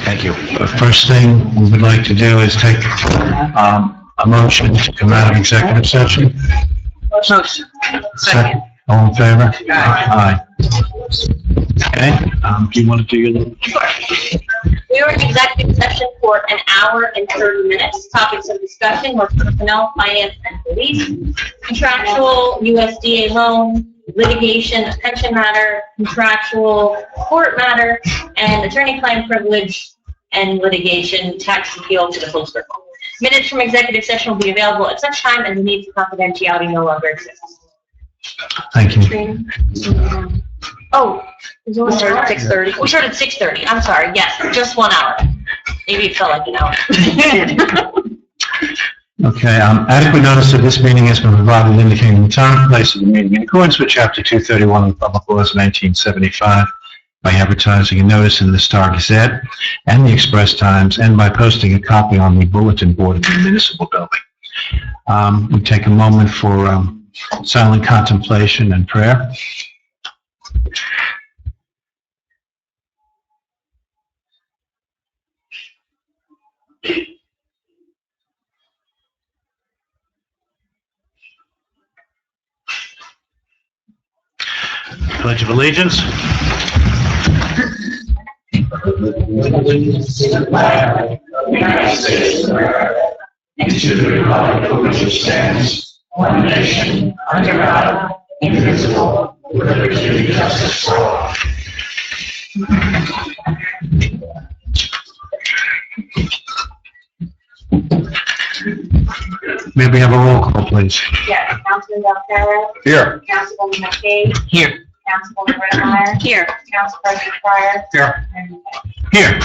Thank you. The first thing we would like to do is take a motion to come out of executive session. Motion. Second. All in favor? Aye. Okay, do you want to do your little? We are in executive session for an hour and 30 minutes. Topics of discussion were personnel, finance, and police, contractual, USDA loan, litigation, a pension matter, contractual, court matter, and attorney-client privilege and litigation, tax appeal to the poster. Minutes from executive session will be available at such time as the need for confidentiality no longer exists. Thank you. Oh, we started at 6:30. We started at 6:30. I'm sorry. Yes, just 1 hour. Maybe it felt like an hour. Okay, adequate notice of this meeting has been provided indicating the time and place of the meeting in accordance with Chapter 231 of the Public Laws of 1975 by advertising a notice in the Star Gazette and the Express Times and by posting a copy on the bulletin board of the municipal building. We take a moment for silent contemplation and prayer. Pledge of Allegiance. Allegiance to the flag of the United States of America and to the republic for which it stands, one nation, under God, indivisible, with liberty and justice for all. May we have a roll call, please? Yes, Councilman Del Ferro. Here. Councilwoman McCabe. Here. Councilwoman Redmeyer. Here. Council President Fryer. Here. And Here.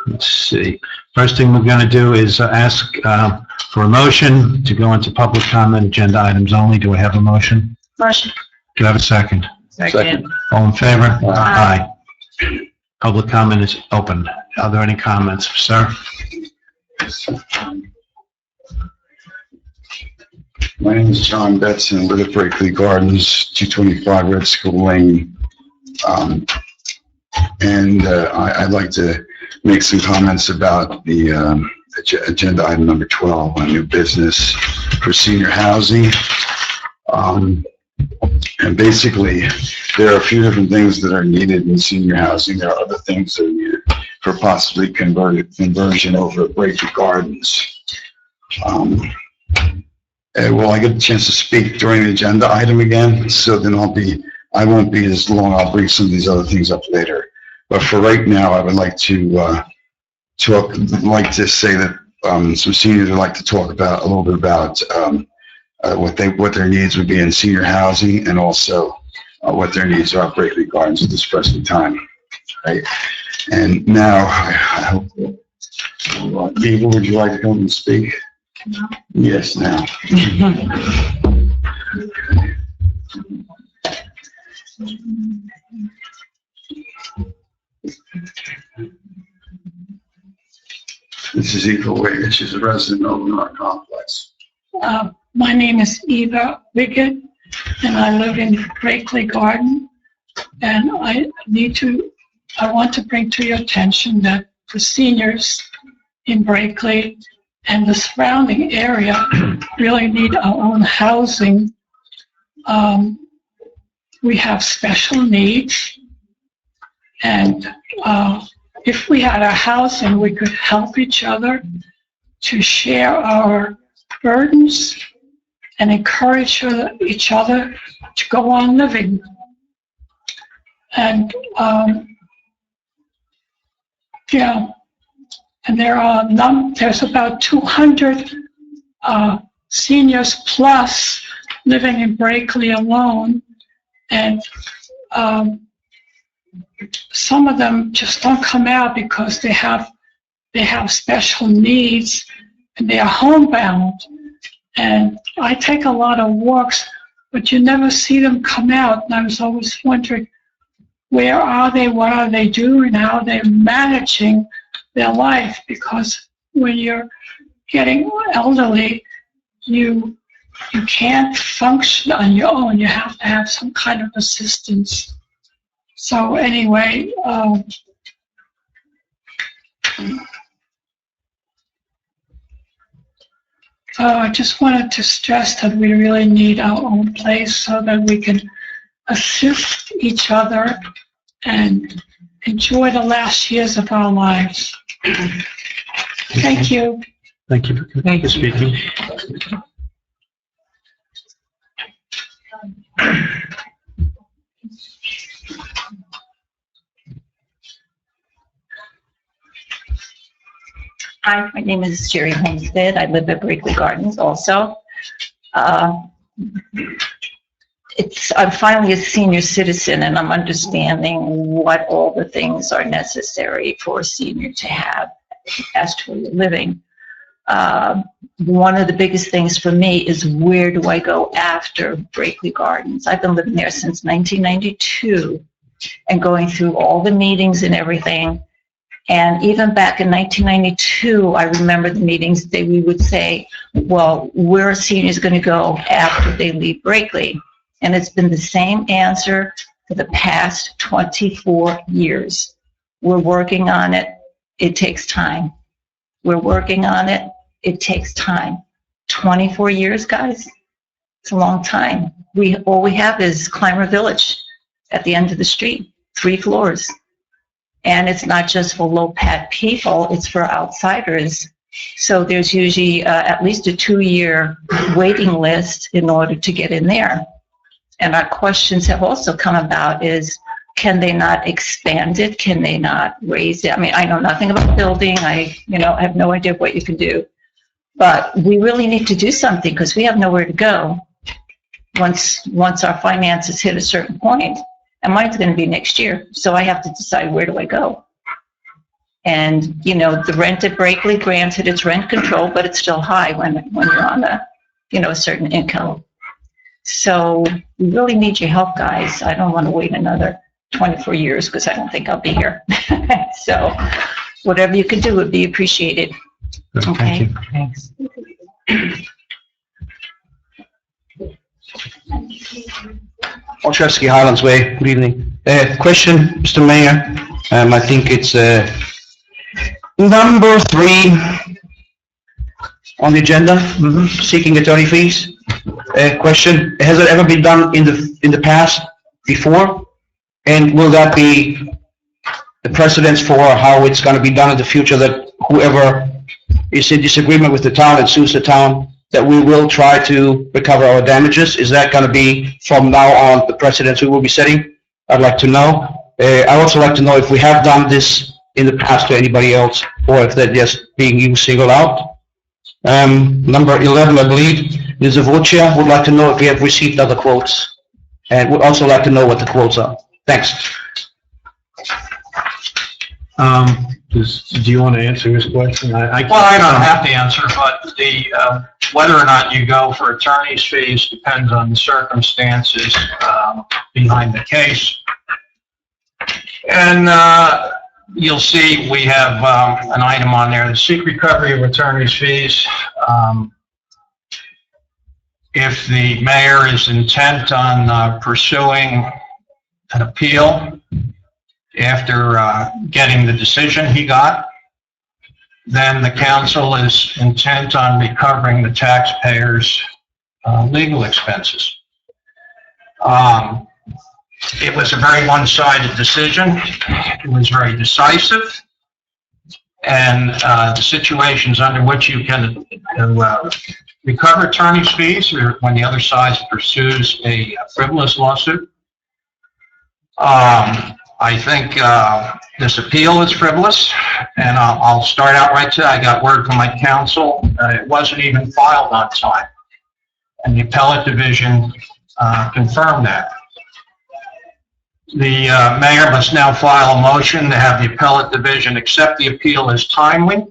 Let's see. First thing we're going to do is ask for a motion to go into public comment, agenda items only. Do I have a motion? motion. Do I have a second? Second. All in favor? Aye. Public comment is open. Are there any comments, sir? My name is John Betts and I live at Brakely Gardens, 225 Red School Lane. I'd like to make some comments about the agenda item number 12 on new business for senior housing. And basically, there are a few different things that are needed in senior housing. There are other things that are needed for possibly conversion over at Brakely Gardens. Will I get a chance to speak during the agenda item again? So then I won't be as long. I'll bring some of these other things up later. But for right now, I would like to say that some seniors would like to talk about a little bit about what their needs would be in senior housing, and also what their needs are at Brakely Gardens at this present time. Right? And now, I hope. Eva, would you like to come and speak? No. Yes, now. This is Eva Wiggett. She's a resident of our complex. My name is Eva Wiggett, and I live in Brakely Garden. And I want to bring to your attention that the seniors in Brakely and the surrounding area really need our own housing. We have special needs, and if we had our housing, we could help each other to share our burdens and encourage each other to go on living. And and there's about 200 seniors plus living in Brakely alone, and some of them just don't come out because they have special needs and they are homebound. And I take a lot of walks, but you never see them come out. And I was always wondering, where are they? What are they doing? How are they managing their life? Because when you're getting elderly, you can't function on your own. You have to have some kind of assistance. So anyway, I just wanted to stress that we really need our own place so that we can assist each other and enjoy the last years of our lives. Thank you. Thank you for speaking. Hi, my name is Jerry Homestead. I live at Brinkley Gardens also. I'm finally a senior citizen and I'm understanding what all the things are necessary for a senior to have as to living. One of the biggest things for me is where do I go after Brinkley Gardens? I've been living there since 1992 and going through all the meetings and everything. And even back in 1992, I remember the meetings that we would say, well, where are seniors going to go after they leave Brinkley? And it's been the same answer for the past 24 years. We're working on it. It takes time. We're working on it. It takes time. 24 years, guys. It's a long time. All we have is Clymer Village at the end of the street, 3 floors. And it's not just for low-pat people, it's for outsiders. So there's usually at least a 2-year waiting list in order to get in there. And our questions have also come about is, can they not expand it? Can they not raise it? I mean, I know nothing about building. I have no idea what you can do. But we really need to do something because we have nowhere to go once our finances hit a certain point. And mine's going to be next year. So I have to decide, where do I go? And, the rent at Brinkley, granted, it's rent control, but it's still high when you're on a certain income. So we really need your help, guys. I don't want to wait another 24 years because I don't think I'll be here. So whatever you can do would be appreciated. Okay, thanks. Olszewski, Highlands Way. Good evening. Question, Mr. Mayor. I think it's number 3 on the agenda, seeking attorney fees. Question, has it ever been done in the past before? And will that be the precedence for how it's going to be done in the future, that whoever is in disagreement with the town and sues the town, that we will try to recover our damages? Is that going to be from now on the precedents we will be setting? I'd like to know. I also like to know if we have done this in the past to anybody else, or if they're just being used singled out. Number 11, I believe, is Zavocia. Would like to know if we have received other quotes, and would also like to know what the quotes are. Thanks. Do you want to answer this question? Well, I don't have to answer, but whether or not you go for attorney's fees depends on the circumstances behind the case. And you'll see we have an item on there, the seek recovery of attorney's fees. If the mayor is intent on pursuing an appeal after getting the decision he got, then the council is intent on recovering the taxpayers' legal expenses. It was a very one-sided decision. It was very decisive. And the situations under which you can recover attorney's fees are when the other side pursues a frivolous lawsuit. I think this appeal is frivolous, and I'll start out right today. I got word from my counsel. It wasn't even filed on time, and the appellate division confirmed that. The mayor must now file a motion to have the appellate division accept the appeal as timely.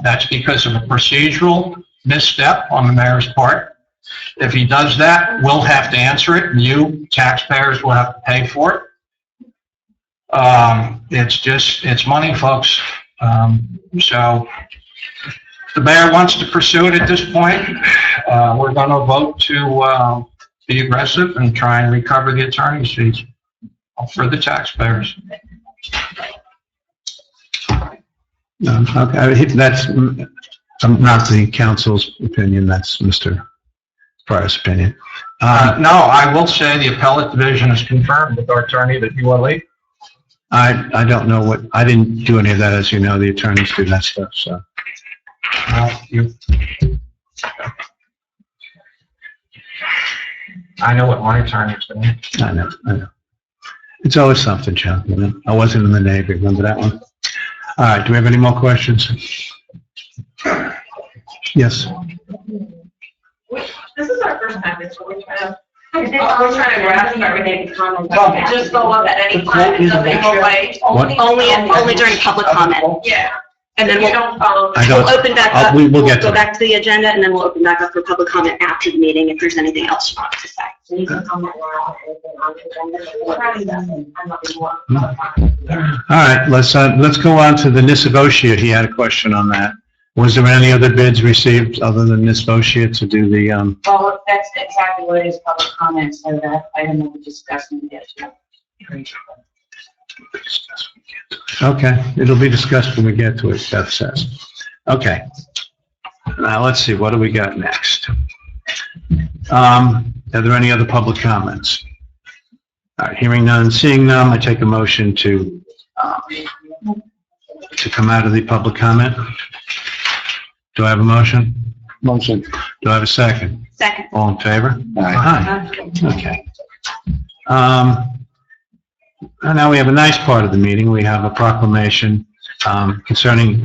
That's because of a procedural misstep on the mayor's part. If he does that, we'll have to answer it, and you, taxpayers, will have to pay for it. It's money, folks. So if the mayor wants to pursue it at this point, we're going to vote to be aggressive and try and recover the attorney's fees. For the taxpayers. No, okay, that's not the council's opinion, that's Mr. Pryor's opinion. No, I will say the appellate division has confirmed with our attorney that he will leave. I don't know what, I didn't do any of that, as you know, the attorneys do that stuff, so. I know what my attorney's doing. I know. It's always something, Joe, you know? I wasn't in the Navy, remember that one? All right, do we have any more questions? Yes? This is our first time, so we're trying to grasp everything. Just go up at any time, it doesn't go away. Only during public comment. Yeah. And then You don't follow. I we'll open back up. we'll get to Go it. back to the agenda, and then we'll open back up for public comment after the meeting if there's anything else you want to say. So you can comment now, anything on the agenda. I'm not more. All right, let's go on to the Nisavoshiate. He had a question on that. Was there any other bids received other than Nisavoshiate to do the, Well, that's exactly what it is, public comment, so that item will be discussed when we get to it. Okay, it'll be discussed when we get to it, Beth says. Okay. Now, let's see, what do we got next? Are there any other public comments? All right, hearing none, seeing none, I take a motion to come out of the public comment. Do I have a motion? Motion. Do I have a second? Second. All in favor? Aye. Aye. Okay. And now we have a nice part of the meeting. We have a proclamation concerning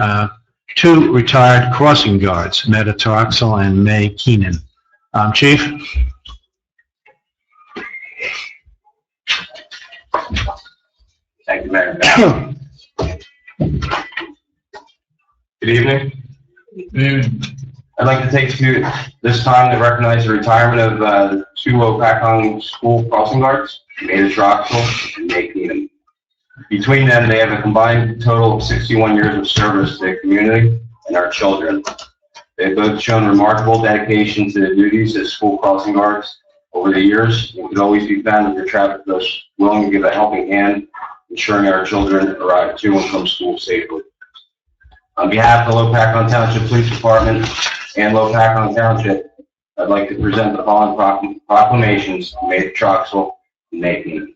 two retired crossing guards, Meta Tarxel and May Keenan. Chief? Thank you, Mayor. Good evening. I'd like to take this time to recognize the retirement of the two Lopatcon school crossing guards, Ada Troxel and May Keenan. Between them, they have a combined total of 61 years of service to the community and our children. They've both shown remarkable dedication to their duties as school crossing guards over the years. It could always be found that the traffic goes willing to give a helping hand, ensuring our children arrive to and from school safely. On behalf of the Lopatcon Township Police Department and Lopatcon Township, I'd like to present the following proclamations to May Troxel and May Keenan.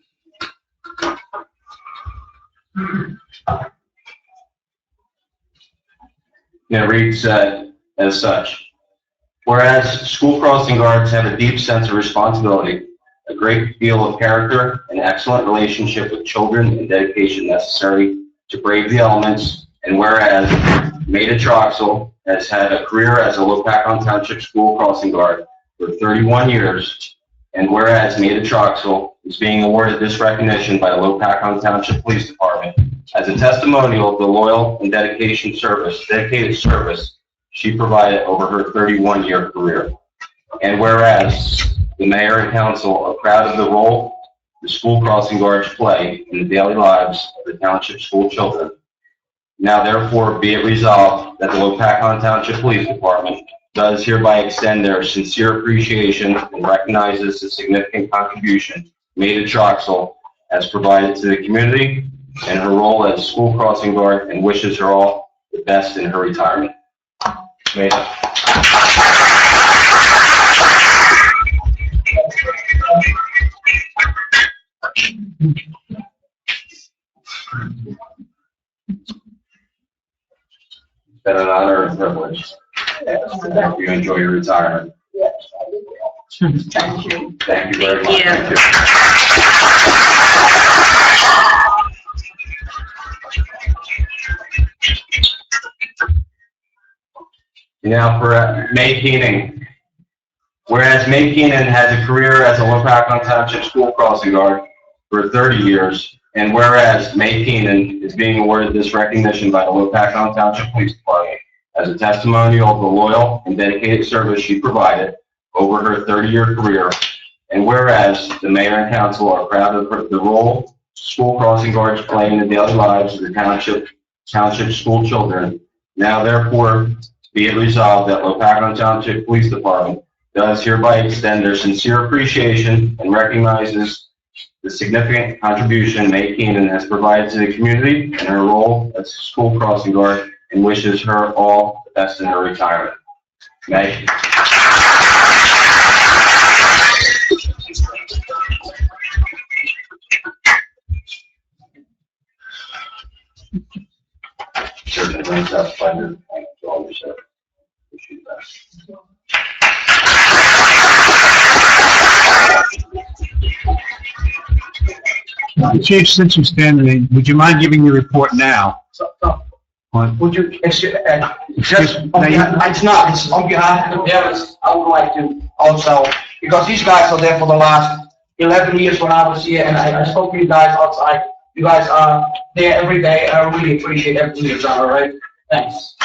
It reads as such. Whereas school crossing guards have a deep sense of responsibility, a great deal of character, an excellent relationship with children, and dedication necessary to brave the elements, and whereas Maida Troxel has had a career as a Lopatcon Township school crossing guard for 31 years, and whereas Maida Troxel is being awarded this recognition by the Lopatcon Township Police Department as a testimonial of the loyal and dedicated service she provided over her 31-year career. And whereas the mayor and council are proud of the role the school crossing guards play in the daily lives of the township school children, now therefore be it resolved that the Lopatcon Township Police Department does hereby extend their sincere appreciation and recognizes the significant contribution Maida Troxel has provided to the community and her role as school crossing guard, and wishes her all the best in her retirement. Maida. It's been an honor and privilege. I hope you enjoy your retirement. Thank you. Thank you very much. Thank you. Now for May Keenan. Whereas May Keenan has a career as a Lopatcon Township school crossing guard for 30 years, and whereas May Keenan is being awarded this recognition by the Lopatcon Township Police Department as a testimonial of the loyal and dedicated service she provided over her 30-year career, and whereas the mayor and council are proud of the role school crossing guards play in the daily lives of the township school children, now therefore be it resolved that Lopatcon Township Police Department does hereby extend their sincere appreciation and recognizes the significant contribution May Keenan has provided to the community in her role as school crossing guard, and wishes her all the best in her retirement. May. Certainly brings us pleasure. Thank you all for your Wish you the best. Chief, since you're standing there, would you mind giving your report now? On- Would you, just, on behalf, it's on behalf of the parents, I would like to also, because these guys are there for the last 11 years when I was here, and I spoke to you guys outside. You guys are there every day, and I really appreciate everything you've done, all right? Thanks.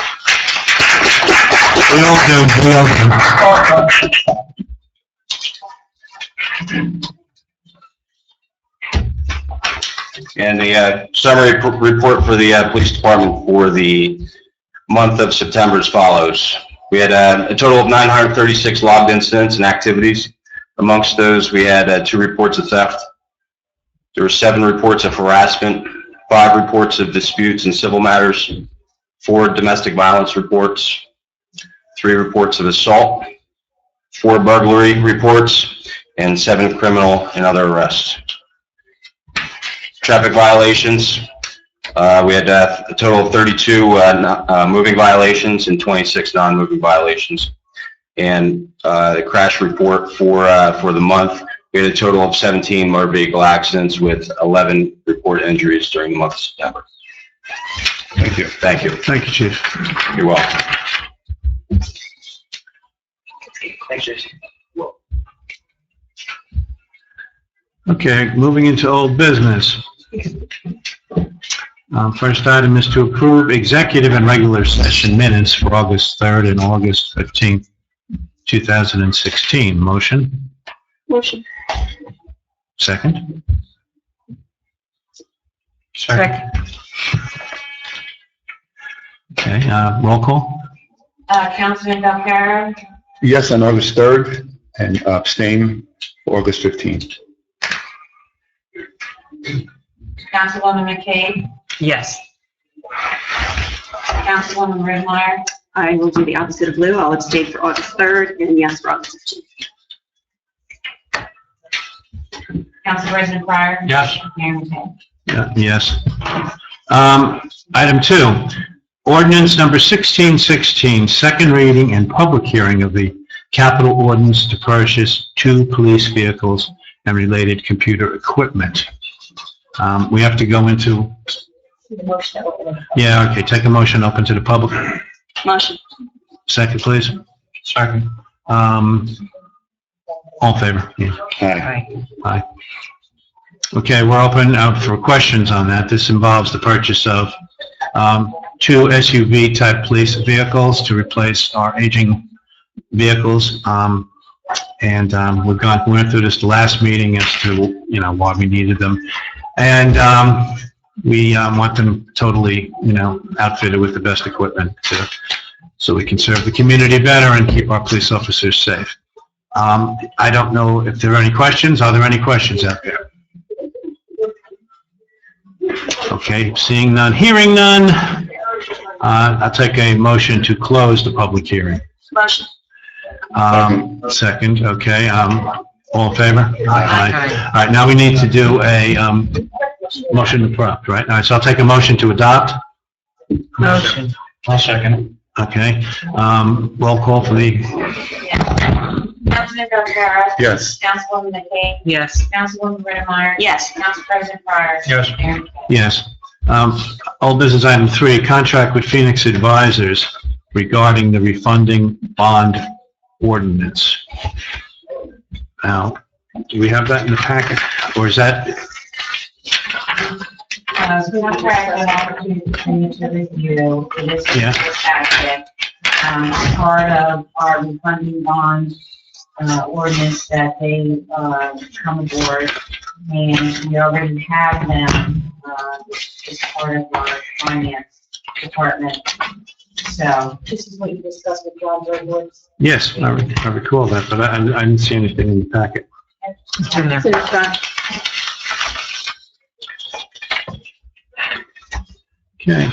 We all do, we all do. And the summary report for the police department for the month of September as follows. We had a total of 936 logged incidents and activities. Amongst those, we had 2 reports of theft. There were 7 reports of harassment, 5 reports of disputes and civil matters, 4 domestic violence reports, 3 reports of assault, 4 burglary reports, and 7 criminal and other arrests. Traffic violations, we had a total of 32 moving violations and 26 non-moving violations. And the crash report for the month, we had a total of 17 motor vehicle accidents with 11 reported injuries during the month of September. Thank you. Thank you. Thank you, Chief. You're welcome. Thanks, Jason. Okay, moving into old business. First item is to approve executive and regular session minutes for August 3rd and August 15th, 2016. Motion? Motion. Second? Second. Okay, roll call? Councilman Belcarra, Yes, on August 3rd, and abstain August 15th. Councilwoman McCabe, Yes. Councilwoman Redmeyer, I will do the opposite of Lou. I'll abstain for August 3rd and yes for August 15th. Council President Pryor. Yes. Mayor McCabe. Yes. Item 2, ordinance number 1616, second reading and public hearing of the capital ordinance to purchase 2 police vehicles and related computer equipment. We have to go into, yeah, okay, take a motion open to the public. Motion. Second, please. Second. All in favor? Yeah. Aye. Aye. Okay, we're open for questions on that. This involves the purchase of 2 SUV-type police vehicles to replace our aging vehicles. And we went through this the last meeting as to, why we needed them. And we want them totally, outfitted with the best equipment so we can serve the community better and keep our police officers safe. I don't know if there are any questions. Are there any questions out there? Okay, seeing none, hearing none, I'll take a motion to close the public hearing. Motion. Second, okay, all in favor? Aye. All right, now we need to do a, motion to adopt, right? All right, so I'll take a motion to adopt. Motion. I'll second it. Okay, roll call for the, Councilman Belcarra, Yes. Councilwoman McCabe, Yes. Councilwoman Redmeyer. Yes. Council President Pryor. Yes. Mayor McCabe. yes. Old business item 3, contract with Phoenix Advisors regarding the refunding bond ordinance. Now, do we have that in the packet, or is that, So one track of opportunity to continue to review, it is Yeah. packet. Part of our refunding bond ordinance that they come aboard, and we already have them as part of our finance department. So this is what you discussed with John Edwards. yes, I recall that, but I didn't see anything in the packet. It's in there. Okay.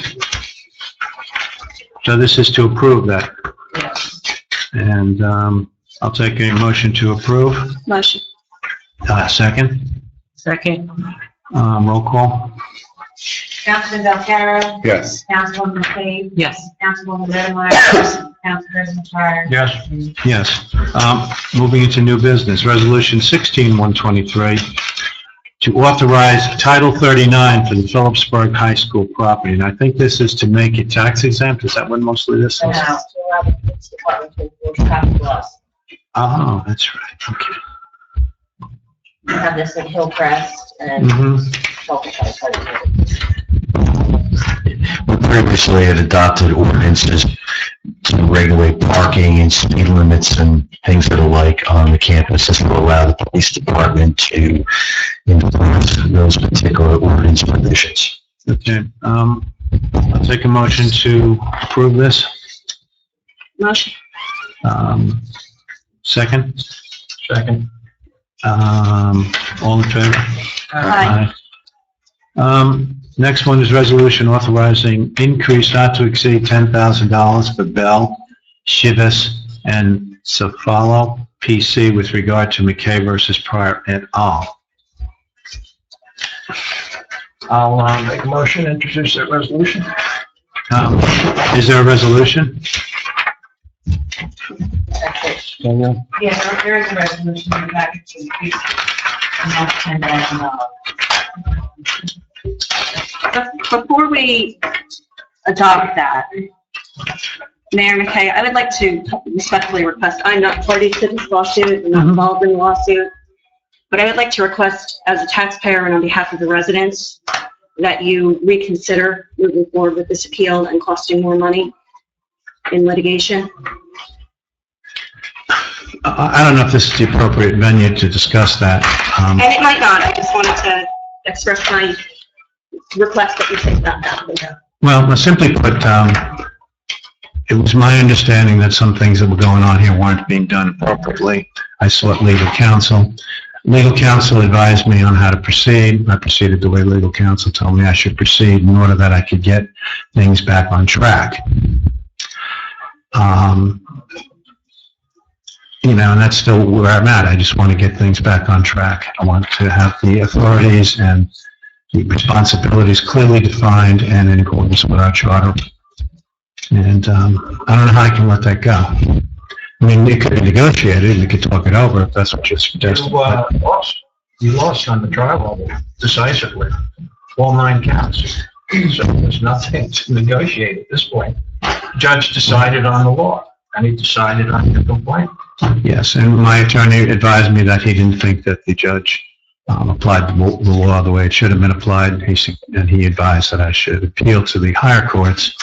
So this is to approve that. And I'll take a motion to approve. Motion. Second. Second. Roll call. Councilman Valcarro? Yes. Councilwoman McCabe? Yes. Councilwoman Redemar? Council President Carr? Yes. Yes. Moving into new business, Resolution 16-123, to authorize Title 39 for the Phillipsburg High School property. And I think this is to make it tax exempt. Is that what mostly this is? To allow the police department to enforce traffic laws. Oh, that's right. Okay. We have this at Hillcrest and We previously had adopted ordinances to regulate parking and speed limits and things that are like on the campus. This will allow the police department to enforce those particular ordinance provisions. Okay. I'll take a motion to approve this. Motion. Second. Second. All in favor? Aye. Next one is resolution authorizing increase not to exceed $10,000 for Bell, Shivas, and Cefalo PC with regard to McKay versus Pryor et al. I'll make a motion, introduce that resolution. Is there a resolution? Yeah, there is a resolution in the package to increase amount of $10,000. Before we adopt that, Mayor McKay, I would like to respectfully request, I'm not party to this lawsuit, I'm not involved in the lawsuit, but I would like to request, as a taxpayer and on behalf of the residents, that you reconsider moving forward with this appeal and costing more money in litigation. I don't know if this is the appropriate venue to discuss that. And it might not, I just wanted to express my request that you take that down. Well, simply put, it was my understanding that some things that were going on here weren't being done appropriately. I sought legal counsel. Legal counsel advised me on how to proceed. I proceeded the way legal counsel told me I should proceed in order that I could get things back on track. You know, and that's still where I'm at. I just want to get things back on track. I want to have the authorities and the responsibilities clearly defined and in accordance with our charter. And I don't know how I can let that go. I mean, it could be negotiated, we could talk it over if that's what you're suggesting. You lost on the trial level decisively, all 9 counts. So there's nothing to negotiate at this point. Judge decided on the law, and he decided on your complaint. Yes, and my attorney advised me that he didn't think that the judge applied the law the way it should have been applied, and he advised that I should appeal to the higher courts,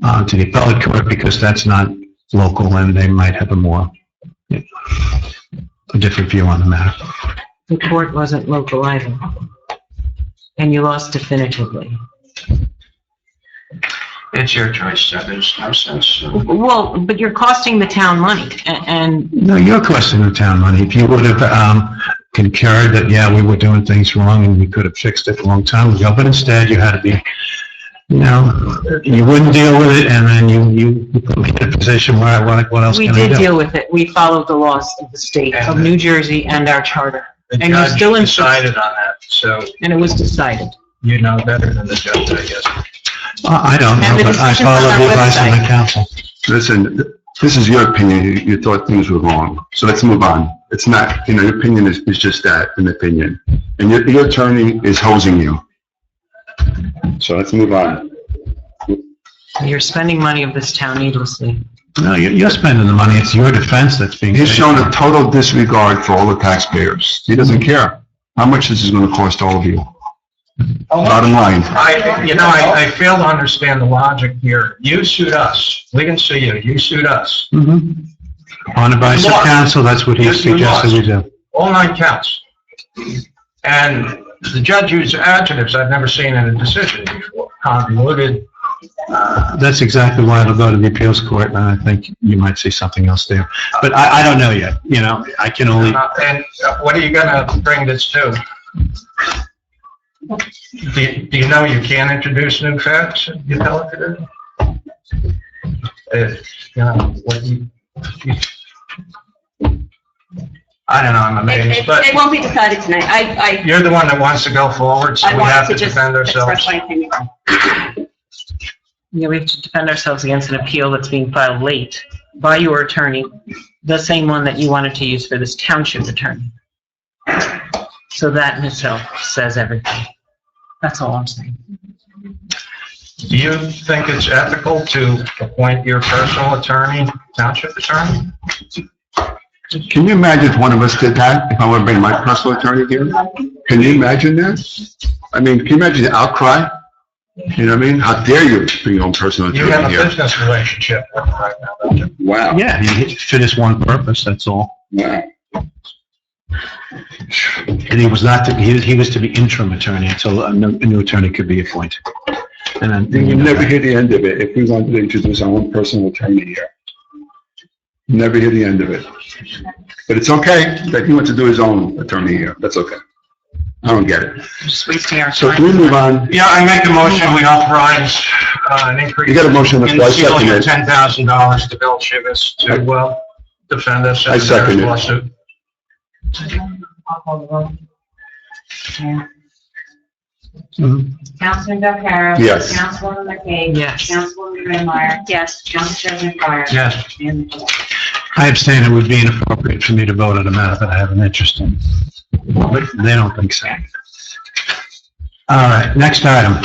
to the appellate court, because that's not local and they might have a different view on the matter. The court wasn't local either, and you lost definitively. It's your choice, sir. There's no sense. Well, but you're costing the town money, and No, you're costing the town money. If you would have concurred that, yeah, we were doing things wrong and we could have fixed it a long time ago, but instead you had to be, you know, you wouldn't deal with it, and then you put me in a position where what else we can I do? did deal with it. We followed the laws of the state of New Jersey and our charter. The And you're judge still in- decided on that, so And it was decided. you know better than the judge, I guess. I don't know, And the but I decision's follow on the our advice of my website. counsel. Listen, this is your opinion. You thought things were wrong. So let's move on. It's not, you know, your opinion is just that, an opinion. And your attorney is hosing you. So let's move on. You're spending money of this town needlessly. No, you're spending the money. It's your defense that's being He's paid shown for. a total disregard for all the taxpayers. He doesn't care how much this is going to cost all of you. Bottom line. I fail to understand the logic here. You sued us. We didn't sue you. You sued us. On advice of Lost. counsel, that's what he Yes, you suggested we lost. do. All 9 counts. And the judge used adjectives I've never seen in a decision before. Convoluted. That's exactly why it'll go to the appeals court, and I think you might see something else there. But I don't know yet, you know, I can only, And what are you going to bring this to? Do you know you can introduce new facts in the appellate division? You know, I don't know, I'm amazed, but It won't be decided tonight. you're the one that wants to go forward, so I we have wanted to to just defend express ourselves. my opinion. Yeah, we have to defend ourselves against an appeal that's being filed late by your attorney, the same one that you wanted to use for this township attorney. So that in itself says everything. That's all I'm saying. Do you think it's ethical to appoint your personal attorney, township attorney? Can you imagine if one of us did that, if I were to bring my personal attorney here? Can you imagine that? I mean, can you imagine the outcry? You know what I mean? How dare you bring your own personal You have attorney a here? business relationship with him right now, don't you? Wow. Yeah, he fit his one purpose, that's all. Wow. And he was not, he was to be interim attorney until a new attorney could be appointed. And then, You would never hear the end of it if we wanted to introduce our own personal attorney here. Never hear the end of it. But it's okay that he wants to do his own attorney here. That's okay. I don't get it. Just wasting our So time. can we move on? Yeah, I make a motion, we authorize an increase. You got a motion on the in floor, I ceiling of second it. $10,000 to Bill Chivas to defend us I in the second it. lawsuit. I'll call the vote. Yeah. Mhm. Councilman Belcarro. Yes. Councilwoman McKay. Yes. Councilwoman Redmeyer. Yes. Council President Fire. Yes. And the chair. I abstain. It would be inappropriate for me to vote on a matter that I have an interest in. But they don't think so. All right, next item.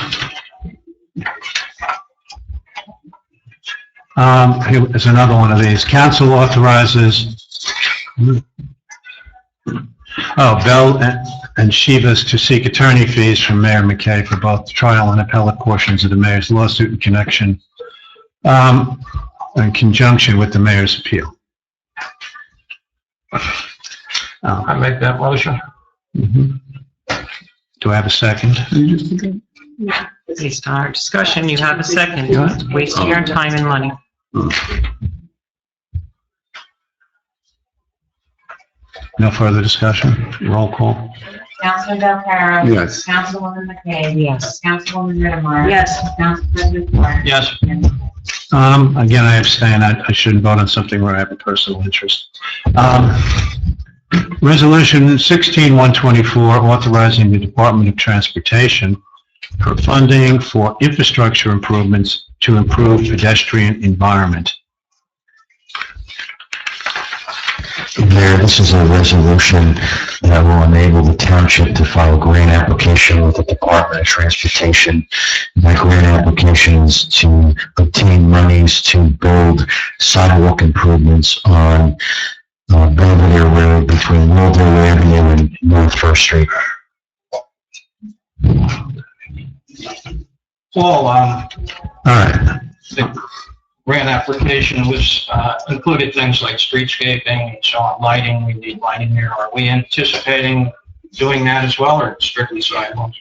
Here's another one of these. Council authorizes, Bell and Shivas to seek attorney fees from Mayor McKay for both trial and appellate portions of the mayor's lawsuit in connection, in conjunction with the mayor's appeal. I make that motion. Mhm. Do I have a second? Based on our discussion, you have a second. Wasting your time and money. No further discussion? Roll call? Councilman Belcarro. Yes. Councilwoman McKay. Yes. Councilwoman Redmeyer. Yes. Council President Fire. Yes. And the chair. Again, I abstain. I shouldn't vote on something where I have a personal interest. Resolution 16-124, authorizing the Department of Transportation for funding for infrastructure improvements to improve pedestrian environment. Mayor, this is a resolution that will enable the township to file a grant application with the Department of Transportation. That grant application is to obtain monies to build sidewalk improvements on Belvedere Road between Willdale Avenue and North First Street. Paul, All right. the grant application was, included things like streetscaping and so on, lighting, we need lighting there. Are we anticipating doing that as well, or strictly sidewalks?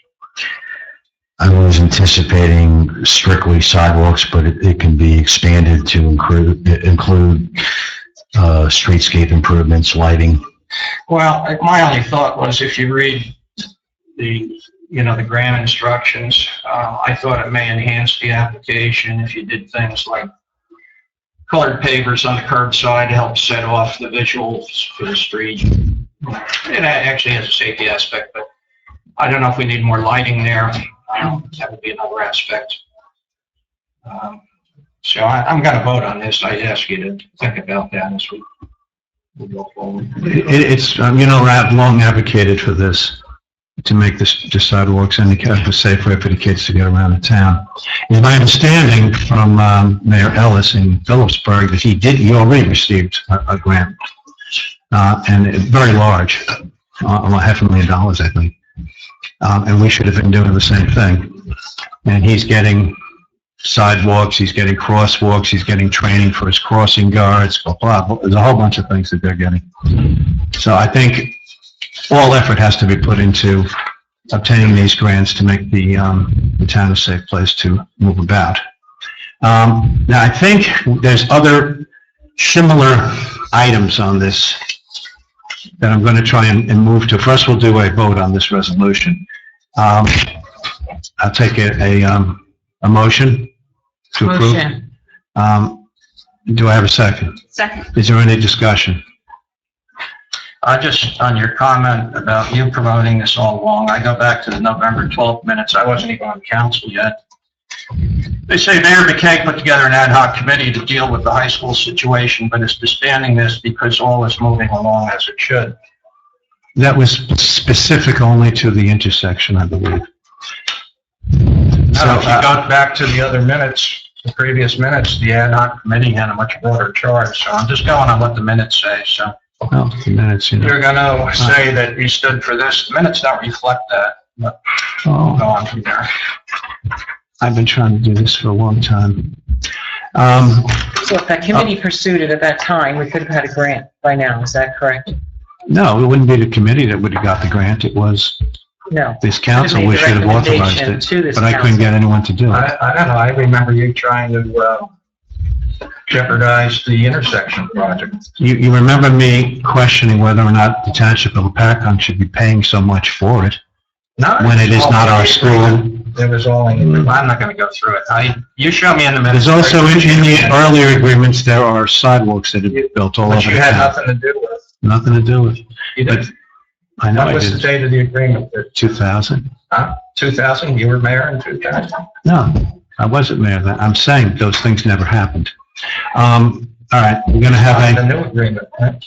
I was anticipating strictly sidewalks, but it can be expanded to include streetscape improvements, lighting. Well, my only thought was if you read the grant instructions, I thought it may enhance the application if you did things like colored pavers on the curbside to help set off the visuals for the street. It actually has a safety aspect, but I don't know if we need more lighting there. That would be another aspect. So I'm going to vote on this. I ask you to think about that as we go forward. It's, I've long advocated for this, to make the sidewalks handicapped a safe way for the kids to get around the town. And my understanding from Mayor Ellis in Phillipsburg that he already received a grant, and very large, $500,000, I think. And we should have been doing the same thing. And he's getting sidewalks, he's getting crosswalks, he's getting training for his crossing guards, blah, blah, blah. There's a whole bunch of things that they're getting. So I think all effort has to be put into obtaining these grants to make the town a safe place to move about. Now, I think there's other similar items on this that I'm going to try and move to. First, we'll do a vote on this resolution. I'll take a motion to approve. Motion. Do I have a second? Second. Is there any discussion? Just on your comment about you promoting this all along, I go back to the November 12th minutes. I wasn't even on council yet. They say Mayor McKay put together an ad hoc committee to deal with the high school situation, but is disbanding this because all is moving along as it should. That was specific only to the intersection, I believe. So if you go back to the other minutes, the previous minutes, the ad hoc committee had a much broader charge. So I'm just going on what the minutes say. So Well, the minutes, you know. you're going to say that you stood for this. The minutes don't reflect that. But Oh, go on from there. I've been trying to do this for a long time. So if that committee pursued it at that time, we could have had a grant by now, is that correct? No, it wouldn't be the committee that would have got the grant. It was No. this council, Made which the should have authorized recommendation it. to this But I couldn't council. get anyone to do it. I don't know. I remember you trying to jeopardize the intersection project. You remember me questioning whether or not the township of Apacon should be paying so much for it when it is not our school. There was only, I'm not going to go through it. You show me in the minutes. There's also in the earlier agreements, there are sidewalks that have been built all over Which you the had town. nothing to do with. Nothing to do with it. You did. I know What I was the did. date of the agreement? 2000. 2000? You were mayor in 2000? No, I wasn't mayor then. I'm saying those things never happened. All right, we're gonna have The a, new agreement, right?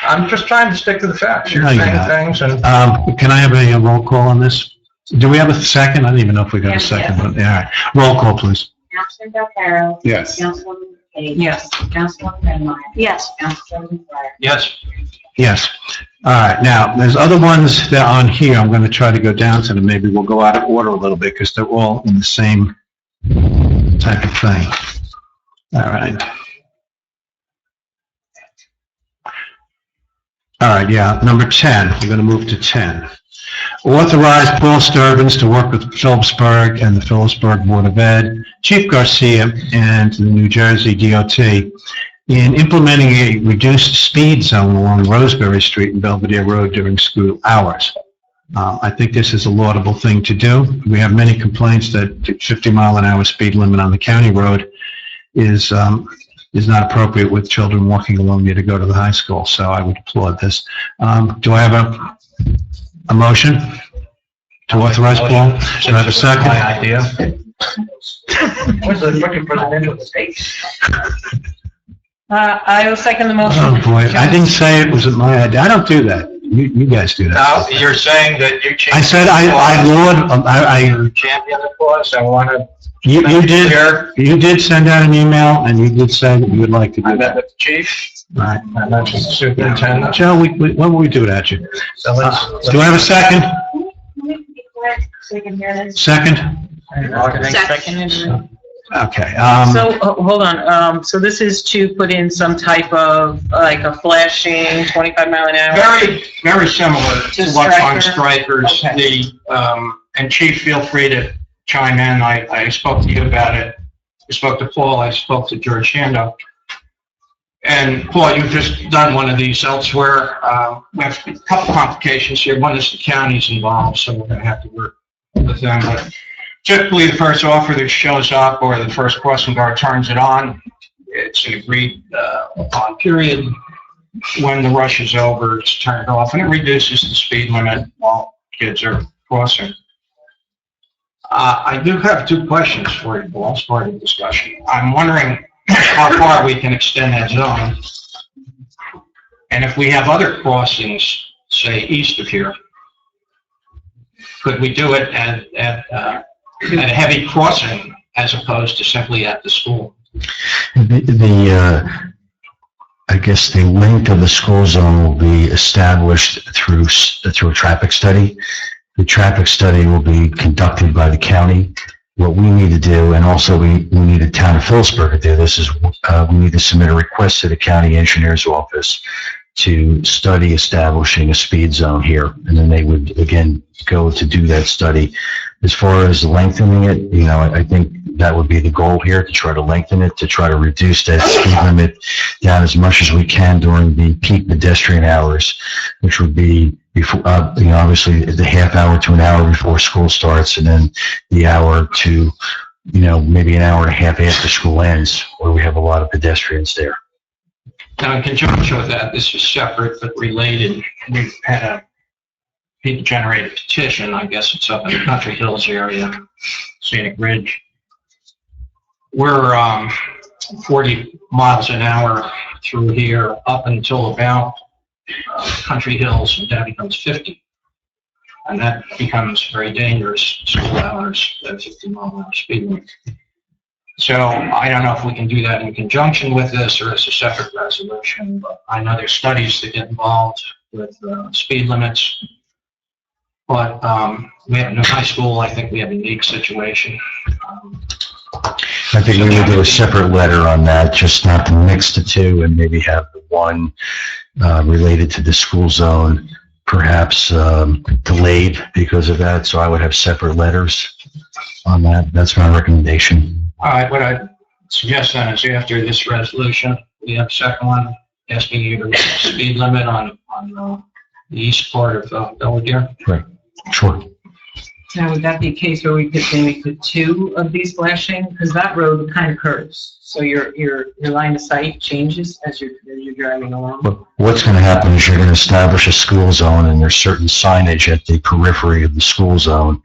I'm just trying to stick to the facts. You're No, you're saying not. things and can I have a roll call on this? Do we have a second? I don't even know if we got a Yes, second, but, yeah, all right. Roll call, please. Councilman Valcarro. Yes. Councilwoman Page. Yes. Councilwoman Brennemeyer. Yes. Councilwoman Breyer. yes. Yes. All right, now, there's other ones that are on here. I'm gonna try to go down to them. Maybe we'll go out of order a little bit because they're all in the same type of thing. All right. All right, yeah, number 10, we're going to move to 10. Authorize Paul Sturbins to work with Phillipsburg and the Phillipsburg Board of Ed, Chief Garcia, and the New Jersey DOT in implementing a reduced speed zone along Roseberry Street and Belvedere Road during school hours. I think this is a laudable thing to do. We have many complaints that the 50-mile-an-hour speed limit on the county road is not appropriate with children walking along there to go to the high school, so I would applaud this. Do I have a motion to authorize Paul? Do I have a second? My idea. What's the looking for the end of the state? I will second the motion. Oh, boy, I didn't say it was my idea. I don't do that. You guys do that. Now, you're saying that you changed. I said I Champion the cause. I want to. you did send out an email, and you did say that you would like to I do met that. with the chief. Right. I met with the superintendent. Joe, when will we do it at you? So let's. Do I have a second? So you can hear this. Second? Seconded. Okay. So, hold on, so this is to put in some type of, like a flashing 25 mile an hour? Very, very similar to To what's on Stryker? strikers. Okay. And Chief, feel free to chime in. I spoke to you about it. I spoke to Paul. I spoke to George Shando. And Paul, you've just done one of these elsewhere. We have a couple complications here. One is the county's involved, so we're going to have to work with them. But typically, the first offer that shows up or the first crossing guard turns it on, it's an agreed upon period. When the rush is over, it's turned off, and it reduces the speed limit while kids are crossing. I do have two questions for you, Paul, as part of the discussion. I'm wondering how far we can extend that zone. And if we have other crossings, say, east of here, could we do it at a heavy crossing as opposed to simply at the school? I guess the length of the school zone will be established through a traffic study. The traffic study will be conducted by the county. What we need to do, and also we need the town of Phillipsburg to do this, is we need to submit a request to the county engineer's office to study establishing a speed zone here. And then they would, again, go to do that study. As far as lengthening it, I think that would be the goal here, to try to lengthen it, to try to reduce that speed limit down as much as we can during the peak pedestrian hours, which would be, before, obviously the half hour to an hour before school starts, and then the hour to, maybe an hour and a half after school ends, where we have a lot of pedestrians there. Now, in conjunction with that, this is separate but related. We've had a people-generated petition, I guess it's up in the Country Hills area, Scenic Ridge. We're 40 miles an hour through here up until about Country Hills, and that becomes 50. And that becomes very dangerous school hours, that 50-mile-an-hour speed limit. So I don't know if we can do that in conjunction with this or as a separate resolution, but I know there's studies that get involved with speed limits. But we have no high school, I think we have a unique situation. I think we would do a separate letter on that, just not to mix the two, and maybe have the one related to the school zone, perhaps delayed because of that. So I would have separate letters on that. That's my recommendation. All right, what I suggest then is after this resolution, we have a second one asking you to raise the speed limit on the east part of Belvedere. Right. Sure. Now, would that be a case where we could maybe put 2 of these flashing? Because that road kind of curves, so your line of sight changes as you're driving along. But what's going to happen is you're going to establish a school zone, and there's certain signage at the periphery of the school zone.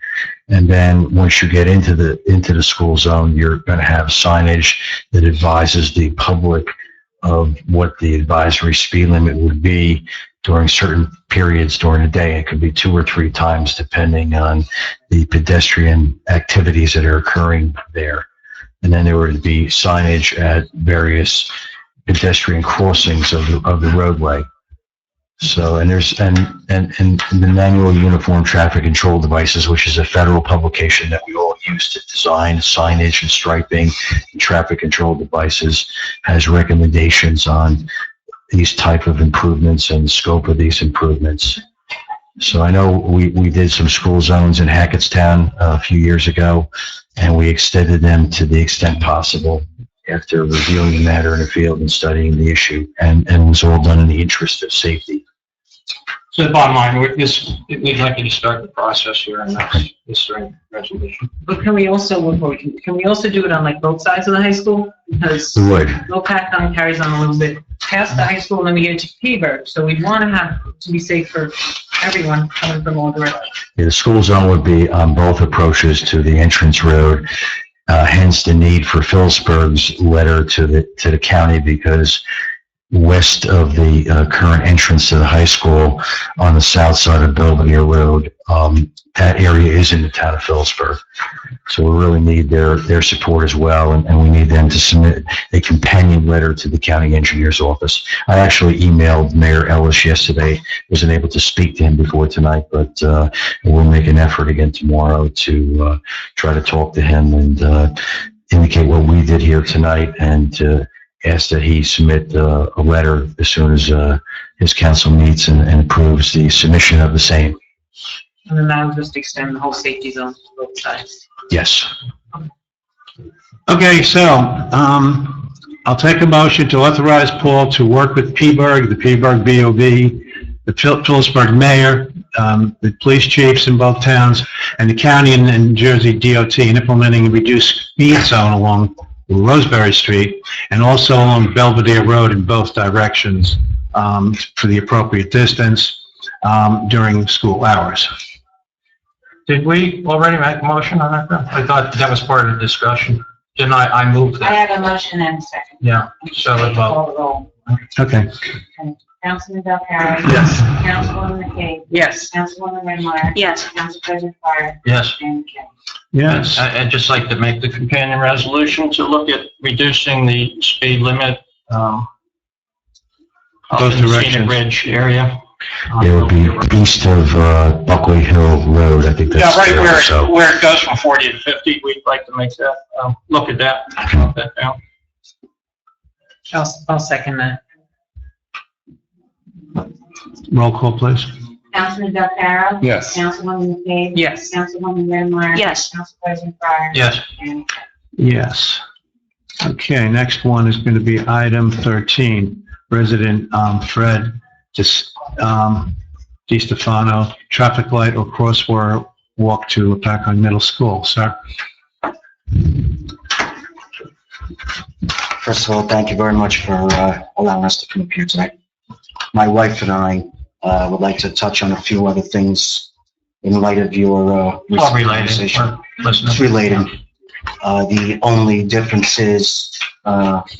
And then once you get into the school zone, you're going to have signage that advises the public of what the advisory speed limit would be during certain periods during the day. It could be 2 or 3 times depending on the pedestrian activities that are occurring there. And then there would be signage at various pedestrian crossings of the roadway. So, and there's, and the manual uniform traffic control devices, which is a federal publication that we all use to design signage and striping and traffic control devices, has recommendations on these type of improvements and scope of these improvements. So I know we did some school zones in Hackettstown a few years ago, and we extended them to the extent possible after reviewing the matter in the field and studying the issue, and it was all done in the interest of safety. So the bottom line, we'd like you to start the process here and this resolution. But can we also do it on like both sides of the high school? Because We would. Lopat kind of carries on a little bit past the high school, and then we get to Peaburg. So we'd want to have to be safe for everyone coming from all directions. Yeah, the school zone would be on both approaches to the entrance road, hence the need for Phillipsburg's letter to the county, because west of the current entrance to the high school on the south side of Belvedere Road, that area is in the town of Phillipsburg. So we really need their support as well, and we need them to submit a companion letter to the county engineer's office. I actually emailed Mayor Ellis yesterday, wasn't able to speak to him before tonight, but we'll make an effort again tomorrow to try to talk to him and indicate what we did here tonight, and ask that he submit a letter as soon as his council meets and approves the submission of the same. And then that'll just extend the whole safety zone to both sides. Yes. Okay, so I'll take a motion to authorize Paul to work with Peaburg, the Peaburg BOV, the Phillipsburg mayor, the police chiefs in both towns, and the county and Jersey DOT in implementing a reduced speed zone along Roseberry Street and also along Belvedere Road in both directions for the appropriate distance during school hours. Did we already make a motion on that? I thought that was part of the discussion. Didn't I move I that? have a motion and a second. Yeah, so the vote. Call the roll. Okay. Councilman Delcarro. Yes. Councilwoman McKay. Yes. Councilwoman Redmeyer. Yes. Council President Fire. Yes. And Kim. Yes. I'd just like to make the companion resolution to look at reducing the speed limit up Both in the Scenic directions. Ridge area. It would be east of Buckway Hill Road, I think Yeah, that's right there, where it goes from 40 to 50, we'd like to make that, look at that, note that down. I'll second that. Roll call, please. Councilman Delcarro. Yes. Councilwoman McKay. Yes. Councilwoman Redmeyer. Yes. Council President Fire. Yes. And Kim. Yes. Okay, next one is going to be item 13. Resident Fred just DiStefano, traffic light or crosswalk to Packard Middle School. Sir? First of all, thank you very much for allowing us to come up here tonight. My wife and I would like to touch on a few other things in light of your All related. conversation. We're listening. It's related. The only difference is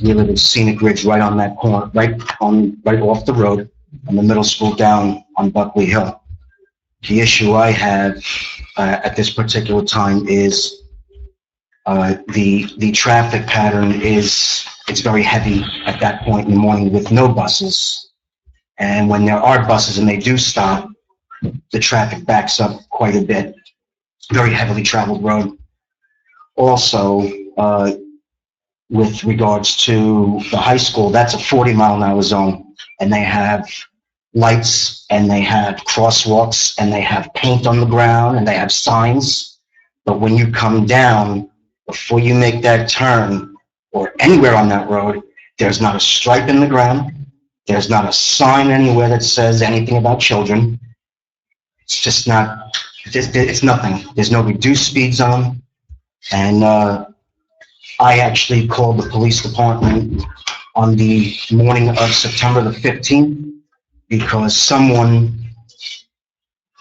we live in Scenic Ridge, right on that corner, right off the road, and the middle school down on Buckley Hill. The issue I have at this particular time is the traffic pattern it's very heavy at that point in the morning with no buses. And when there are buses and they do stop, the traffic backs up quite a bit. Very heavily traveled road. Also, with regards to the high school, that's a 40-mile-an-hour zone, and they have lights, and they have crosswalks, and they have paint on the ground, and they have signs. But when you come down, before you make that turn, or anywhere on that road, there's not a stripe in the ground. There's not a sign anywhere that says anything about children. It's just not, it's nothing. There's no reduced speed zone. And I actually called the police department on the morning of September the 15th because someone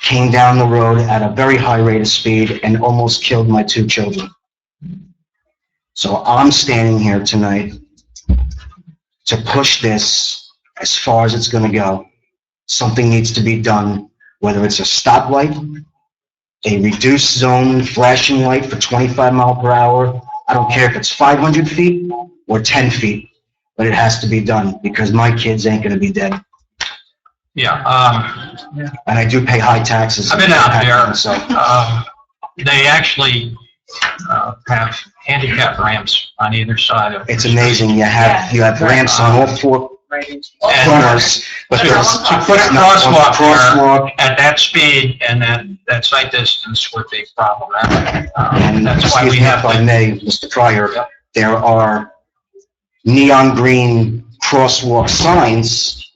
came down the road at a very high rate of speed and almost killed my 2 children. So I'm standing here tonight to push this as far as it's going to go. Something needs to be done, whether it's a stoplight, a reduced zone flashing light for 25 miles per hour. I don't care if it's 500 feet or 10 feet, but it has to be done because my kids ain't going to be dead. Yeah. And I do pay high taxes. I've been out there. So They actually have handicap ramps on either side of. it's amazing. You have ramps on all 4 And corners, but to there's put a crosswalk crosswalk. there at that speed and that sight distance would be problematic. And That's why excuse we me have if I to. may, Mr. Pryor, there are neon green crosswalk signs,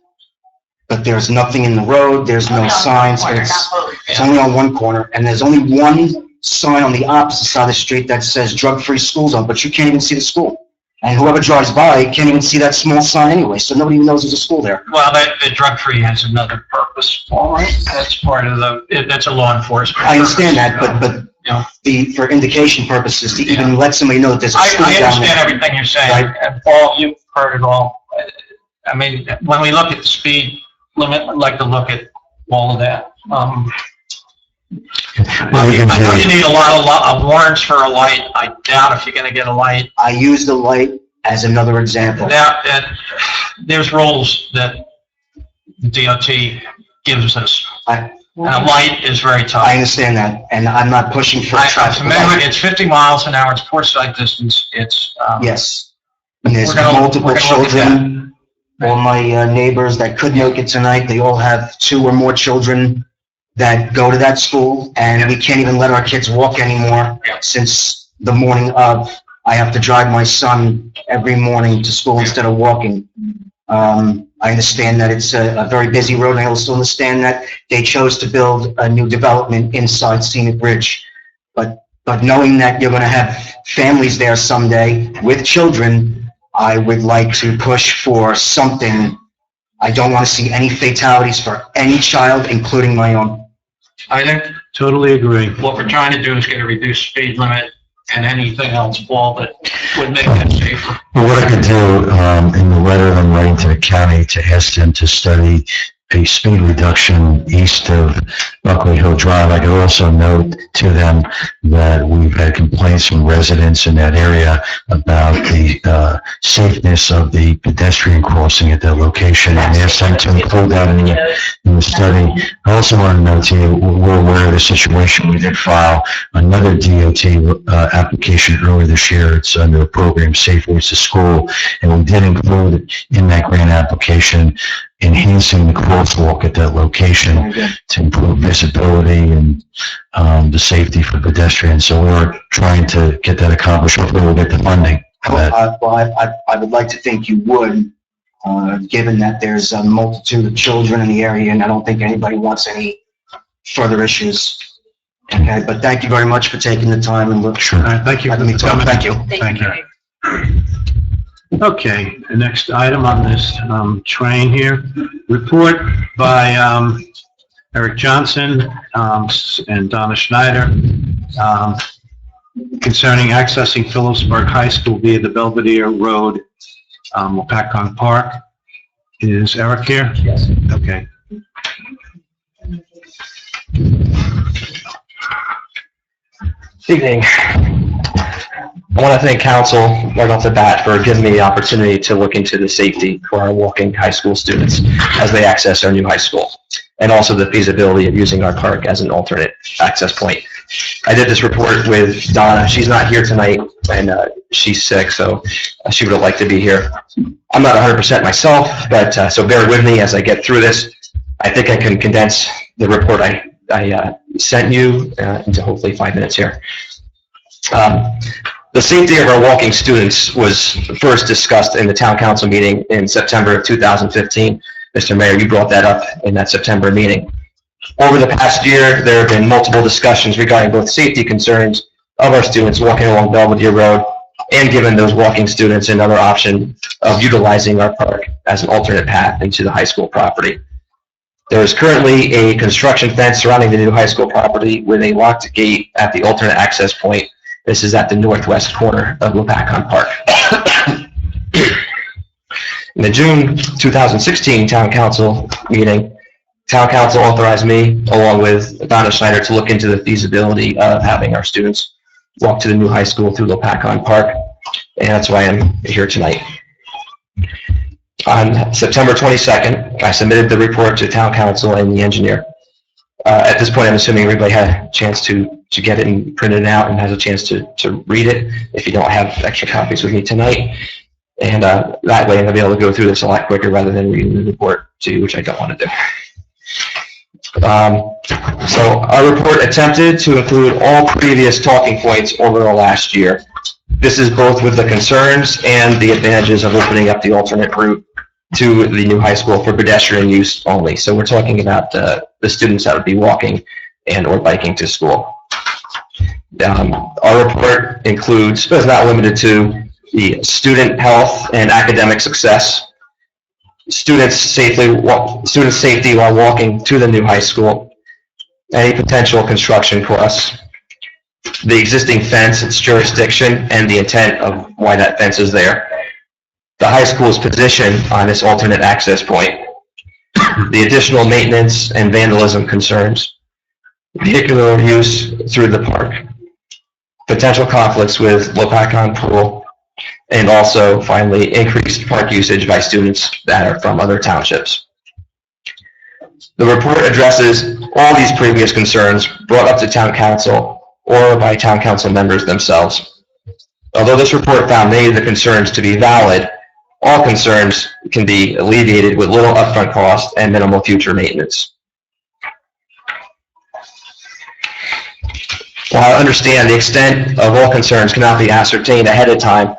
but there's nothing in the road, there's no signs, it's only on one corner, and there's only one sign on the opposite side of the street that says drug-free school zone, but you can't even see the school. And whoever drives by can't even see that small sign anyway, so nobody even knows there's a school there. Well, the drug-free has another purpose, all right? That's part of that's a law enforcement. I understand that, purpose, but for indication purposes, to even let somebody know that there's a I school down understand there. everything you're saying. Right. And Paul, you've heard it all. I mean, when we look at the speed limit, I'd like to look at all of that. You need a lot of warrants for a light. I doubt if you're going to get a light. I use the light as another example. Now, there's rules that DOT gives us. And a light is very tough. I understand that, and I'm not pushing for a I'm traffic familiar with light. it. It's 50 miles an hour. It's poor sight distance. It's, Yes. And there's We're gonna look multiple at children. All my neighbors that could make it tonight, they all have 2 or more children that go to that school, and we can't even let our kids walk anymore since the morning of. I have to drive my son every morning to school instead of walking. I understand that it's a very busy road, and I also understand that they chose to build a new development inside Scenic Ridge. But knowing that you're going to have families there someday with children, I would like to push for something. I don't want to see any fatalities for any child, including my own. I think Totally agree. what we're trying to do is get a reduced speed limit and anything else, Paul, that would make it safer. Well, what I could do, in the letter I'm writing to the county to ask them to study a speed reduction east of Buckley Hill Drive, I could also note to them that we've had complaints from residents in that area about the safeness of the pedestrian crossing at that location, and ask them to include that in the study. I also want to note to you, we're aware of the situation. We did file another DOT application earlier this year. It's under the program Safe Routes to School, and we did include in that grant application enhancing the crosswalk at that location to improve visibility and the safety for pedestrians. So we're trying to get that accomplished. Hopefully we'll get the funding for that. I would like to think you would, given that there's a multitude of children in the area, and I don't think anybody wants any further issues. Okay, but thank you very much for taking the time and look. All right, thank you. Let me talk. Thank you. Thank you. Okay, the next item on this train here, report by Eric Johnson and Donna Schneider concerning accessing Phillipsburg High School via the Belvedere Road, Lopatcon Park. Is Eric here? Yes. Okay. Evening. I want to thank council right off the bat for giving me the opportunity to look into the safety for our walking high school students as they access our new high school, and also the feasibility of using our park as an alternate access point. I did this report with Donna. She's not here tonight, and she's sick, so she would have liked to be here. I'm not 100% myself, but so bear with me as I get through this. I think I can condense the report I sent you into hopefully 5 minutes here. The safety of our walking students was first discussed in the town council meeting in September of 2015. Mr. Mayor, you brought that up in that September meeting. Over the past year, there have been multiple discussions regarding both safety concerns of our students walking along Belvedere Road and giving those walking students another option of utilizing our park as an alternate path into the high school property. There is currently a construction fence surrounding the new high school property with a locked gate at the alternate access point. This is at the northwest corner of Lopatcon Park. In the June 2016 Town Council meeting, Town Council authorized me, along with Donna Schneider, to look into the feasibility of having our students walk to the new high school through Lopatcon Park, and that's why I'm here tonight. On September 22nd, I submitted the report to Town Council and the engineer. At this point, I'm assuming everybody had a chance to get it and print it out and has a chance to read it, if you don't have extra copies with me tonight. And that way, I'm going to be able to go through this a lot quicker rather than reading the report to you, which I don't want to do. So our report attempted to include all previous talking points over the last year. This is both with the concerns and the advantages of opening up the alternate route to the new high school for pedestrian use only. So we're talking about the students that would be walking and or biking to school. Our report includes, but is not limited to, the student health and academic success, students' safety while walking to the new high school, any potential construction costs, the existing fence, its jurisdiction, and the intent of why that fence is there, the high school's position on this alternate access point, the additional maintenance and vandalism concerns, vehicular use through the park, potential conflicts with Lopatcon Pool, and also, finally, increased park usage by students that are from other townships. The report addresses all these previous concerns brought up to Town Council or by Town Council members themselves. Although this report found many of the concerns to be valid, all concerns can be alleviated with little upfront cost and minimal future maintenance. While I understand the extent of all concerns cannot be ascertained ahead of time,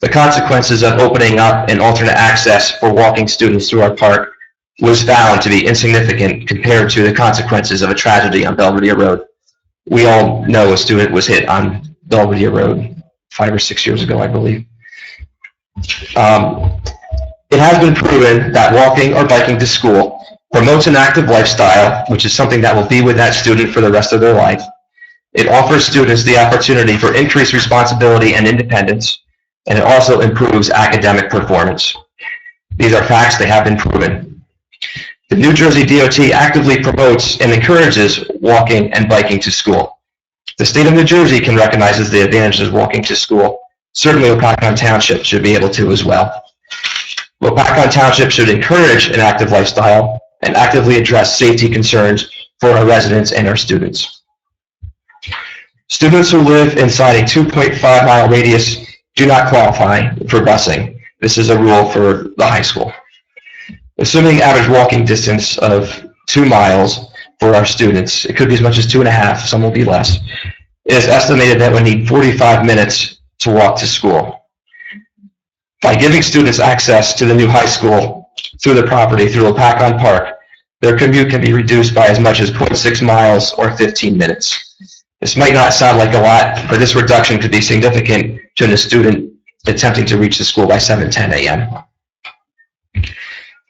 the consequences of opening up an alternate access for walking students through our park was found to be insignificant compared to the consequences of a tragedy on Belvedere Road. We all know a student was hit on Belvedere Road 5 or 6 years ago, I believe. It has been proven that walking or biking to school promotes an active lifestyle, which is something that will be with that student for the rest of their life. It offers students the opportunity for increased responsibility and independence, and it also improves academic performance. These are facts, they have been proven. The New Jersey DOT actively promotes and encourages walking and biking to school. The state of New Jersey can recognize the advantages of walking to school. Certainly, Lopatcon Township should be able to as well. Lopatcon Township should encourage an active lifestyle and actively address safety concerns for our residents and our students. Students who live inside a 2.5-mile radius do not qualify for busing. This is a rule for the high school. Assuming average walking distance of 2 miles for our students, it could be as much as 2.5, some will be less. It is estimated that we need 45 minutes to walk to school. By giving students access to the new high school through the property, through Lopatcon Park, their commute can be reduced by as much as 0.6 miles or 15 minutes. This might not sound like a lot, but this reduction could be significant to a student attempting to reach the school by 7:10 a.m.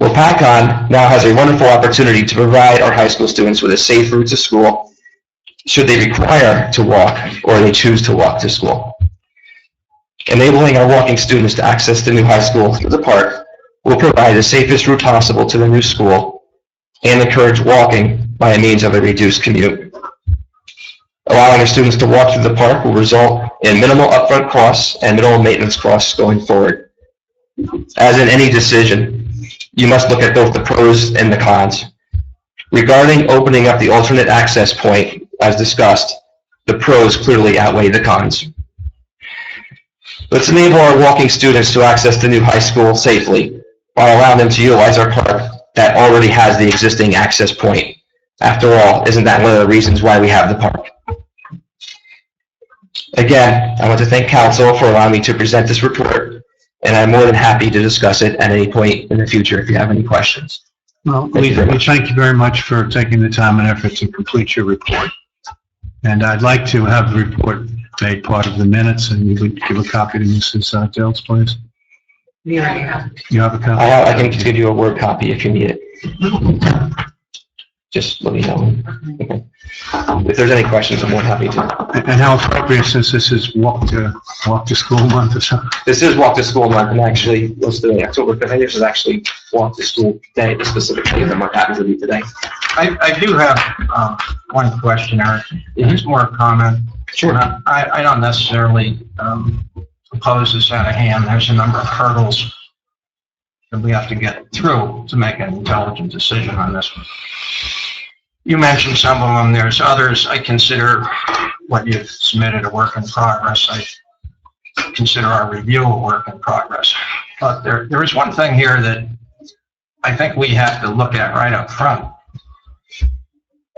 Lopatcon now has a wonderful opportunity to provide our high school students with a safe route to school, should they require to walk or they choose to walk to school. Enabling our walking students to access the new high school through the park will provide the safest route possible to the new school and encourage walking by means of a reduced commute. Allowing our students to walk through the park will result in minimal upfront costs and minimal maintenance costs going forward. As in any decision, you must look at both the pros and the cons. Regarding opening up the alternate access point, as discussed, the pros clearly outweigh the cons. Let's enable our walking students to access the new high school safely by allowing them to utilize our park that already has the existing access point. After all, isn't that one of the reasons why we have the park? Again, I want to thank council for allowing me to present this report, and I'm more than happy to discuss it at any point in the future if you have any questions. Well, we thank you very much for taking the time and effort to complete your report. And I'd like to have the report made part of the minutes, and you would give a copy to Mrs. Dills, please. You have a copy? I can give you a Word copy if you need it. Just let me know. Okay. If there's any questions, I'm more than happy to. And how appropriate, since this is walk to school month or something? This is Walk to School month, and actually, what's today, October 5th? This is actually Walk to School day, the specific day of the month happens to be today. I do have one question, Eric. It's more a comment. Sure. I don't necessarily oppose this out of hand. There's a number of hurdles that we have to get through to make an intelligent decision on this one. You mentioned some of them. There's others. I consider what you've submitted a work in progress. I consider our review a work in progress. But there is one thing here that I think we have to look at right up front.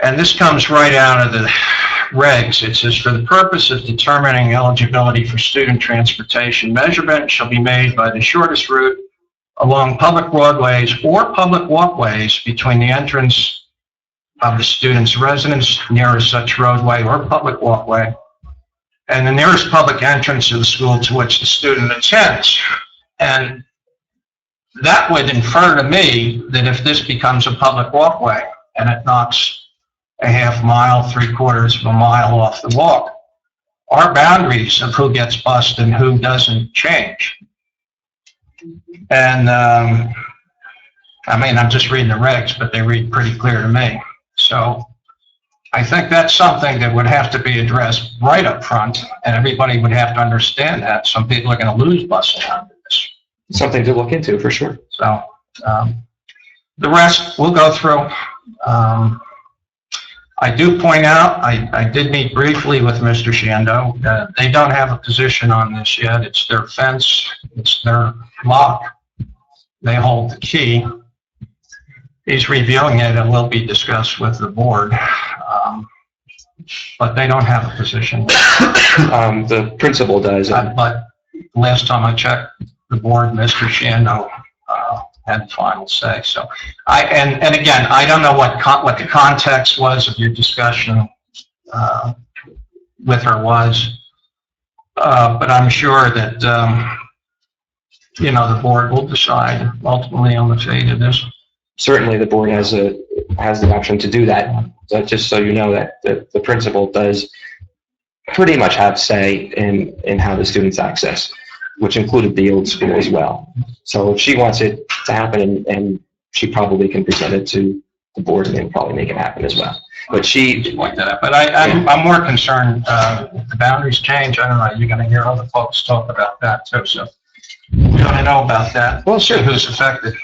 And this comes right out of the regs. It says, for the purpose of determining eligibility for student transportation, measurement shall be made by the shortest route along public roadways or public walkways between the entrance of the student's residence, nearest such roadway or public walkway, and the nearest public entrance of the school to which the student attends. And that would infer to me that if this becomes a public walkway and it knocks a half mile, 3/4 of a mile off the walk, our boundaries of who gets bused and who doesn't change. And I mean, I'm just reading the regs, but they read pretty clear to me. So I think that's something that would have to be addressed right up front, and everybody would have to understand that. Some people are going to lose busing out of this. Something to look into, for sure. So the rest we'll go through. I do point out, I did meet briefly with Mr. Shando. They don't have a position on this yet. It's their fence. It's their lock. They hold the key. He's reviewing it and will be discussed with the board. But they don't have a position. The principal does. But last time I checked, the board, Mr. Shando, had the final say. So and again, I don't know what the context was of your discussion with her was, but I'm sure that the board will decide ultimately on the fate of this. Certainly, the board has the option to do that. So just so you know that the principal does pretty much have say in how the students access, which included the old school as well. So if she wants it to happen, and she probably can present it to the board and then probably make it happen as well. But she pointed that out. But I'm more concerned if the boundaries change. I don't know. You're going to hear other folks talk about that too. So you want to know about that. Well, sure. Who's affected?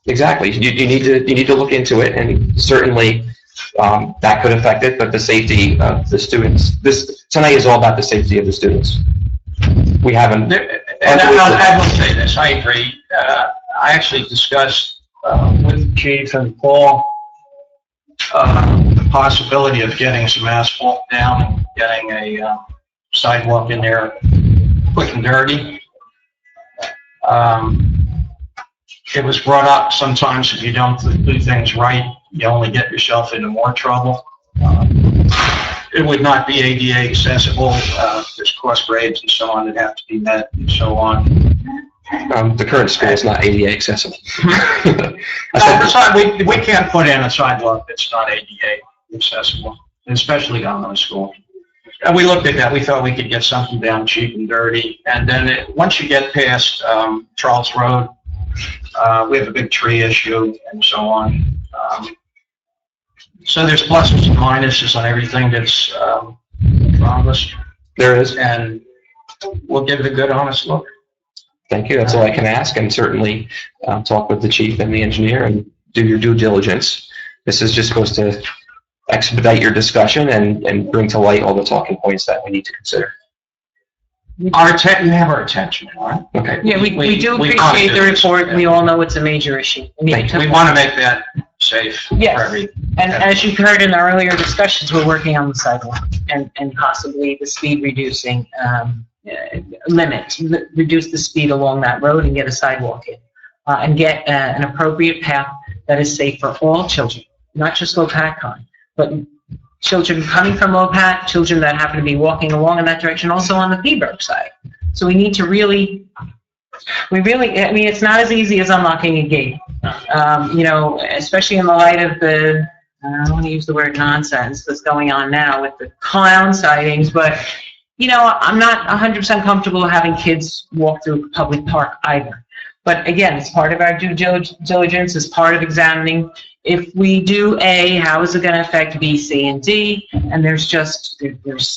Exactly. You need to look into it, and certainly that could affect it. But the safety of the students. Tonight is all about the safety of the students. We haven't. And I will say this. I agree. I actually discussed with the chief and Paul the possibility of getting some asphalt down and getting a sidewalk in there quick and dirty. It was brought up sometimes if you don't do things right, you only get yourself into more trouble. It would not be ADA accessible. There's course grades and so on that have to be met and so on. The current school is not ADA accessible. We can't put in a sidewalk that's not ADA accessible, especially down the school. And we looked at that. We thought we could get something down cheap and dirty. And then once you get past Charles Road, we have a big tree issue and so on. So there's pluses and minuses on everything that's promised. There is. And we'll give it a good, honest look. Thank you. That's all I can ask, and certainly talk with the chief and the engineer and do your due diligence. This is just supposed to expedite your discussion and bring to light all the talking points that we need to consider. You have our attention, all right? Okay. Yeah, we do appreciate the report. We all know it's a major issue. We want to make that safe for Yes, everyone. and as you've heard in the earlier discussions, we're working on the sidewalk and possibly the speed reducing limit, reduce the speed along that road and get a sidewalk in, and get an appropriate path that is safe for all children, not just Lopat, but children coming from Lopat, children that happen to be walking along in that direction, also on the Pembroke side. So we need to really, I mean, it's not as easy as unlocking a gate, especially in the light of the, I don't want to use the word nonsense that's going on now with the clown sightings, but, I'm not 100% comfortable having kids walk through a public park either. But again, it's part of our due diligence, it's part of examining if we do A, how is it going to affect B, C, and D? And there's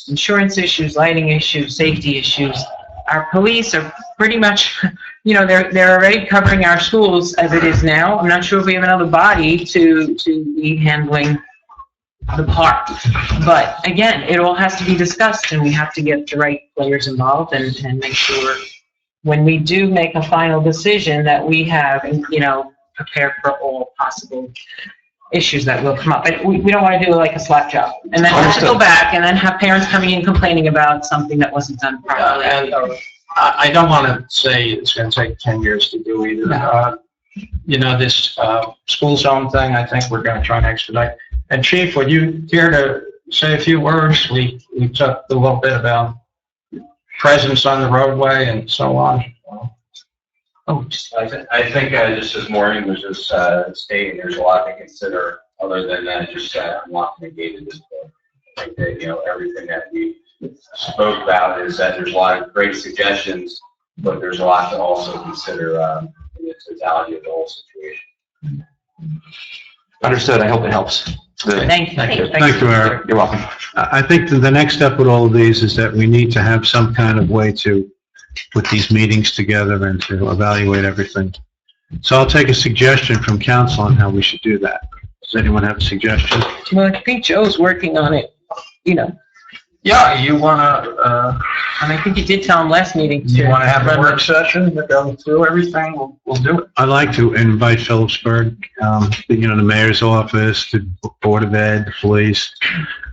insurance issues, lighting issues, safety issues. Our police are pretty much, they're already covering our schools as it is now. I'm not sure if we have another body to be handling the park. But again, it all has to be discussed, and we have to get the right players involved and make sure when we do make a final decision that we have, prepared for all possible issues that will come up. But we don't want to do it like a slap job. And then have to go back and then have parents coming in complaining about something that wasn't done properly. And I don't want to say it's going to take 10 years to do either. No. This school zone thing, I think we're going to try and expedite. And Chief, would you care to say a few words? We talked a little bit about presence on the roadway and so on. I think just as Maureen was just stating, there's a lot to consider other than just unlocking the gate at this point. I think that, everything that we spoke about is that there's a lot of great suggestions, but there's a lot to also consider in the totality of the whole situation. Understood. I hope it helps. Thank you. Thank you, Eric. You're welcome. I think the next step with all of these is that we need to have some kind of way to put these meetings together and to evaluate everything. So I'll take a suggestion from council on how we should do that. Does anyone have a suggestion? Well, I think Joe's working on it, Yeah, you want to, and I think you did tell him last meeting. you want to have a work session to go through everything? We'll do it. I'd like to invite Phillipsburg, the mayor's office, the Board of Ed, the police.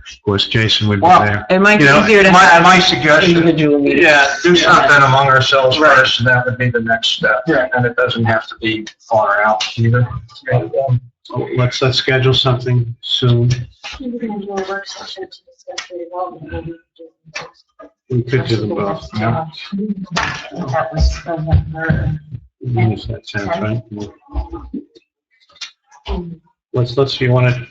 Of course, Jason would be there. It might be easier to have My suggestion, individual meetings. do something among ourselves first, and that would be the next step. And it doesn't have to be far out either. Let's schedule something soon. We're going to do a work session to discuss the development. We could do them both. Yeah. That was from her. That sounds right. Let's, you want to?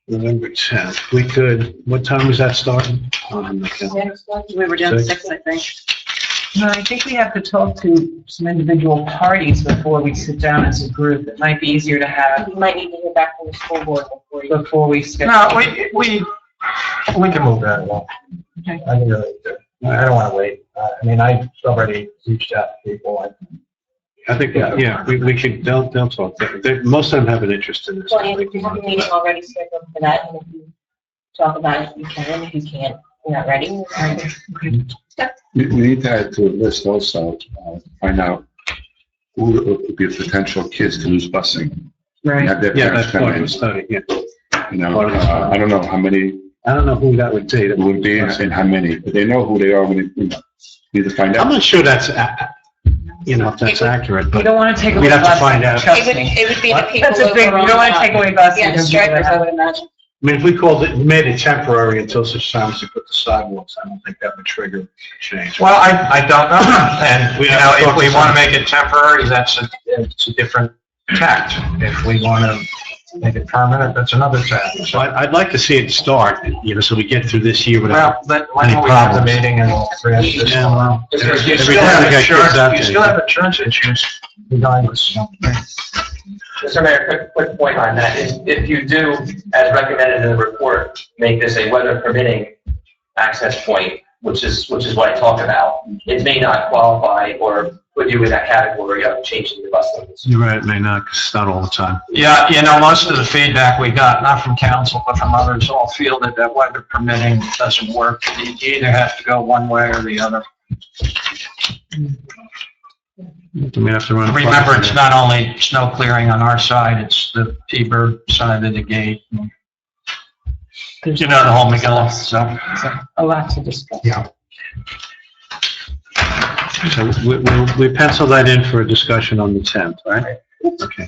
November 10th. We could, what time was that starting? We were down to 6, I think. No, I think we have to talk to some individual parties before we sit down as a group. It might be easier to have. You might need to hear back from the school board Before we schedule. No, we can move that along. Okay. I really do. I don't want to wait. I've already reached out to people. I think, we should, they'll talk. Most of them have an interest in this. Well, and if you have a meeting already scheduled for that, and if you talk about it, you can. If you can't, you're not ready. We need to add to a list also, find out who would be potential kids to lose busing. Right. Have their Yeah, parents that's part come of the in. study, yeah. I don't know how many I don't know who that would be. It would be and how many, but they know who they are when they, need to find I'm out. not sure that's, if that's accurate, You but don't want to take away we'd have to busing, find out. trust me. It would be the people. That's a big, you don't want to take away busing. Yeah, the strikers, I would imagine. I mean, if we called it, made it temporary until such time as we put the sidewalks, I don't think that would trigger a change. Well, I don't know. And, We you have know, to if talk we to want to someone. make it temporary, it's a different tact. If we want to make it permanent, that's another tact. So I'd like to see it start, so we get through this year without. Well, why don't we have the meeting and thrash this? Yeah, well, Because you every still time have we get kids out insurance, you there. still have insurance issues regardless. Mr. Mayor, quick point on that. If you do, as recommended in the report, make this a weather permitting access point, which is what I talked about, it may not qualify or put you in that category of changing the bus limits. You're right, it may not, 'cause it's not all the time. Yeah, most of the feedback we got, not from council, but from others, all feel that weather permitting doesn't work. You either have to go one way or the other. We have to run. Remember, it's not only snow clearing on our side, it's the T-bird side of the gate. You know, the whole McGill, so. A lot to discuss. Yeah. So we pencil that in for a discussion on the 10th, right? Okay.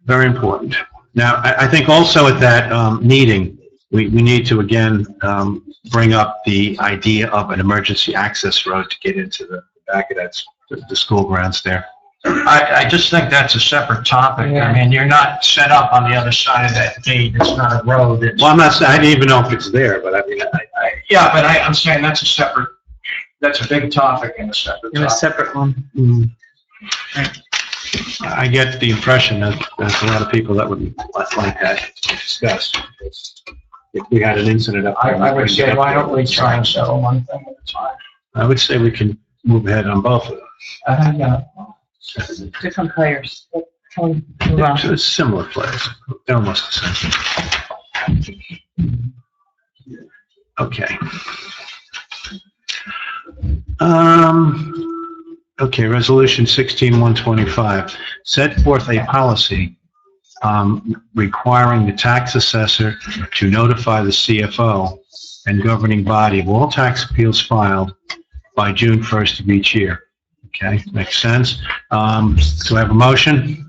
Very important. Now, I think also at that meeting, we need to again bring up the idea of an emergency access road to get into the back of the school grounds there. I just think that's a separate topic. I mean, you're not set up on the other side of that gate. It's not a road. It's, Well, I'm not saying, I didn't even know if it's there, but I mean, yeah, but I'm saying that's a big topic in a separate In a topic. separate one. I get the impression that there's a lot of people that would like that to discuss. If we had an incident up there. I would say, why don't we try and settle one thing at a time? I would say we can move ahead on both of them. Yeah. Different players. It's similar players. They're almost the same. Okay. Okay, Resolution 16125, set forth a policy requiring the tax assessor to notify the CFO and governing body of all tax appeals filed by June 1st of each year. Okay, makes sense. Do I have a motion?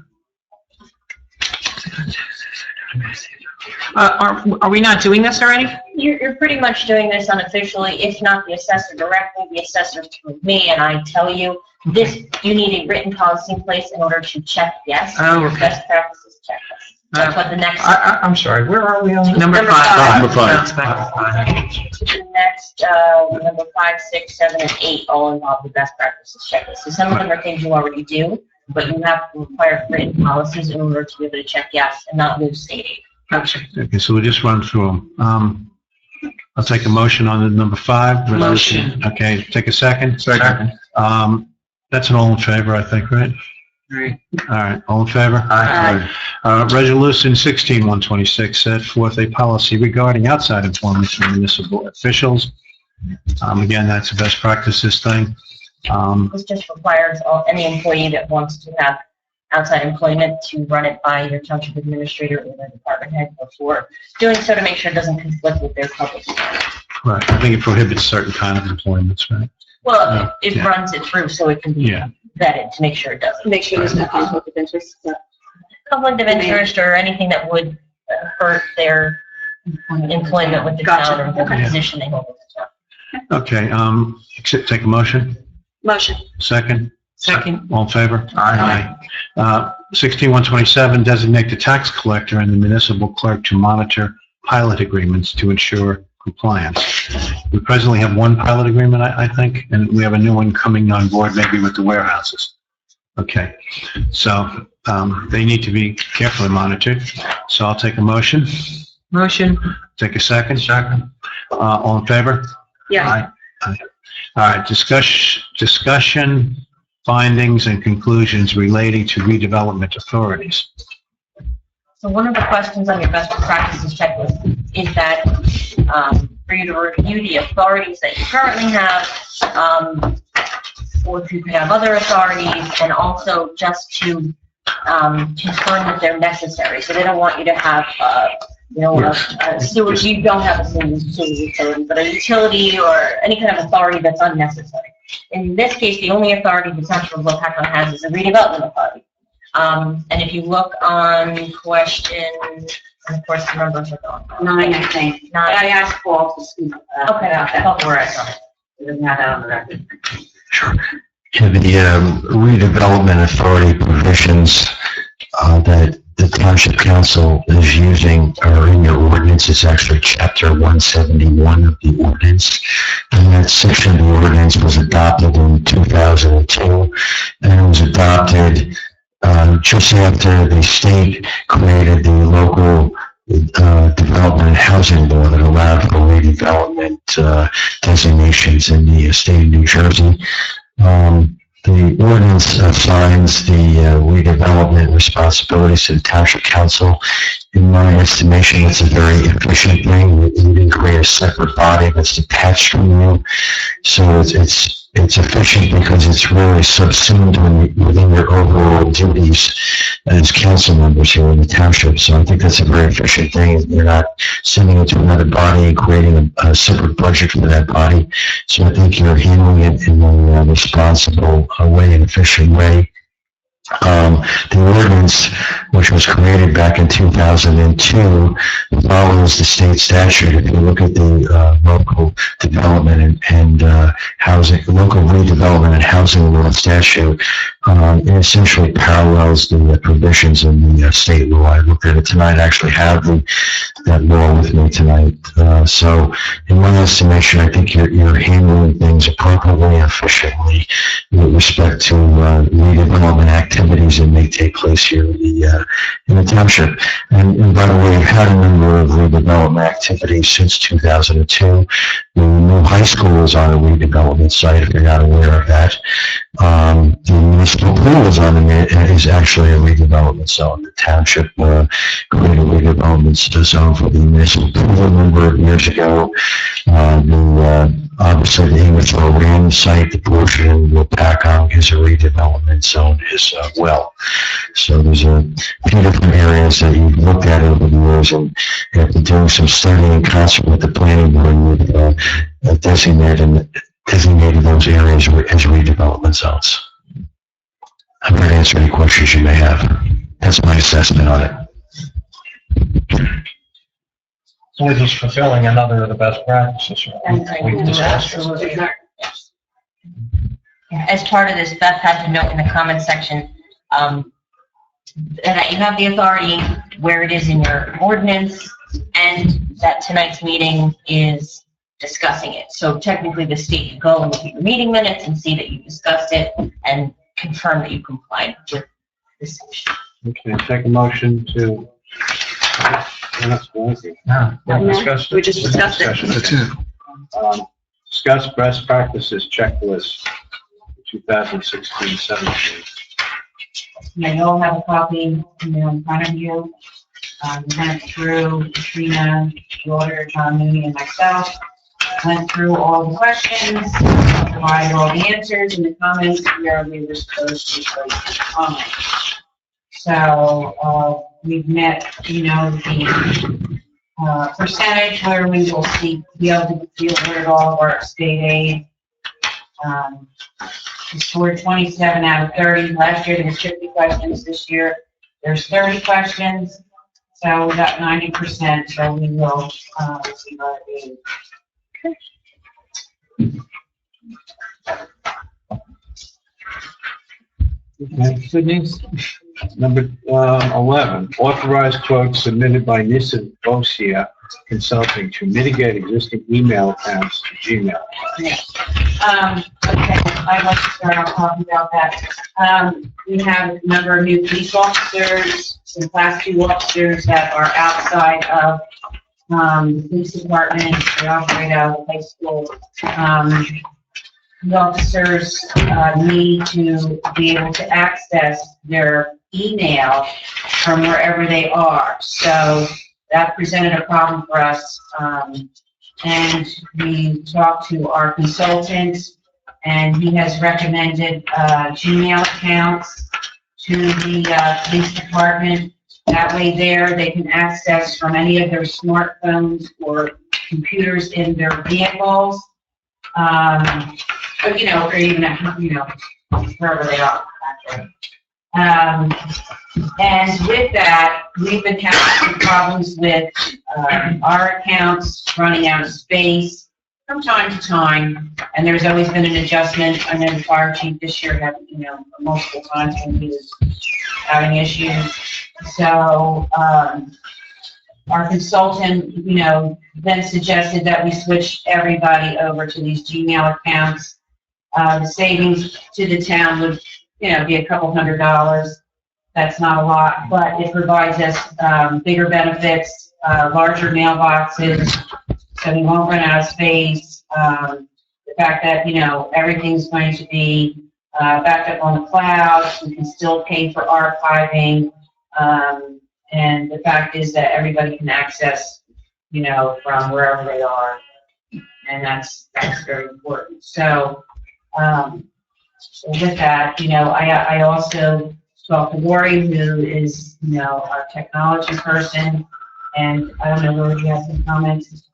Are we not doing this already? You're pretty much doing this unofficially, if not the assessor directly, the assessor through me, and I tell you, this, you need a written policy in place in order to check yes. Oh, okay. Best practices checklist. That's what the next, I'm sorry, where are we on? Number Number 5. Number 5. Bounce back to 5. the next, number 5, 6, 7, and 8 all involve the best practices checklist. So some of them are things you already do, but you have to require written policies in order to be able to check yes and not lose state aid. Okay, so we'll just run through them. I'll take a motion on the number 5. resolution. Motion. Okay, take a second. Second. That's an all in favor, I think, right? Right. All right, all in favor? Aye. Resolution 16126, set forth a policy regarding outside employment for municipal officials. Again, that's a best practices thing. This just requires any employee that wants to have outside employment to run it by your township administrator or the department head before doing so to make sure it doesn't conflict with their public. Right, I think it prohibits certain kind of employments, right? Well, it Yeah. runs it through so it can be Yeah. vetted to make sure it doesn't. Make sure there's no conflict of interest. Conflict of interest or anything that would hurt their employment with the town or the Yeah. position they hold with the town. Okay, take a motion. Motion. Second? Second. All in favor? Aye. 16127, designate the tax collector and the municipal clerk to monitor pilot agreements to ensure compliance. We presently have one pilot agreement, I think, and we have a new one coming on board, maybe with the warehouses. Okay, so they need to be carefully monitored. So I'll take a motion. Motion. Take a second. Second. All in favor? Yeah. All right, discussion, findings, and conclusions relating to redevelopment authorities. So one of the questions on your best practices checklist is that for you to review the authorities that you currently have, or if you could have other authorities, and also just to confirm that they're necessary. So they don't want you to have, a sewer, you don't have a sewer utility, but a utility or any kind of authority that's unnecessary. In this case, the only authority the township of LopatTC has is a redevelopment authority. And if you look on question, and of course the numbers are gone. 9, I think. 9. I asked Paul to speak Okay, about I that. thought we were at 9. We didn't have that on the record. Sure. Yeah, the redevelopment authority provisions that the Township Council is using are in your ordinance. It's actually Chapter 171 of the ordinance. And that section of the ordinance was adopted in 2002, and it was adopted just after the state created the local development and housing law that allowed for redevelopment designations in the state of New Jersey. The ordinance assigns the redevelopment responsibilities to the Township Council. In my estimation, it's a very efficient thing. We didn't create a separate body that's detached from you. So it's efficient because it's really subsumed within your overall duties as council members here in the township. So I think that's a very efficient thing. You're not sending it to another body and creating a separate budget for that body. So I think you're handling it in a responsible way, an efficient way. The ordinance, which was created back in 2002, follows the state statute. If you look at the local development and housing, local redevelopment and housing law statute, it essentially parallels the provisions in the state law. I looked at it tonight. I actually have that law with me tonight. So, in my estimation, I think you're handling things appropriately and efficiently with respect to redevelopment activities that may take place here in the township. And by the way, we've had a number of redevelopment activities since 2002. The new high school is on a redevelopment site, if you're not aware of that. The municipal pool is actually a redevelopment zone. The township created a redevelopment zone for the municipal pool a number of years ago. Obviously, the Ingersoll Rand site, the portion in Wilpacong, is a redevelopment zone as well. So there's a few different areas that you've looked at over the years, and after doing some studying in concert with the planning board, we've designated those areas as redevelopment zones. I'm going to answer any questions you may have. That's my assessment on it. We're just fulfilling another of the best practices. We've discussed. Absolutely. As part of this, Beth had to note in the comment section that you have the authority where it is in your ordinance, and that tonight's meeting is discussing it. So technically, the state can go and look at your meeting minutes and see that you discussed it and confirm that you complied with this section. Okay, take a motion to. We just discussed it. That's it. Discuss best practices checklist 2016-17. You all have a copy in front of you. We went through, Katrina, the auditor, John Mooney, and myself, went through all the questions, provided all the answers and the comments where we were supposed to comment. So, we've met, the percentage where we will be able to award all of our state aid. We scored 27 out of 30. Last year there was 50 questions. This year there's 30 questions. So we got 90%. So we will receive our aid. Okay, good news. Number 11, authorized quotes submitted by Nissan Bosia Consulting to mitigate existing email accounts to Gmail. Okay, I'd like to start off talking about that. We have a number of new police officers, some class 2 officers that are outside of the police department. They operate out of the high school. The officers need to be able to access their email from wherever they are. So that presented a problem for us. And we talked to our consultant, and he has recommended Gmail accounts to the police department. That way there, they can access from any of their smartphones or computers in their vehicles. Or, or even at, wherever they are, actually. And with that, we've been having some problems with our accounts running out of space from time to time, and there's always been an adjustment. I know the fire chief this year had, multiple times when he was having issues. So, our consultant, then suggested that we switch everybody over to these Gmail accounts. The savings to the town would, be a couple $100. That's not a lot, but it provides us bigger benefits, larger mailboxes, so we won't run out of space. The fact that, everything's going to be backed up on the cloud, we can still pay for archiving, and the fact is that everybody can access, from wherever they are, and that's very important. So, with that, I also talked to Lori, who is, our technology person, and I don't know, Lori, do you have some comments?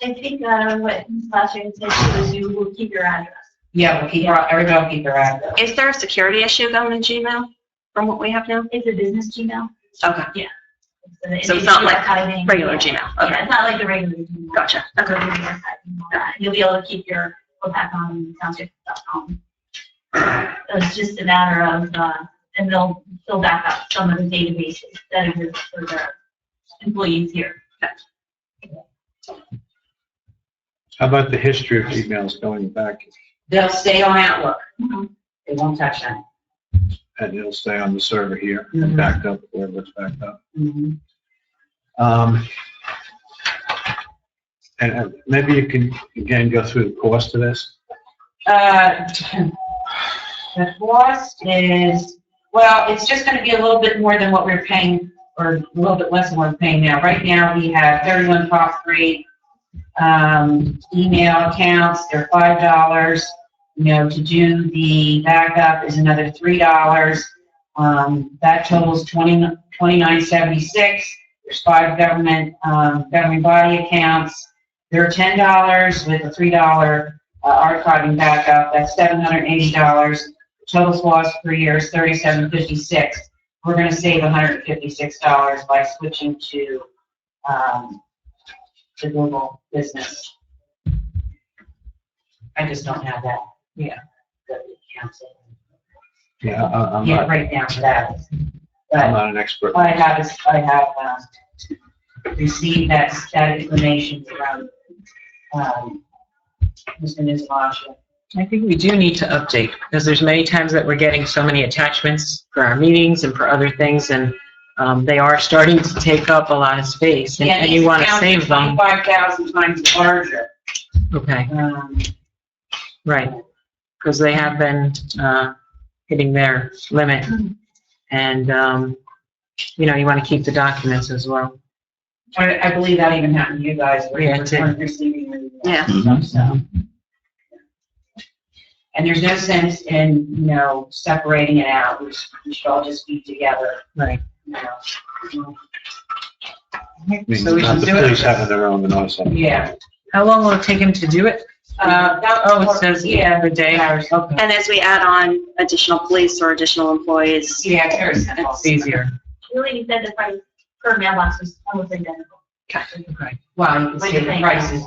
I think what Ms. Lasher said was you will keep your address. Yeah, everybody will keep their address. Is there a security issue going to Gmail from what we have now? It's a business Gmail. Okay. Yeah. So it's not like regular Gmail? Okay. Yeah, it's not like the regular Gmail. Gotcha. Okay. You'll be able to keep your back on township.com. It's just a matter of, and they'll back up some of the databases that exist for the employees here. How about the history of emails going back? They'll stay on Outlook. They won't touch them. And it'll stay on the server here, Mhm. backed up, wherever it's backed up. And maybe you can, again, go through the cost of this? The cost is, well, it's just gonna be a little bit more than what we're paying, or a little bit less than what we're paying now. Right now, we have 31 top-grade email accounts. They're $5. To do the backup is another $3. That totals $29.76. There's 5 government body accounts. They're $10 with a $3 archiving backup. That's $780. Total cost per year is $37.56. We're going to save $156 by switching to Google Business. I just don't have that. Yeah. Yeah, I'm not, Right now for that. I'm But not an expert. I have received that information from Mr. Nizamashi. I think we do need to update, because there's many times that we're getting so many attachments for our meetings and for other things, and they are starting to take up a lot of space, and you want to save them. 25,000 times larger. Okay, right, because they have been hitting their limit, and, you want to keep the documents as well. I believe that even happened to you guys, where you Yeah, it did. weren't receiving the Yeah. stuff, so. And there's no sense in, separating it out. We should all just be together. Right. I mean, So we not should the do it. police having their own, but also. Yeah. How long will it take him to do it? It says the day. Okay. And as we add on additional police or additional employees, Yeah, it's very simple. It's easier. The lady said the price per mailbox was almost identical. Okay. Well, you can What see do you the think? price is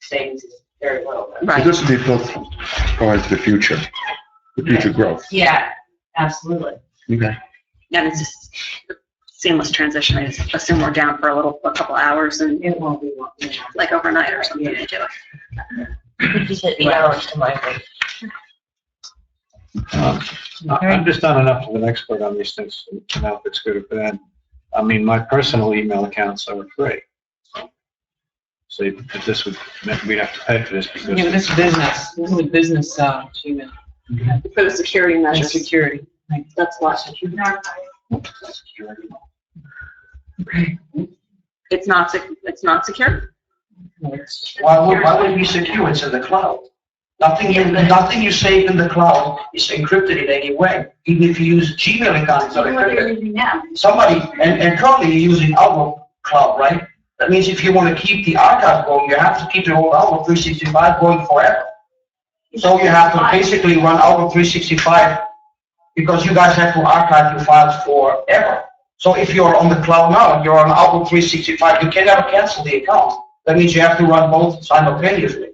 savings is very little. So right. this will be built towards the future growth. Yeah, absolutely. Okay. And it's just seamless transition. I just assume we're down for a couple hours and It won't be long. like overnight or something to do it. You said 8 hours to migrate. I'm just not enough of an expert on these things to know if it's good or bad. I mean, my personal email accounts are free. So if this would, we'd have to pay for this because. Yeah, but this is business, this is business, Gmail, For the security and measures, security. that's what. Okay. It's not secure? Why would it be secure? It's in the cloud. Nothing you save in the cloud is encrypted in any way. Even if you use Gmail account, it's not encrypted. Somebody, and currently you're using Outlook Cloud, right? That means if you want to keep the archive going, you have to keep the whole Outlook 365 going forever. So you have to basically run Outlook 365 because you guys have to archive your files forever. So if you're on the cloud now, you're on Outlook 365, you can never cancel the account. That means you have to run both simultaneously.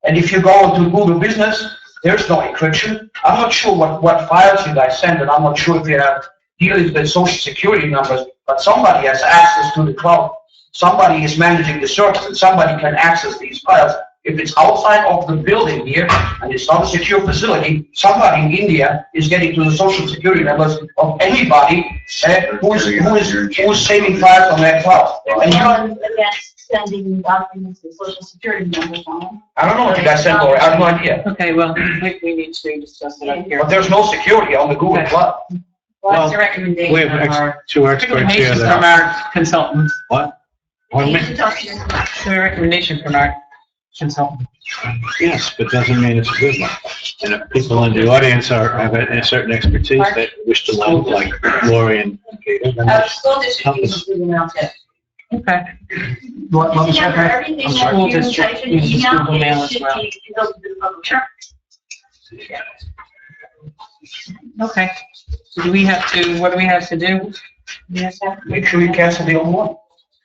And if you go to Google Business, there's no encryption. I'm not sure what files you guys send, and I'm not sure if you have dealings with social security numbers, but somebody has access to the cloud. Somebody is managing the service, and somebody can access these files. If it's outside of the building here, and it's not a secure facility, somebody in India is getting to the social security numbers of anybody who is saving files on that cloud. And Sending documents with social security numbers on them. I don't know what you guys sent, Lori, I have no idea. Okay, well, we need to discuss it up here. But there's no security on the Google Cloud. What's your recommendation? We have two experts here Recommendations that. from our consultant. What? Pardon me? The recommendation from our consultant. Yes, but doesn't mean it's a good one. And if people in the audience have a certain expertise that wish to learn, like Lori and Peter, then that's School district uses Google Mail too. Okay. Everything that School you district type in uses email, Google Mail it as should well. be, it goes to the public record. Okay. So do we have to, what do we have to do? Yes, Make sure you cancel the old one.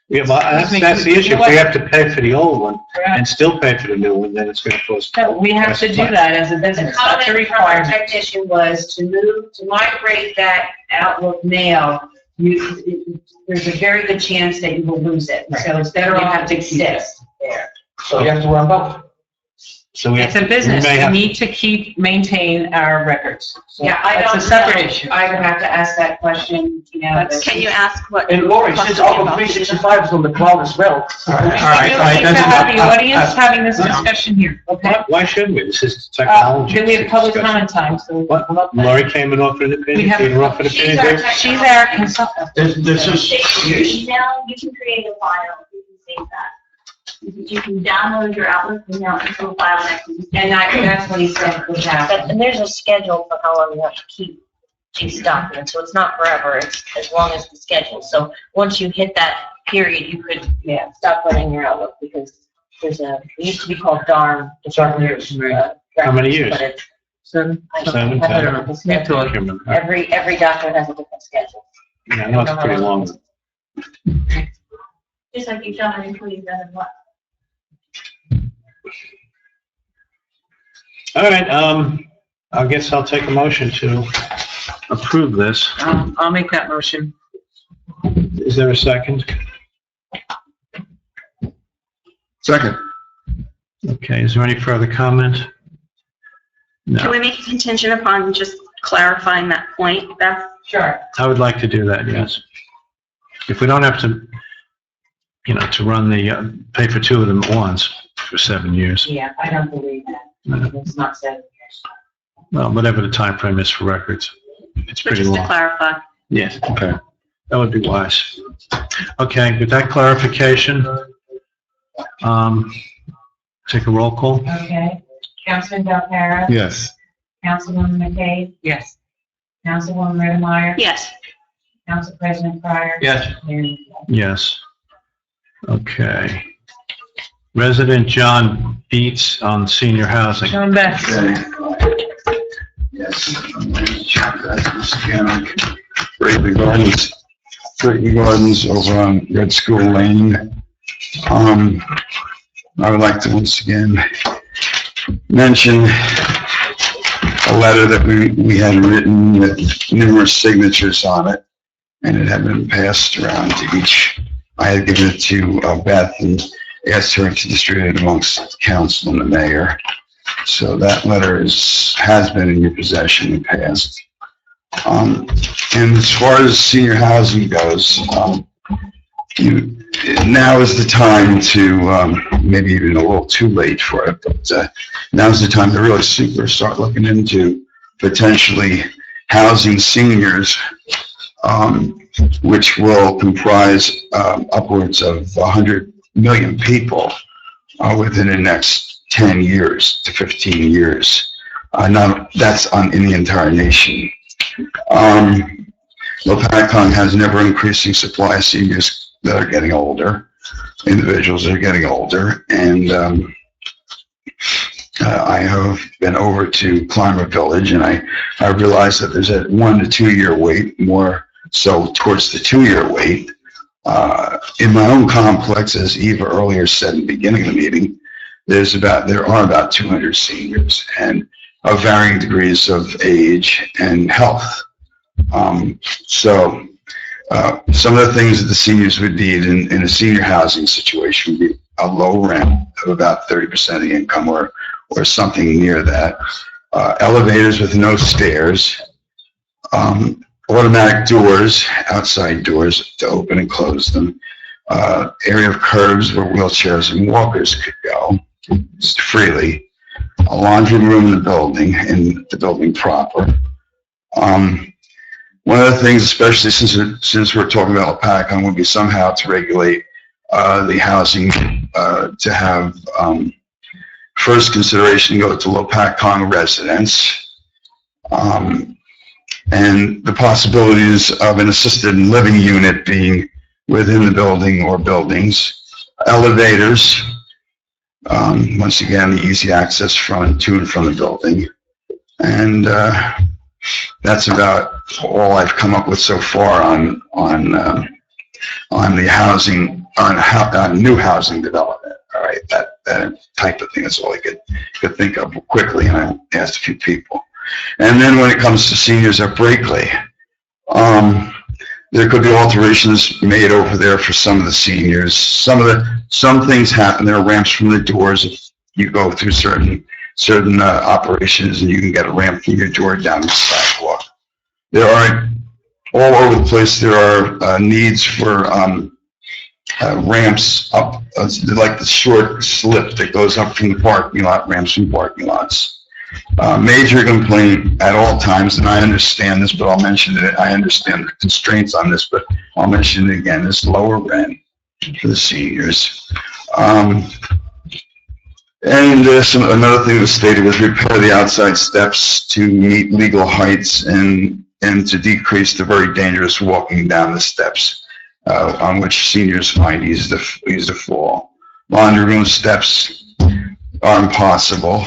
Yeah, well, that's the issue. If we have to pay for the old one and still pay for the new one, then it's gonna cost. So we have to do that as a The business. That's a comment from our requirement. technician was to migrate that Outlook mail, there's a very good chance that you will lose it. So it's better You off have to to keep it. exist there. So you have to run both. So we have. It's a business. We may We have, need to maintain our records. So Yeah, I that's don't a separate know. issue. I would have to ask that question, you know. but- Can you ask what? And Lori, since Outlook 365 is on the cloud as well. all right, We need to have the audience having this discussion here, okay? why shouldn't we? This is technology. Then we have public discussion. comment time, so. What? Lori came and offered an We opinion, have- Peter offered an She's opinion. our Dave? She's our consultant. This is, Save your email, you can create a file, you can save that. You can download your Outlook email into a file next to you. And that's what he said would happen. And there's a schedule for how long you have to keep these documents, so it's not forever, it's as long as the schedule. So once you hit that period, you could, stop running your Outlook, because there's it used to be called DARM. Several years. How many years? But it's, Seven. I Seven, don't know, I don't know. We have to I look. can't remember. every document has a different schedule. Yeah, I know it's pretty long. Just like you've done it in 2011. All right, I guess I'll take a motion to approve this. I'll make that motion. Is there a second? Second. Okay, is there any further comment? Can No, we make a contingent upon just clarifying that point, Beth? Sure. I would like to do that, yes. If we don't have to, to run pay for two of them at once for 7 years, Yeah, I don't believe that. It's not 7 years. well, whatever the time frame is for records, it's But pretty just to long. clarify. Yes, okay. That would be wise. Okay, with that clarification, take a roll call. Okay. Councilman Delpera? Yes. Councilwoman McKay? Yes. Councilwoman Redemeier? Yes. Council President Pryor? Yes. Mayor Michelle? Yes. Okay. Resident John Beats on senior housing. John Best. Yes. Greatly Gardens over on Red School Lane. I would like to once again mention a letter that we had written with numerous signatures on it, and it had been passed around to each. I had given it to Beth and asked her to distribute it amongst council and the mayor. So that letter has been in your possession and passed. And as far as senior housing goes, now is the time to, maybe even a little too late for it, but now's the time to really start looking into potentially housing seniors, which will comprise upwards of 100 million people within the next 10 years to 15 years. That's in the entire nation. LopatTC has an ever-increasing supply of seniors that are getting older, individuals that are getting older, and I have been over to Climber Village, and I realized that there's a 1 to 2 year wait, more so towards the 2 year wait. In my own complex, as Eva earlier said in the beginning of the meeting, there are about 200 seniors, and of varying degrees of age and health. So some of the things that the seniors would need in a senior housing situation would be a low rent of about 30% of the income or something near that, elevators with no stairs, automatic doors, outside doors to open and close them, area of curbs where wheelchairs and walkers could go freely, a laundry room in the building proper. One of the things, especially since we're talking about LopatTC, would be somehow to regulate the housing to have first consideration go to LopatTC residents, and the possibilities of an assisted living unit being within the building or buildings, elevators, once again, the easy access to and from the building, and that's about all I've come up with so far on the housing, on new housing development. All right, that type of thing is all I could think of quickly, and I asked a few people. And then when it comes to seniors at Brakely, there could be alterations made over there for some of the seniors. Some things happen. There are ramps from the doors if you go through certain operations, and you can get a ramp from your door down the sidewalk. There are all over the place. There are needs for ramps up, like the short slip that goes up from the parking lot, ramps from parking lots. Major complaint at all times, and I understand this, but I'll mention it. I understand the constraints on this, but I'll mention it again. Is lower rent for the seniors. And another thing that was stated was repair the outside steps to meet legal heights and to decrease the very dangerous walking down the steps on which seniors find easy to fall. Laundry room steps are impossible.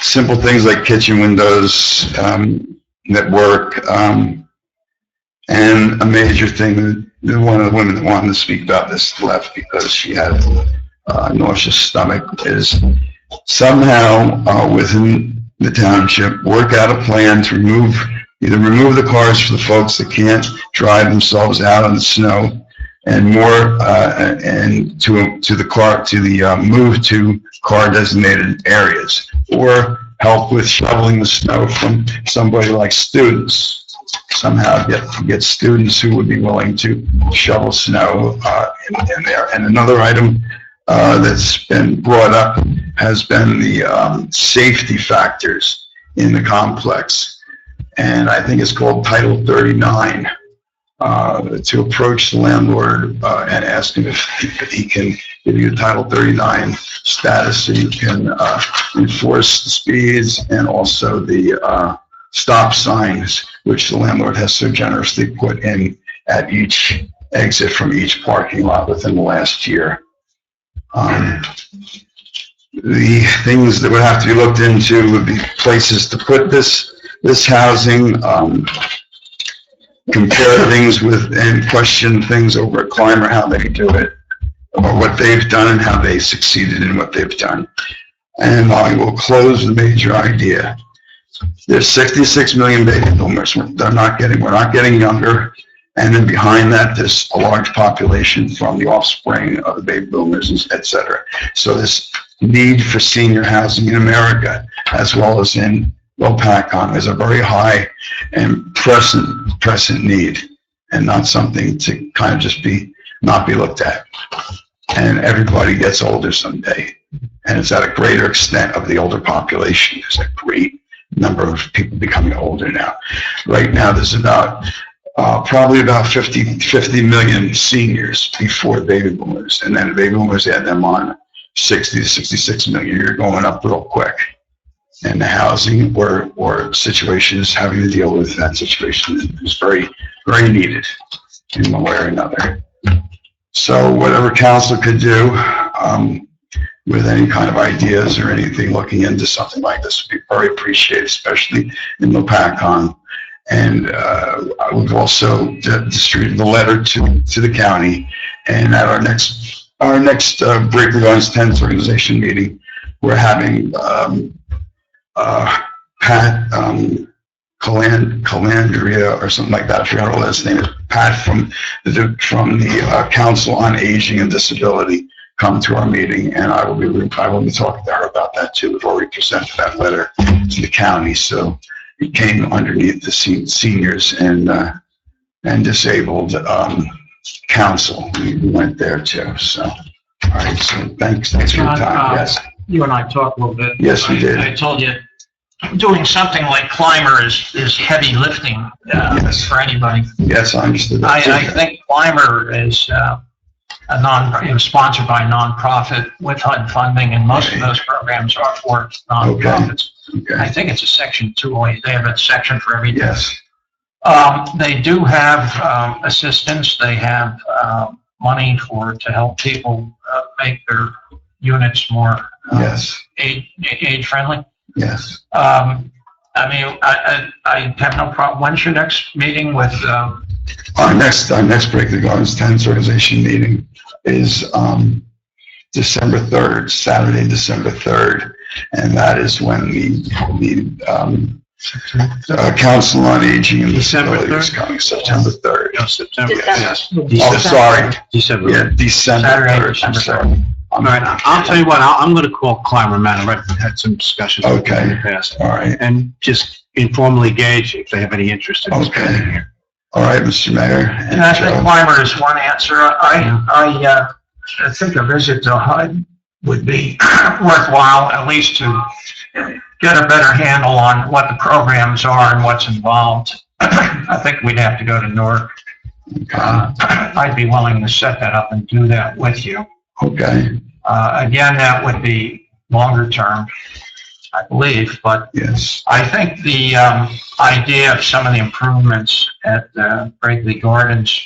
Simple things like kitchen windows that work, and a major thing that one of the women that wanted to speak about this left because she had a nauseous stomach, is somehow within the township work out a plan to either remove the cars for the folks that can't drive themselves out on the snow, and and move to car designated areas, or help with shoveling the snow from somebody like students. Somehow get students who would be willing to shovel snow in there. And another item that's been brought up has been the safety factors in the complex. And I think it's called Title 39, to approach the landlord and ask him if he can give you a Title 39 status so you can enforce the speeds and also the stop signs, which the landlord has so generously put in at each exit from each parking lot within the last year. The things that would have to be looked into would be places to put this housing, compare things with and question things over at Climber, how they do it, or what they've done and how they succeeded in what they've done. And I will close the major idea. There's 66 million baby boomers. We're not getting younger. And then behind that, there's a large population from the offspring of the baby boomers, et cetera. So this need for senior housing in America, as well as in LopatTC, is a very high and present need, and not something to kind of just not be looked at. And everybody gets older someday, and it's at a greater extent of the older population. There's a great number of people becoming older now. Right now, there's about probably about 50 million seniors before baby boomers, and then baby boomers add them on. 60 to 66 million, you're going up real quick. And the housing or situations having to deal with that situation is very, very needed in one way or another. So whatever council could do, with any kind of ideas or anything looking into something like this would be very appreciated, especially in LopatCon. And we've also distributed the letter to the county. And at our next Breaker Gardens 10th organization meeting, we're having Pat Calandria or something like that. I forgot what his name is. Pat from the Council on Aging and Disability come to our meeting, and I will be talking to her about that too. We've already presented that letter to the county, so it came underneath the seniors and disabled council. We went there too. So, all right. So thanks for your time. Yes. You and I talked a little bit. Yes, we did. I told you, doing something like climber is heavy lifting Yes. for anybody. Yes, I understood that. I think climber is sponsored by a nonprofit with HUD funding, and most of those programs are for nonprofits. Okay. I think it's a Section 208. They have a section for everything. Yes. They do have assistance. They have money to help people make their units more Yes. age friendly. Yes. I mean, I have no problem. When's your next meeting with? Our next Break the Gardens 10th organization meeting is December 3rd, Saturday, December 3rd, and that is when the Council on Aging and Disability is coming, September 3rd. No, September. Yes. Oh, sorry. December. Yeah, December Saturday, 3rd. I'm December sorry. All right, I'll tell you what, I'm going to call Climber Manor. I've had some discussions with them in the past. All right. And just informally gauge if they have any interest in this Okay. meeting here. All right, Mr. Mayor. And I think climber is one answer. I think a visit to HUD would be worthwhile, at least to get a better handle on what the programs are and what's involved. I think we'd have to go to Newark. I'd be willing to set that up and do that with you. Okay. Again, that would be longer term, I believe, but Yes. I think the idea of some of the improvements at Brakely Gardens,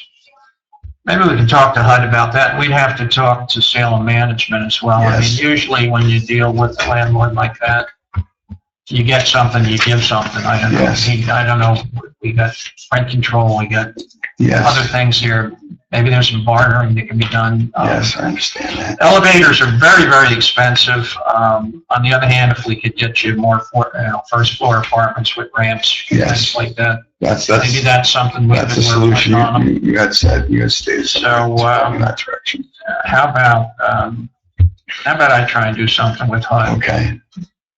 maybe we can talk to HUD about that. We'd have to talk to Salem Management as well. I mean, Yes. usually when you deal with a landlord like that, you get something, you give something. I don't know. Yes. I don't know. We got rent control. We got Yes. other things here. Maybe there's some bartering that can be done. Yes, I understand that. Elevators are very, very expensive. On the other hand, if we could get you more first floor apartments with ramps, Yes. things like that, That's maybe that's something we that's could the work solution on. you had said, you had stated something in that direction. How about I try and do something with HUD? Okay.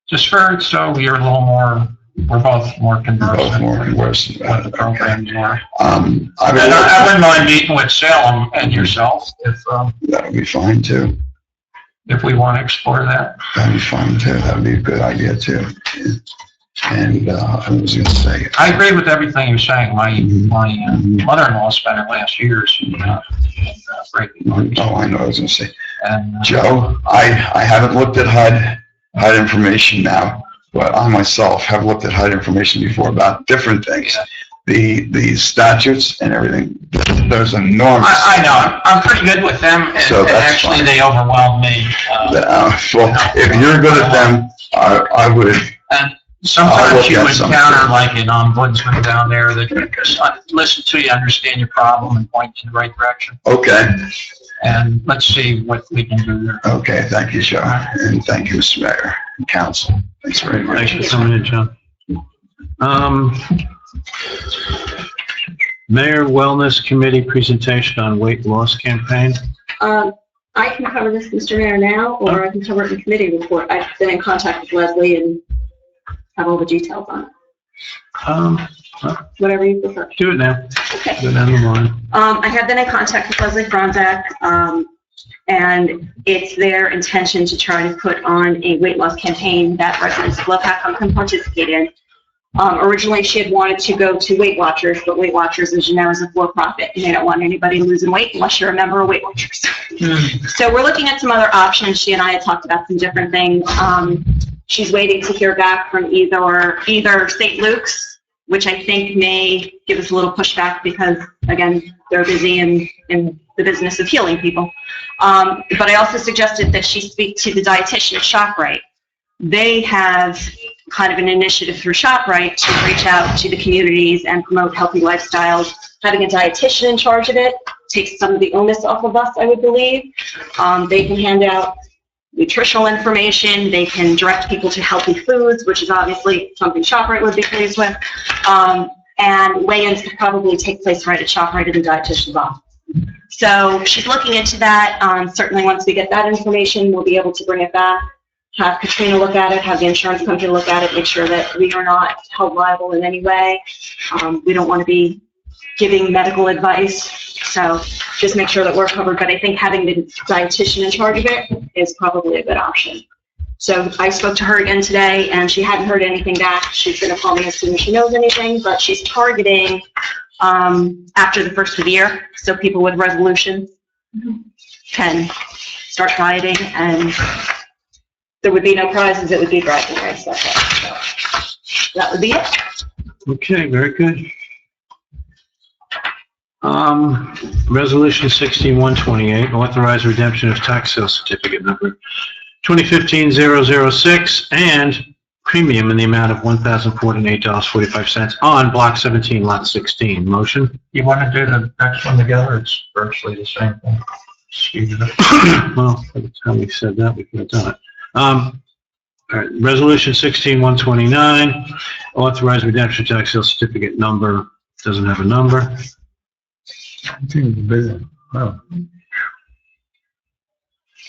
Just so we're a little more, we're both more Both conversant more with conversant what about the it. Okay. programs are. I I wouldn't mind meeting with Salem and yourself that would be fine too. if we want to explore that. That'd be fine too. That would be a good idea too. And I was going to say. I agree with everything you're saying. My mother-in-law spent her last years breaking news. Oh, I know what I was going to say. And Joe, I haven't looked at HUD information now, but I myself have looked at HUD information before about different things. The statutes and everything, there's enormous. I know. I'm pretty good with them, and, So that's actually fine. they overwhelm me. Well, if you're good at them, I would. And I'll sometimes look you at some. encounter like an ombudsman down there that can just listen to you, understand your problem, and point you in the right direction. Okay. And let's see what we can do there. Okay. Thank you, Joe, and thank you, Mr. Mayor and Council. Thanks very much. Thanks for coming in, John. Mayor Wellness Committee presentation on weight loss campaign. I can cover this, Mr. Mayor, now, or I can cover it in committee report. I've been in contact with Leslie and have all the details on it. Whatever you prefer. Do it now. Okay. Go down the line. I have been in contact with Leslie Franzak, and it's their intention to try to put on a weight loss campaign that residents of LopatCon can participate in. Originally, she had wanted to go to Weight Watchers, but Weight Watchers, as you know, is a for-profit, and they don't want anybody losing weight unless you're a member of Weight Watchers. So we're looking at some other options. She and I had talked about some different things. She's waiting to hear back from either St. Luke's, which I think may give us a little pushback because, again, they're busy in the business of healing people. But I also suggested that she speak to the dietitian at ShopRite. They have kind of an initiative through ShopRite to reach out to the communities and promote healthy lifestyles. Having a dietitian in charge of it takes some of the onus off of us, I would believe. They can hand out nutritional information. They can direct people to healthy foods, which is obviously something ShopRite would be pleased with. And weigh-ins could probably take place right at ShopRite in the dietitian's office. So she's looking into that. Certainly once we get that information, we'll be able to bring it back, have Katrina look at it, have the insurance company look at it, make sure that we are not held liable in any way. We don't want to be giving medical advice, so just make sure that we're covered. But I think having the dietitian in charge of it is probably a good option. So I spoke to her again today, and she hadn't heard anything back. She's going to call me as soon as she knows anything, but she's targeting after the first of the year, so people with resolutions can start dieting, and there would be no prizes. It would be bragging rights. That's it. So that would be it. Okay, very good. Resolution 16128, authorize redemption of tax sale certificate number 2015-006 and premium in the amount of $1,408.45 on Block 17, Lot 16. Motion? You want to do the next one together? It's virtually the same thing. Speed it up. Well, by the time we said that, we could have done it. All right, Resolution 16129, authorize redemption tax sale certificate number, doesn't have a number. Oh.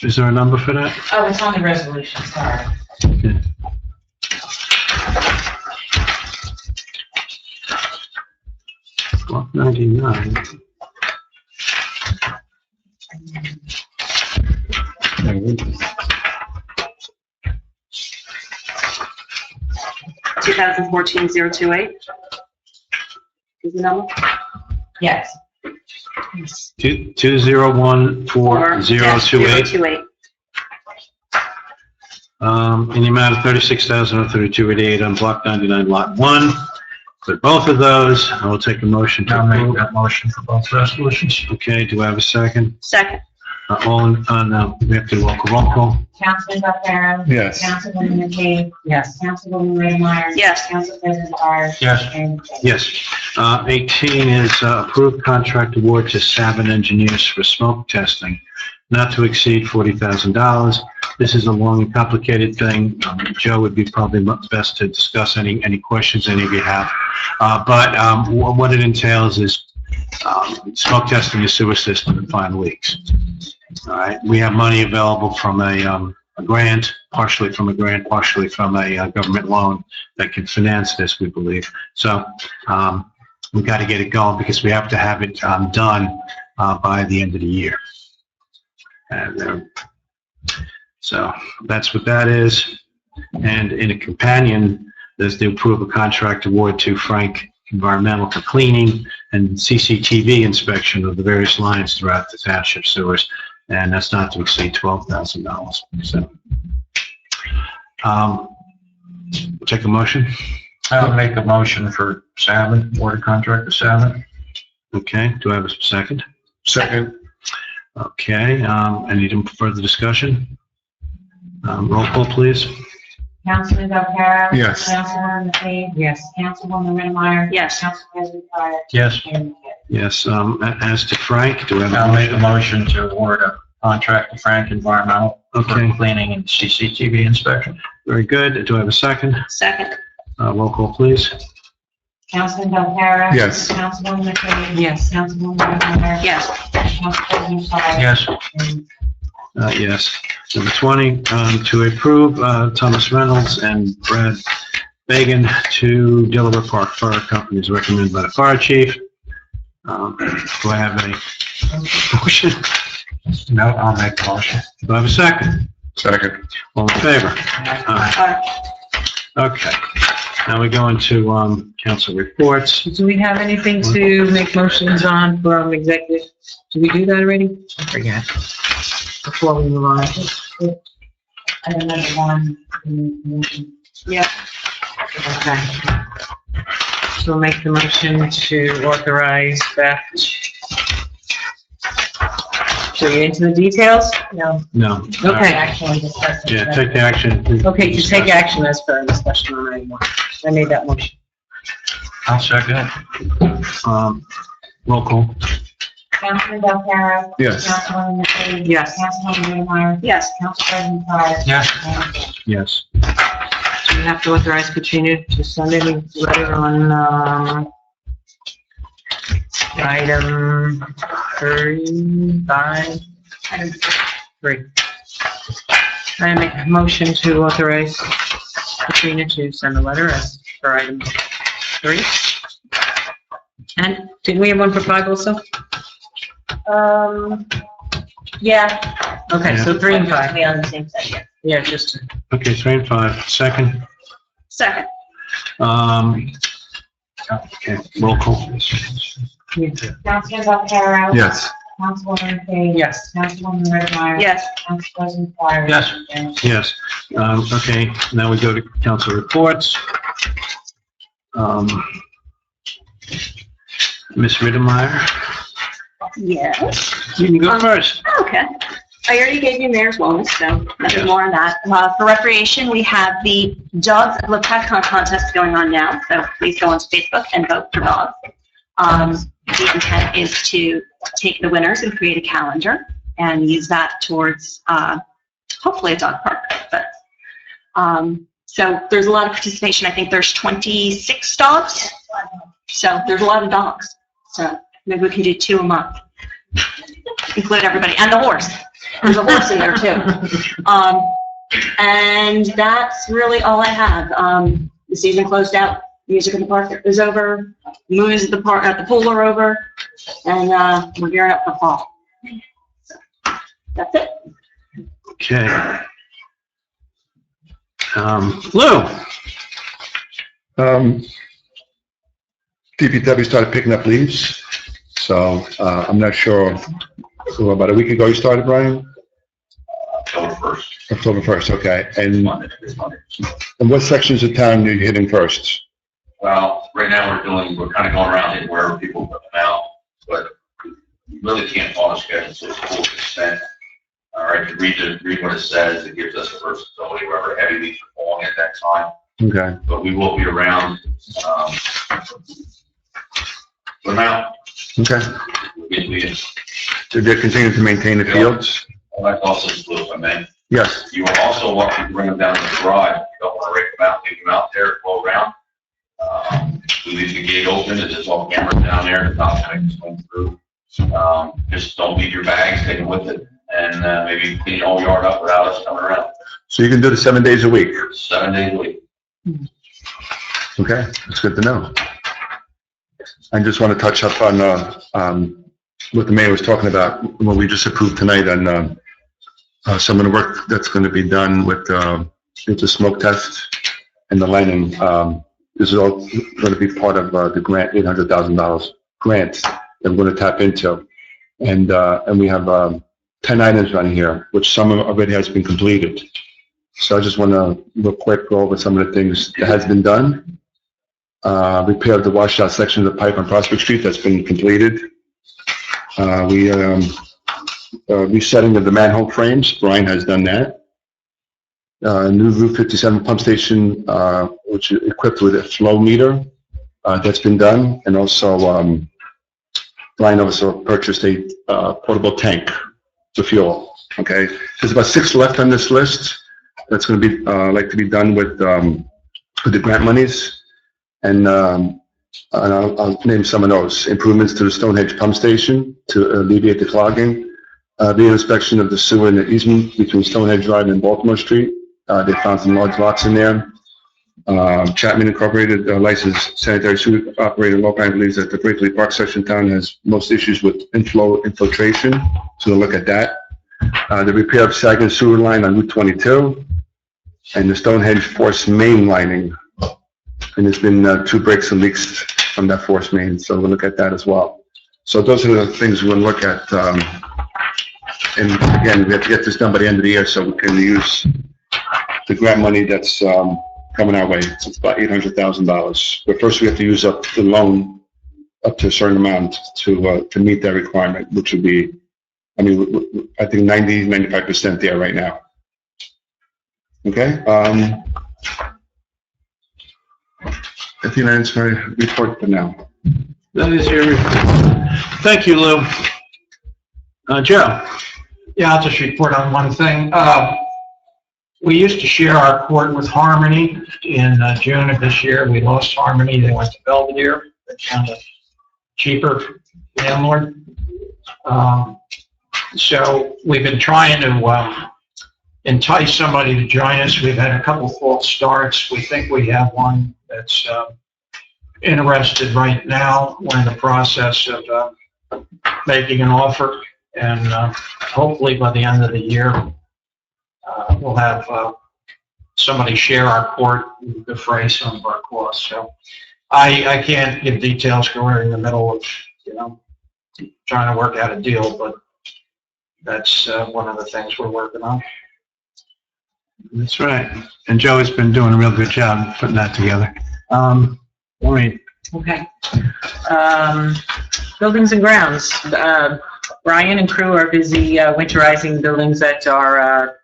Is there a number for that? Oh, it's on the resolution, sorry. Okay. Block 99. $2,014,028 is the number. Yes. 2014028. 028. In the amount of $36,032.88 on Block 99, Lot 1. For both of those, I will take a motion to I'll make approve. that motion for both resolutions. Okay, do I have a second? Second. We have to roll call. Councilman Barrera? Yes. Councilwoman McCabe? Yes. Councilwoman Redmeyer? Yes. Council President Carr? Yes. And Yes. 18 is approved contract award to Savin Engineers for smoke testing, not to exceed $40,000. This is a long and complicated thing. Joe would be probably best to discuss any questions any of you have. But what it entails is smoke testing the sewer system and find leaks. All right. We have money available from a grant, partially from a grant, partially from a government loan that can finance this, we believe. So we've got to get it going because we have to have it done by the end of the year. And so that's what that is. And in a companion, there's the approve a contract award to Frank Environmental for cleaning and CCTV inspection of the various lines throughout the township sewers, and that's not to exceed $12,000. So, take a motion. I'll make a motion for Savin, water contract to Savin. Okay, do I have a second? Second. Okay, any further discussion? Roll call, please. Councilman Barrera? Yes. Councilwoman McCabe? Yes. Councilwoman Redmeyer? Yes. Council President Carr? Yes. And Yes, as to Frank, do I have a I'll make a motion? motion to award a contract to Frank Environmental for Okay. cleaning and CCTV inspection. Very good. Do I have a second? Second. Roll call, please. Councilman Barrera? Yes. Councilwoman McCabe? Yes. Councilwoman Redmeyer? Yes. Council President Carr? Yes. And Yes. Number 20, to approve Thomas Reynolds and Brad Bagan to Delaware Park Fire Company as recommended by the fire chief. Do I have any motion? No, I'll make the motion. Do I have a second? Second. All in favor? Aye. Okay. Now we go into, council reports. Do we have anything to make motions on from executive? Did we do that already? I forget. Before we move on. Item number one. Yeah. Okay. So we'll make the motion to authorize Beth. Should we get into the details? No. No. Okay. Actually discussing. Yeah, take the action. Okay, to take action as per discussion on item one. I made that motion. I'll second it. Roll call. Councilman Delcaro. Yes. Councilwoman McCabe. Yes. Councilwoman Whitmire. Yes. Council President Carr. Yes. Yes. Do we have to authorize Katrina to send any letter on, item 35? Item 3. I make a motion to authorize Katrina to send a letter as for item 3. And didn't we have one for 5 also? Yeah. Okay, so 3 and 5. We on the same side, yeah. Yeah, just, Okay, 3 and 5. Second. Second. Okay, roll call. Councilman Delcaro. Yes. Councilwoman McCabe. yes. Councilwoman Whitmire. Yes. Council President Carr. Yes. Yes. Okay, now we go to council reports. Ms. Rittenmeyer, Yes. you can go first. Okay. I already gave you Mayor's Wellness, so nothing Yes. more on that. For recreation, we have the Dogs of LopatTC contest going on now, so please go onto Facebook and vote for dogs. The intent is to take the winners and create a calendar and use that towards, hopefully a dog park. But, so there's a lot of participation. I think there's 26 dogs. So there's a lot of dogs. So maybe we can do 2 a month. Include everybody, and the horse. There's a horse in there too. And that's really all I have. The season closed out. Music in the park is over. Movies at the pool are over. And, we're gearing up for fall. So, that's it. Okay. Lou? DPW started picking up leaves, so, I'm not sure, so about a week ago you started, Brian? October 1st. October 1st, okay. And Monday, this Monday. what sections of town are you hitting first? Well, right now we're kind of going around hitting wherever people put them out, but we really can't follow a schedule, so it's full consent. All right, to read what it says, it gives us the versatility wherever heavy leaves are falling at that time, Okay, but we will be around, put them out. okay. We So they're continuing to maintain the fields? I'd also split if I may. Yes, You are also welcome to bring them down to the garage. You don't want to rake them out, leave them out there, go around. We leave the gate open, there's all cameras down there, the dog's going to swing through. Just don't leave your bags, take them with it, and maybe clean your whole yard up without us coming around. so you can do the 7 days a week? 7 days a week. Okay, that's good to know. I just want to touch up on what the mayor was talking about, what we just approved tonight on some of the work that's going to be done with the smoke test and the lining. This is all going to be part of the grant, $800,000 grant that we're going to tap into. And we have 10 items on here, which some of it already has been completed. So I just want to real quick go over some of the things that has been done. Repair of the washout section of the pipe on Prospect Street, that's been completed. Resetting of the manhole frames, Brian has done that. New Route 57 pump station, which is equipped with a flow meter, that's been done. And also, Brian also purchased a portable tank to fuel, okay? There's about 6 left on this list. That's going to be, like to be done with the grant monies. And I'll name some of those. Improvements to the Stonehenge pump station to alleviate the clogging. Re-inspection of the sewer and the easement between Stonehenge Drive and Baltimore Street. They found some large lots in there. Chapman Incorporated licensed sanitary sewer operator LopatTC believes that the Brinkley Park section town has most issues with infiltration, so they'll look at that. The repair of Saginaw sewer line on Route 22, and the Stonehenge force main lining. And there's been 2 breaks and leaks from that force main, so we'll look at that as well. So those are the things we'll look at. And again, we have to get this done by the end of the year so we can use the grant money that's coming our way. It's about $800,000. But first we have to use up the loan up to a certain amount to meet that requirement, which would be, I mean, I think 95% there right now. Okay? I think that's my report for now. That is your report. Thank you, Lou. Joe? Yeah, I'll just report on one thing. We used to share our court with Harmony in June of this year. We lost Harmony. They went to Belvedere. They found a cheaper landlord. So we've been trying to entice somebody to join us. We've had a couple false starts. We think we have one that's interested right now. We're in the process of making an offer, and hopefully by the end of the year, we'll have somebody share our court and defray some of our costs. So I can't give details because we're in the middle of, trying to work out a deal, but that's one of the things we're working on. That's right. And Joe has been doing a real good job putting that together. Maureen? Okay. Buildings and grounds. Brian and crew are busy winterizing buildings that are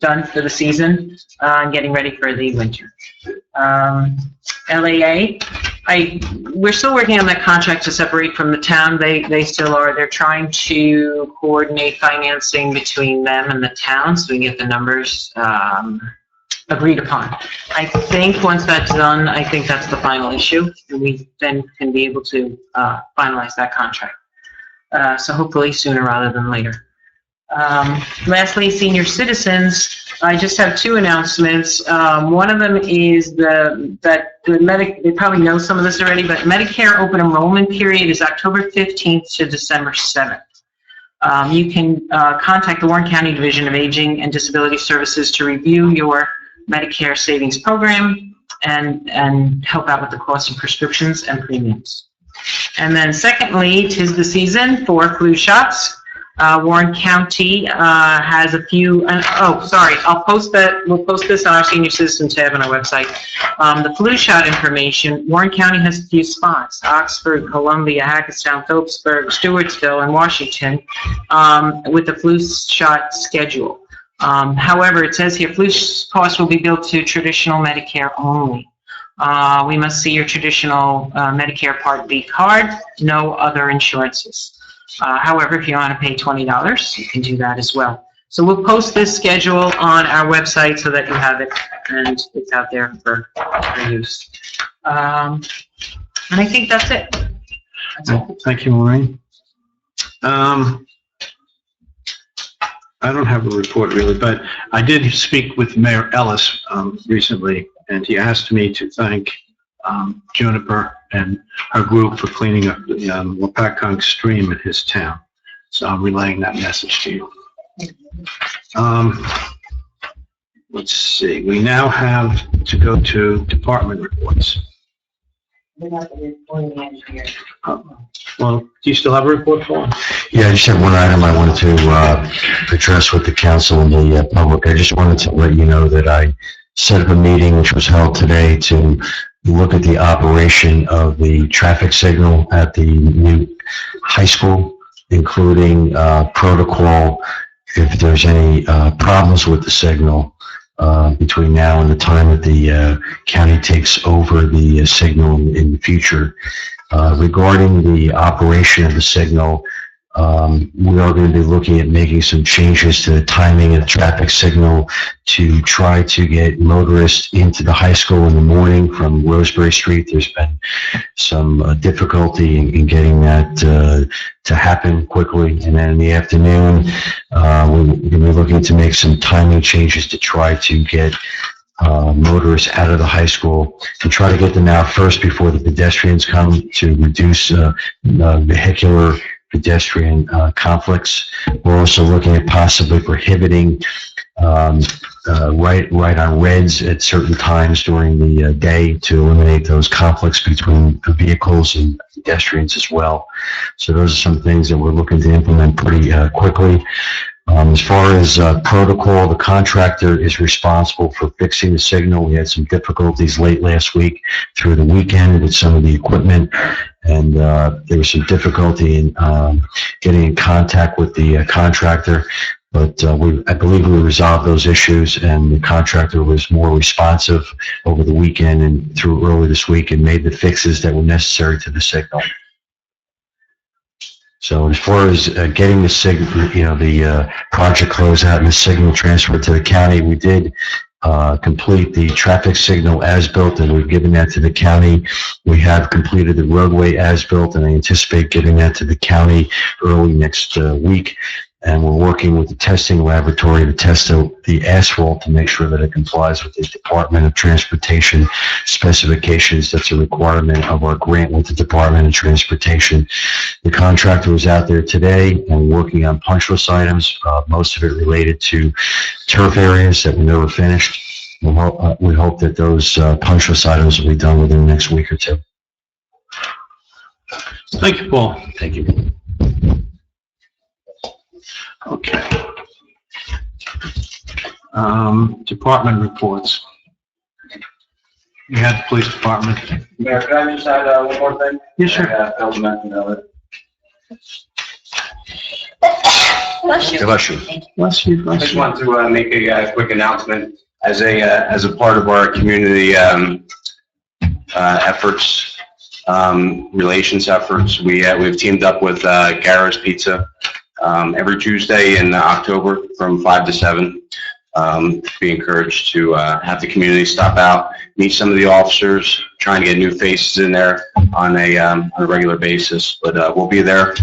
done for the season and getting ready for the winter. LAA, we're still working on that contract to separate from the town. They still are. They're trying to coordinate financing between them and the town so we can get the numbers agreed upon. I think once that's done, I think that's the final issue, and we then can be able to finalize that contract. So hopefully sooner rather than later. Lastly, senior citizens, I just have 2 announcements. One of them is they probably know some of this already, but Medicare open enrollment period is October 15th to December 7th. You can contact the Warren County Division of Aging and Disability Services to review your Medicare savings program and help out with the cost of prescriptions and premiums. And then secondly, 'tis the season for flu shots. Warren County has a few, we'll post this on our senior citizen tab on our website. The flu shot information, Warren County has a few spots: Oxford, Columbia, Hackettstown, Phillipsburg, Stewartsville, and Washington, with the flu shot schedule. However, it says here flu costs will be billed to traditional Medicare only. We must see your traditional Medicare Part B card, no other insurances. However, if you want to pay $20, you can do that as well. So we'll post this schedule on our website so that you have it and it's out there for use. And I think that's it. Thank you, Maureen. I don't have a report really, but I did speak with Mayor Ellis recently, and he asked me to thank Juniper and her group for cleaning up the Wapakunk stream in his town. So I'm relaying that message to you. Let's see, we now have to go to department reports. Well, do you still have a report for him? Yeah, I just have one item I wanted to address with the council and the public. I just wanted to let you know that I set up a meeting which was held today to look at the operation of the traffic signal at the new high school, including protocol if there's any problems with the signal between now and the time that the county takes over the signal in the future. Regarding the operation of the signal, we are going to be looking at making some changes to the timing of the traffic signal to try to get motorists into the high school in the morning from Roseberry Street. There's been some difficulty in getting that to happen quickly. And then in the afternoon, we're going to be looking to make some timing changes to try to get motorists out of the high school and try to get them out first before the pedestrians come to reduce vehicular pedestrian conflicts. We're also looking at possibly prohibiting right on reds at certain times during the day to eliminate those conflicts between vehicles and pedestrians as well. So those are some things that we're looking to implement pretty quickly. As far as protocol, the contractor is responsible for fixing the signal. We had some difficulties late last week through the weekend with some of the equipment, and there was some difficulty in getting in contact with the contractor. But I believe we resolved those issues, and the contractor was more responsive over the weekend and through early this week and made the fixes that were necessary to the signal. So as far as getting the signal, the project closed out and the signal transferred to the county, we did complete the traffic signal as-built, and we've given that to the county. We have completed the roadway as-built, and I anticipate giving that to the county early next week. And we're working with the testing laboratory to test the asphalt to make sure that it complies with the Department of Transportation specifications. That's a requirement of our grant with the Department of Transportation. The contractor was out there today and working on punch list items, most of it related to turf areas that were never finished. We hope that those punch list items will be done within the next week or two. Thank you, Paul. Thank you. Okay. Department reports. You had the police department. Mayor, can I just add one more thing? Yes, sir. Phil mentioned earlier. Bless you. Bless you. Bless you, I bless just you. want to make a quick announcement as a part of our community efforts, relations efforts. We've teamed up with Garra's Pizza every Tuesday in October from 5 to 7. Be encouraged to have the community stop out, meet some of the officers, trying to get new faces in there on a regular basis. But we'll be there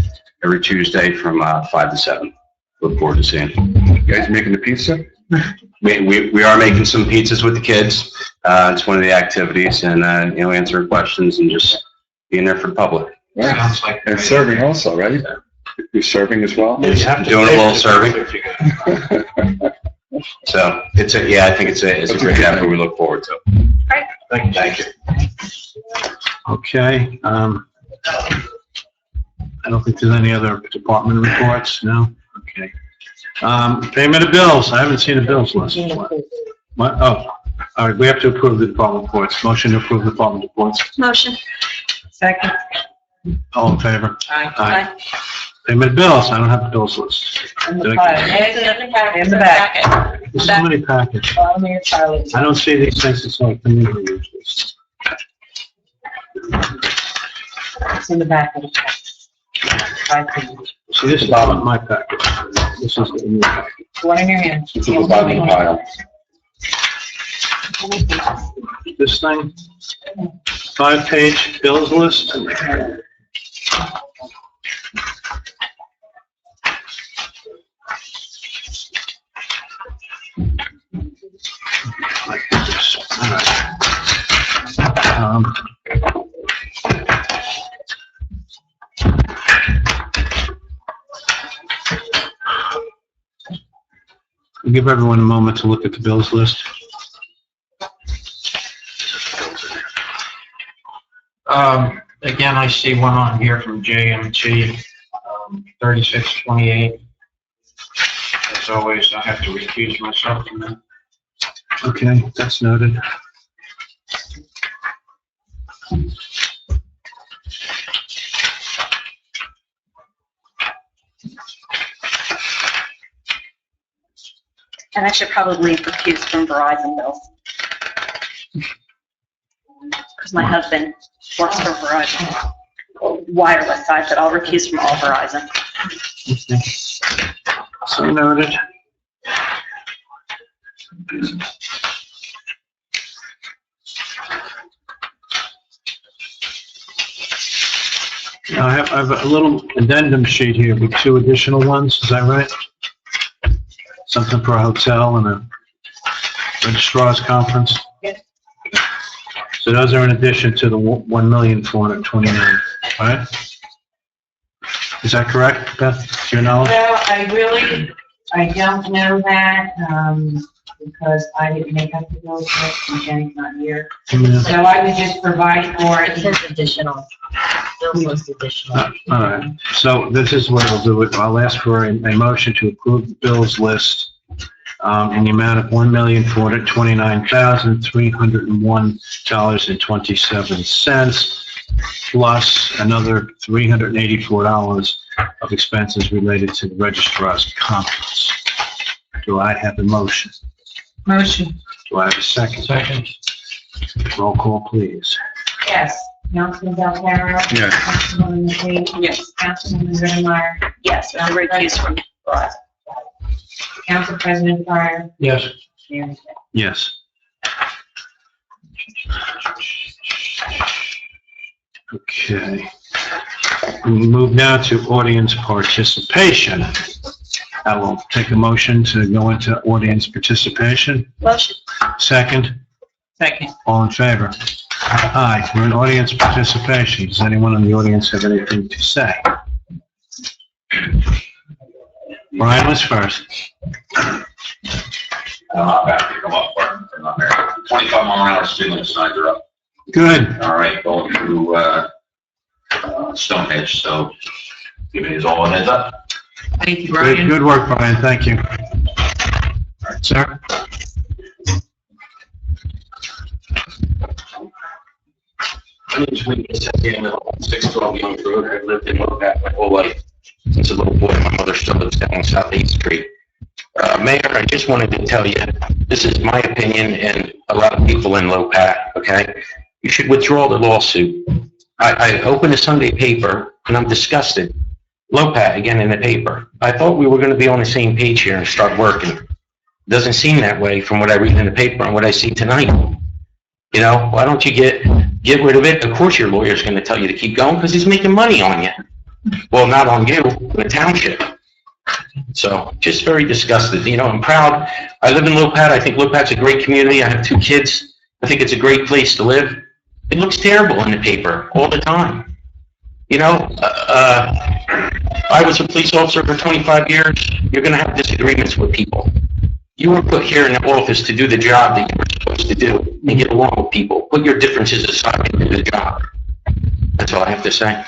every Tuesday from 5 to 7. Look forward to seeing you. You guys making the pizza? We are making some pizzas with the kids. It's one of the activities, and answer questions and just being there for the public. Sounds like. And serving also, right? You're serving as well? Doing a little serving. So I think it's a great effort we look forward to. Thank you. Okay. I don't think there's any other department reports, no? Okay. Payment of bills. I haven't seen a bills list. What? Oh, all right. We have to approve the department reports. Motion to approve the department reports. Motion. Second. All in favor? Aye. Payment of bills. I don't have the bills list. In Did the I- file. In the back. There's so many packets. Bottom of your file. I don't see these things until I come in here usually. It's in the back of the pack. See, this is not my packet. This is the new packet. One in your hand. It's in the bottom of the pile. This thing, 5-page bills list. Like this. All right. I'll give everyone a moment to look at the bills list. Again, I see one on here from JMT, 3628. As always, I have to recuse myself from that. Okay, that's noted. And I should probably recuse from Verizon bills. Because my husband works for Verizon, wireless side, but I'll recuse from all Verizon. Okay. So noted. Now, I have a little addendum sheet here with 2 additional ones, is that right? Something for a hotel and a registrar's conference? Yes. So those are in addition to the 1,429,000, right? Is that correct, Beth, to your knowledge? Well, I don't know that, because I didn't make up the bills list, and Jenny's not here. Yeah. So I would just provide for It it. says additional. Bills list additional. All right, so this is what I'll do. I'll ask for a motion to approve the bills list in the amount of $1,429,301.27, plus another $384 of expenses related to the registrar's conference. Do I have a motion? Motion. Do I have a second? Second. Roll call, please. Yes. Councilman Delgado. Yes. Councilwoman McKay. Yes. Councilwoman Whitmire. Yes, and I'm recused from fraud. Council President Fryer. Yes. Mayor McKay. Yes. Okay. We move now to audience participation. I will take a motion to go into audience participation. Motion. Second, Second. all in favor? Aye, we're in audience participation. Does anyone in the audience have anything to say? Brian was first. I'm not back to come up for it. I'm not married. 25-mile-an-hour signal signs are up. Good. All right, going through Stonehenge, so giving you all a heads up. Thank you, Good, Brian. good work, Brian, thank you. Sir? My name is Wayne Samuel, 612 Young Road. I've lived in Lopat my whole life. Since a little boy, my mother still lives down on South 8th Street. Mayor, I just wanted to tell you, this is my opinion and a lot of people in Lopat, okay? You should withdraw the lawsuit. I opened a Sunday paper and I'm disgusted. Lopat, again, in the paper. I thought we were going to be on the same page here and start working. Doesn't seem that way from what I read in the paper and what I see tonight. You know, why don't you get rid of it? Of course your lawyer's going to tell you to keep going because he's making money on you. Well, not on you, the township. So, just very disgusted. You know, I'm proud. I live in Lopat. I think Lopat's a great community. I have 2 kids. I think it's a great place to live. It looks terrible in the paper all the time. You know, I was a police officer for 25 years. You're going to have disagreements with people. You were put here in the office to do the job that you were supposed to do and get along with people. Put your differences aside and do the job. That's all I have to say.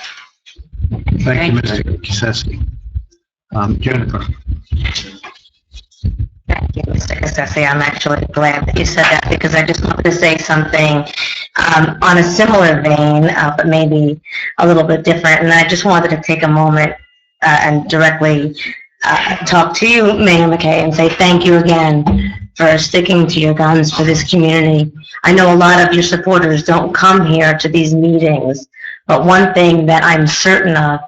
Thank you, Mr. Kisesi. Jennifer? Thank you, Mr. Kisesi. I'm actually glad that you said that because I just wanted to say something on a similar vein, but maybe a little bit different. And I just wanted to take a moment and directly talk to you, Mayor McKay, and say thank you again for sticking to your guns for this community. I know a lot of your supporters don't come here to these meetings, but one thing that I'm certain of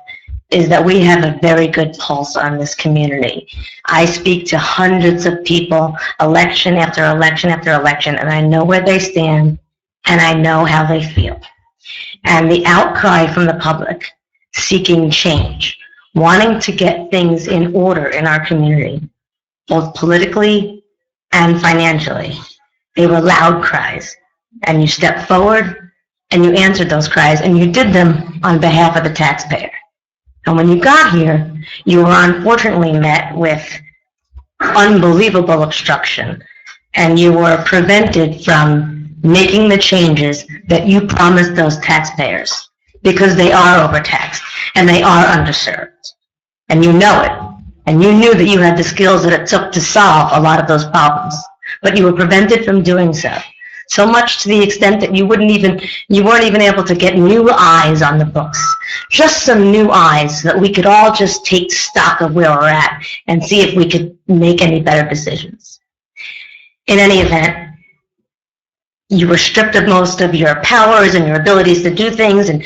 is that we have a very good pulse on this community. I speak to hundreds of people, election after election after election, and I know where they stand, and I know how they feel. And the outcry from the public seeking change, wanting to get things in order in our community, both politically and financially, they were loud cries. And you stepped forward, and you answered those cries, and you did them on behalf of the taxpayer. And when you got here, you were unfortunately met with unbelievable obstruction, and you were prevented from making the changes that you promised those taxpayers, because they are overtaxed and they are underserved. And you know it, and you knew that you had the skills that it took to solve a lot of those problems, but you were prevented from doing so. So much to the extent that you weren't even able to get new eyes on the books. Just some new eyes so that we could all just take stock of where we're at and see if we could make any better decisions. In any event, you were stripped of most of your powers and your abilities to do things, and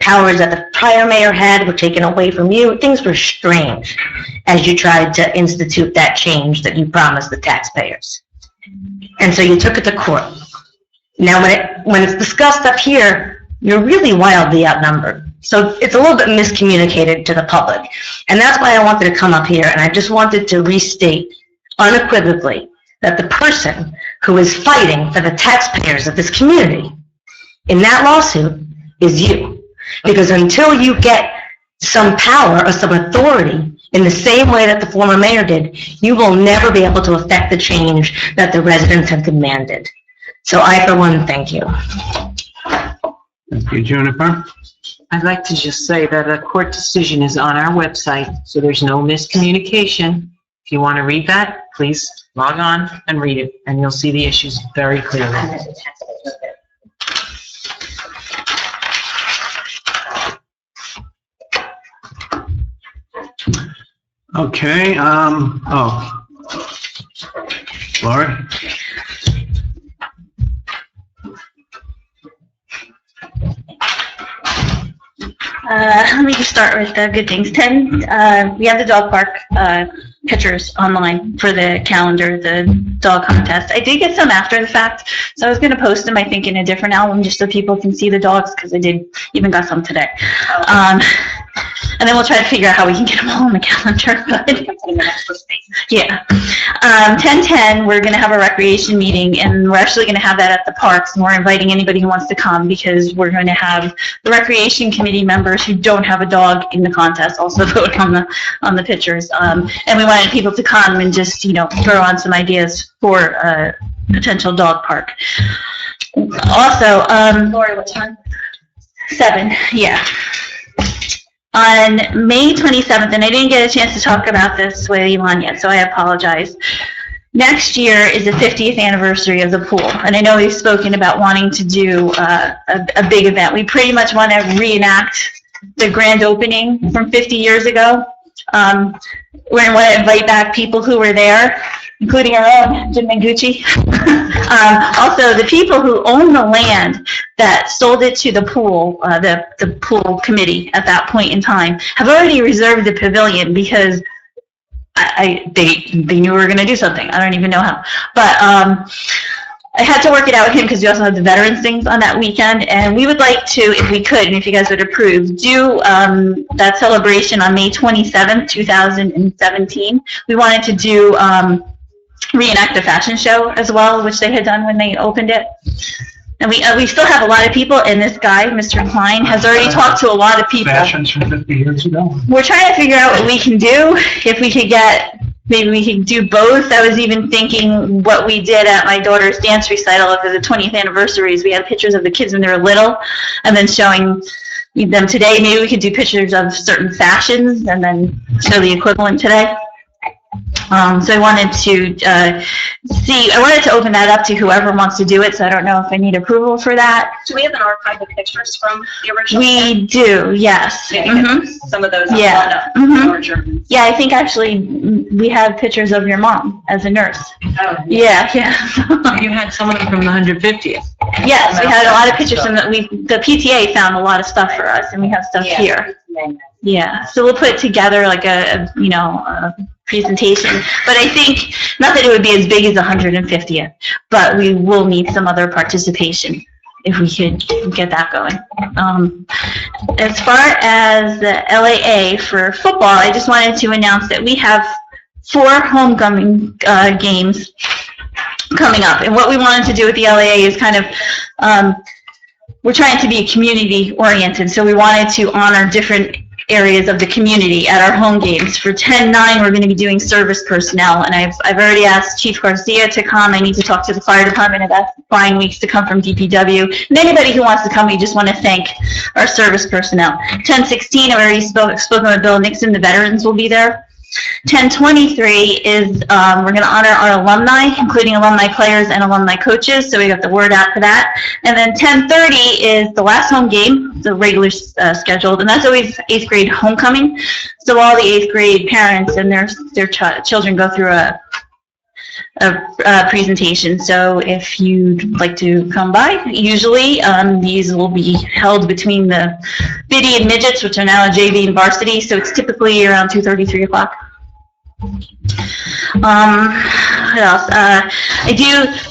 powers that the prior mayor had were taken away from you. Things were strange as you tried to institute that change that you promised the taxpayers. And so you took it to court. Now, when it's discussed up here, you're really wildly outnumbered. So it's a little bit miscommunicated to the public. And that's why I wanted to come up here, and I just wanted to restate unequivocally that the person who is fighting for the taxpayers of this community in that lawsuit is you. Because until you get some power or some authority in the same way that the former mayor did, you will never be able to affect the change that the residents have demanded. So I, for one, thank you. Thank you, Juniper. I'd like to just say that a court decision is on our website, so there's no miscommunication. If you want to read that, please log on and read it, and you'll see the issues very clearly. Okay, Lori? Let me just start with the good things. We have the dog park pictures online for the calendar, the dog contest. I did get some after the fact, so I was going to post them, I think, in a different album just so people can see the dogs, because I did even got some today. And then we'll try to figure out how we can get them all on the calendar. Yeah. 10/10, we're going to have a recreation meeting, and we're actually going to have that at the parks, and we're inviting anybody who wants to come, because we're going to have the recreation committee members who don't have a dog in the contest also vote on the pictures. And we wanted people to come and just, throw on some ideas for a potential dog park. Also, Lori, what time? 7, yeah. On May 27th, and I didn't get a chance to talk about this with Elon yet, so I apologize. Next year is the 50th anniversary of the pool, and I know we've spoken about wanting to do a big event. We pretty much want to reenact the grand opening from 50 years ago. We're going to want to invite back people who were there, including our own Jim Mangucci. Also, the people who own the land that sold it to the pool, the pool committee at that point in time, have already reserved the pavilion, because they knew we were going to do something. I don't even know how. But I had to work it out with him, because we also have the veterans things on that weekend, and we would like to, if we could, and if you guys would approve, do that celebration on May 27th, 2017. We wanted to do reenact the fashion show as well, which they had done when they opened it. And we still have a lot of people, and this guy, Mr. Klein, has already talked to a lot of people. Fashions from 50 years ago. We're trying to figure out what we can do, if we could get, maybe we could do both. I was even thinking what we did at my daughter's dance recital for the 20th anniversaries. We had pictures of the kids when they were little, and then showing them today. Maybe we could do pictures of certain fashions, and then show the equivalent today. So I wanted to open that up to whoever wants to do it, so I don't know if I need approval for that. Do we have an archive of pictures from the original? We do, yes. Some of those. Yeah. Yeah, I think actually we have pictures of your mom as a nurse. Oh. Yeah. You had someone from the 150th. Yes, we had a lot of pictures from the PTA found a lot of stuff for us, and we have stuff here. Yeah, so we'll put together like a presentation, but I think, not that it would be as big as the 150th, but we will need some other participation if we could get that going. As far as the LAA for football, I just wanted to announce that we have 4 homecoming games coming up, and what we wanted to do with the LAA is kind of, we're trying to be community oriented, so we wanted to honor different areas of the community at our home games. For 10/9, we're going to be doing service personnel, and I've already asked Chief Garcia to come. I need to talk to the fire department about buying weeks to come from DPW. And anybody who wants to come, we just want to thank our service personnel. 10/16, I've already spoken with Bill Nixon. The veterans will be there. 10/23 is we're going to honor our alumni, including alumni players and alumni coaches, so we got the word out for that. And then 10/30 is the last home game, the regular scheduled, and that's always 8th grade homecoming. So all the 8th grade parents and their children go through a presentation. So if you'd like to come by, usually these will be held between the biddy and midgets, which are now JV and varsity, so it's typically around 2:30, 3 o'clock. What else? I'm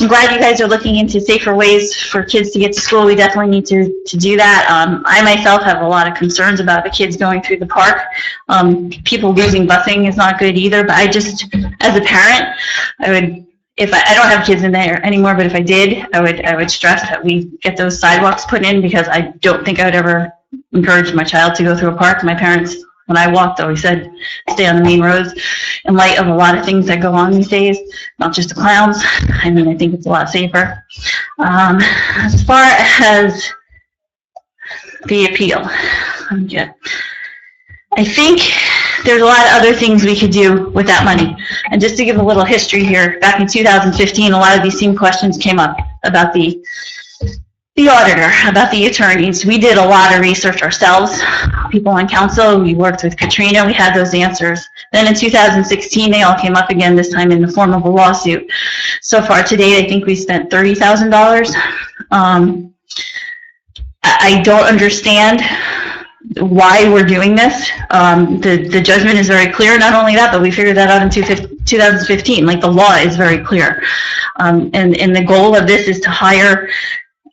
glad you guys are looking into safer ways for kids to get to school. We definitely need to do that. I myself have a lot of concerns about the kids going through the park. People losing busing is not good either, but I just, as a parent, I would, if I don't have kids in there anymore, but if I did, I would stress that we get those sidewalks put in, because I don't think I would ever encouraged my child to go through a park. My parents, when I walked, always said, stay on the main roads in light of a lot of things that go on these days, not just the clowns. I mean, I think it's a lot safer. As far as the appeal, I think there's a lot of other things we could do with that money. And just to give a little history here, back in 2015, a lot of these same questions came up about the auditor, about the attorneys. We did a lot of research ourselves. People on council, we worked with Katrina, we had those answers. Then in 2016, they all came up again, this time in the form of a lawsuit. So far to date, I think we spent $30,000. I don't understand why we're doing this. The judgment is very clear. Not only that, but we figured that out in 2015. Like, the law is very clear. And the goal of this is to hire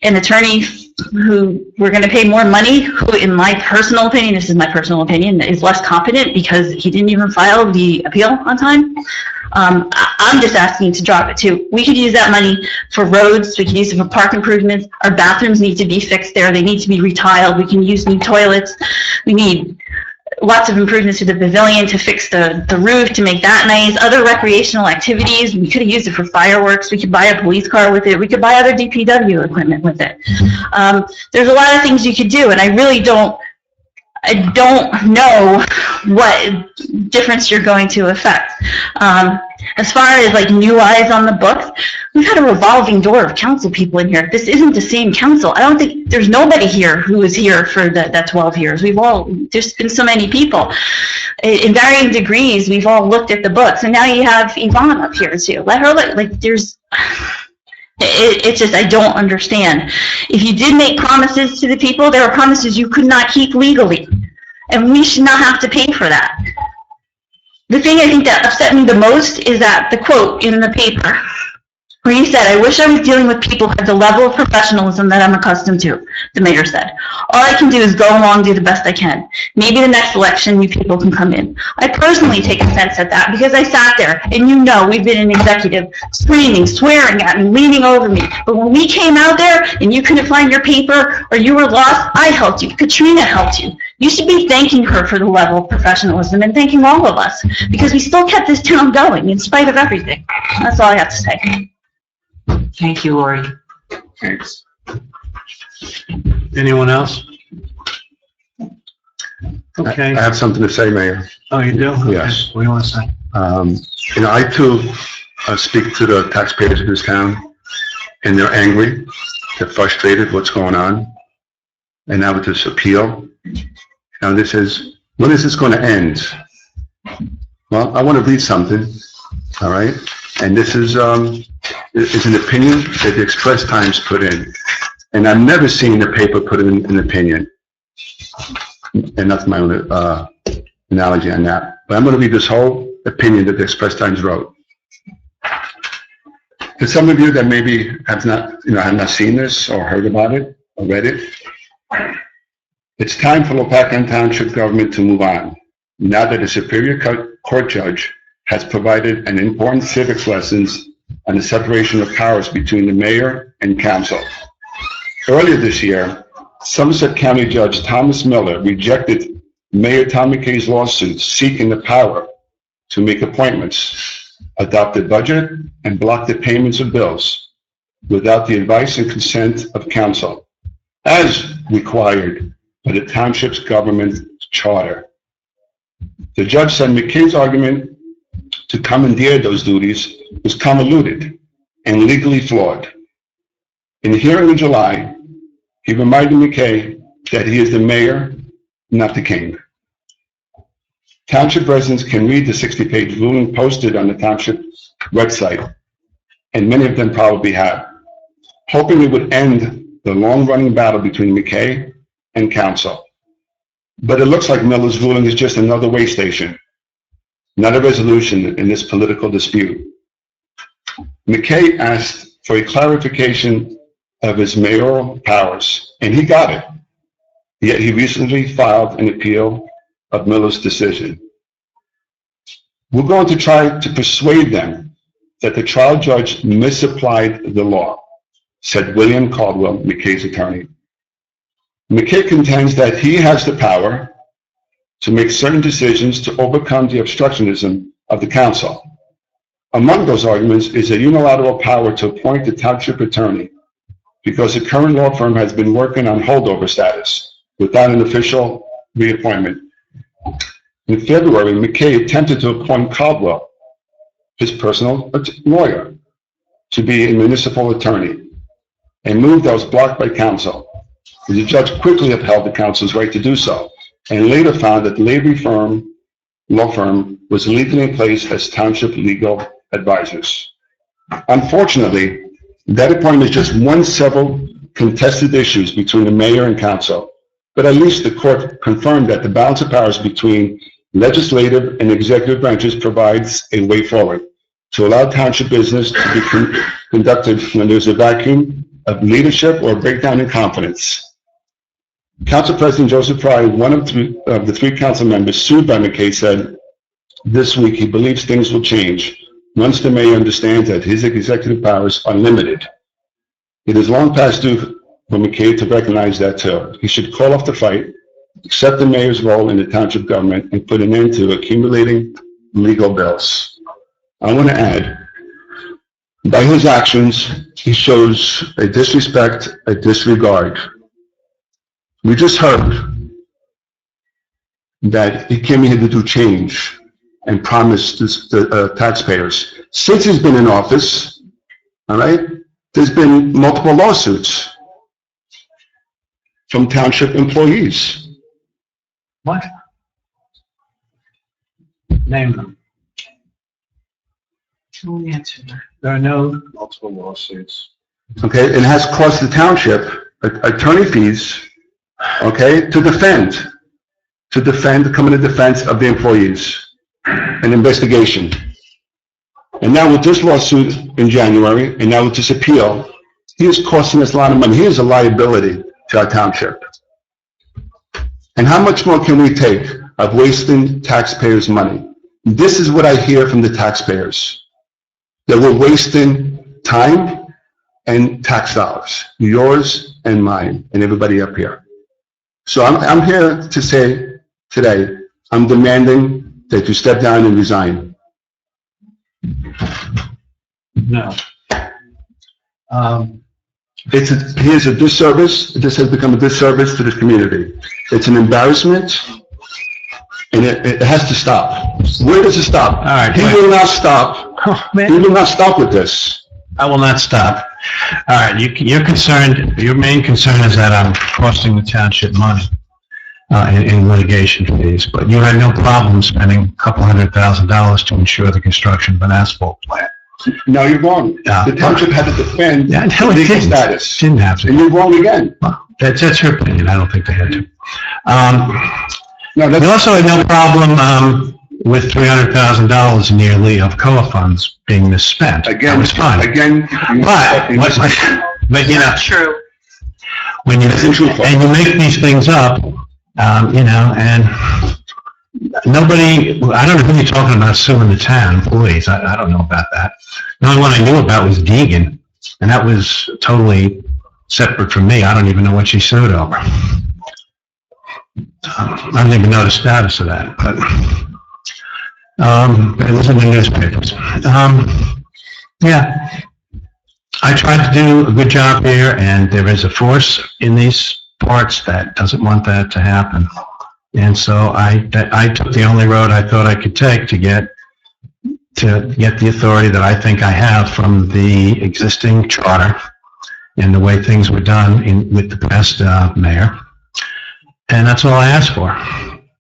an attorney who we're going to pay more money, who, in my personal opinion, this is my personal opinion, is less competent because he didn't even file the appeal on time. I'm just asking to drop it too. We could use that money for roads, we could use it for park improvements. Our bathrooms need to be fixed there, they need to be retiled, we can use new toilets. We need lots of improvements to the pavilion to fix the roof, to make that nice. Other recreational activities, we could have used it for fireworks, we could buy a police car with it, we could buy other DPW equipment with it. There's a lot of things you could do, and I really don't know what difference you're going to affect. As far as like new eyes on the books, we've had a revolving door of council people in here. This isn't the same council. I don't think there's nobody here who was here for that 12 years. There's been so many people. In varying degrees, we've all looked at the books. And now you have Yvonne up here too. Let her look, like there's, it's just, I don't understand. If you did make promises to the people, there were promises you could not keep legally. And we should not have to pay for that. The thing I think that upset me the most is that the quote in the paper where he said, "I wish I was dealing with people who had the level of professionalism that I'm accustomed to," the mayor said. "All I can do is go along, do the best I can. Maybe the next election, you people can come in." I personally take offense at that because I sat there, and you know, we've been an executive screaming, swearing at me, leaning over me. But when we came out there and you couldn't find your paper or you were lost, I helped you. Katrina helped you. You should be thanking her for the level of professionalism and thanking all of us because we still kept this town going in spite of everything. That's all I have to say. Thank you, Lori. Thanks. Anyone else? Okay. I have something to say, Mayor. Oh, you do? Yes. Okay. What do you want to say? I too speak to the taxpayers of this town, and they're angry, they're frustrated, what's going on. And now with this appeal, now when is this going to end? Well, I want to read something, all right? And this is an opinion that the Express Times put in. And I've never seen the paper put in an opinion. And that's my own analogy on that. But I'm going to read this whole opinion that the Express Times wrote. For some of you that maybe have not seen this or heard about it or read it, it's time for Lopatkin Township government to move on. Now that a Superior Court judge has provided an important civics lessons on the separation of powers between the mayor and council. Earlier this year, Somerset County Judge Thomas Miller rejected Mayor Tom McKay's lawsuit seeking the power to make appointments, adopt a budget, and block the payments of bills without the advice and consent of council, as required by the township's government charter. The judge said McKay's argument to commandeer those duties was convoluted and legally flawed. In the hearing in July, he reminded McKay that he is the mayor, not the king. Township residents can read the 60-page ruling posted on the township website, and many of them probably have, hoping it would end the long-running battle between McKay and council. But it looks like Miller's ruling is just another way station, not a resolution in this political dispute. McKay asked for a clarification of his mayoral powers, and he got it. Yet he recently filed an appeal of Miller's decision. We're going to try to persuade them that the trial judge misapplied the law, said William Caldwell, McKay's attorney. McKay contends that he has the power to make certain decisions to overcome the obstructionism of the council. Among those arguments is a unilateral power to appoint the township attorney because the current law firm has been working on holdover status without an official reappointment. In February, McKay attempted to appoint Caldwell, his personal lawyer, to be a municipal attorney, a move that was blocked by council. The judge quickly upheld the council's right to do so, and later found that the Lavery law firm was legally in place as township legal advisors. Unfortunately, that appointment is just one of several contested issues between the mayor and council, but at least the court confirmed that the balance of powers between legislative and executive branches provides a way forward to allow township business to be conducted when there's a vacuum of leadership or a breakdown in confidence. Council President Joseph Fry, one of the three council members sued by McKay, said this week he believes things will change once the mayor understands that his executive powers are limited. It is long past due for McKay to recognize that too. He should call off the fight, accept the mayor's role in the township government, and put an end to accumulating legal bills. I want to add, by his actions, he shows a disrespect, a disregard. We just heard that he came here to do change and promised the taxpayers. Since he's been in office, all right, there's been multiple lawsuits from township employees. What? Name them. There are no multiple lawsuits. Okay, it has cost the township attorney fees, okay, to come in the defense of the employees, an investigation. And now with this lawsuit in January, and now with this appeal, he is costing us a lot of money. He is a liability to our township. And how much more can we take of wasting taxpayers' money? This is what I hear from the taxpayers, that we're wasting time and tax dollars, yours and mine, and everybody up here. So I'm here to say today, I'm demanding that you step down and resign. No. Here's a disservice. This has become a disservice to the community. It's an embarrassment, and it has to stop. Where does it stop? All right. He will not stop. Oh, man. He will not stop with this. I will not stop. All right, you're concerned, your main concern is that I'm costing the township money in litigation fees, but you had no problem spending a couple $100,000 to ensure the construction of an asphalt plant. No, you're wrong. The township had to defend legal status. Didn't have to. And you're wrong again. Well, that's your opinion. I don't think they had to. No, you also had no problem with $300,000 nearly of COA funds being misspent. Again, that was fine. Again, but you know, True. when you and you make these things up, you know, and nobody, I don't know who you're talking about suing the town employees. I don't know about that. The only one I knew about was Deegan, and that was totally separate from me. I don't even know what she sued over. I don't even know the status of that, but it was in the newspapers. Yeah, I tried to do a good job here, and there is a force in these parts that doesn't want that to happen. And so I took the only road I thought I could take to get the authority that I think I have from the existing charter and the way things were done with the past mayor. And that's all I asked for.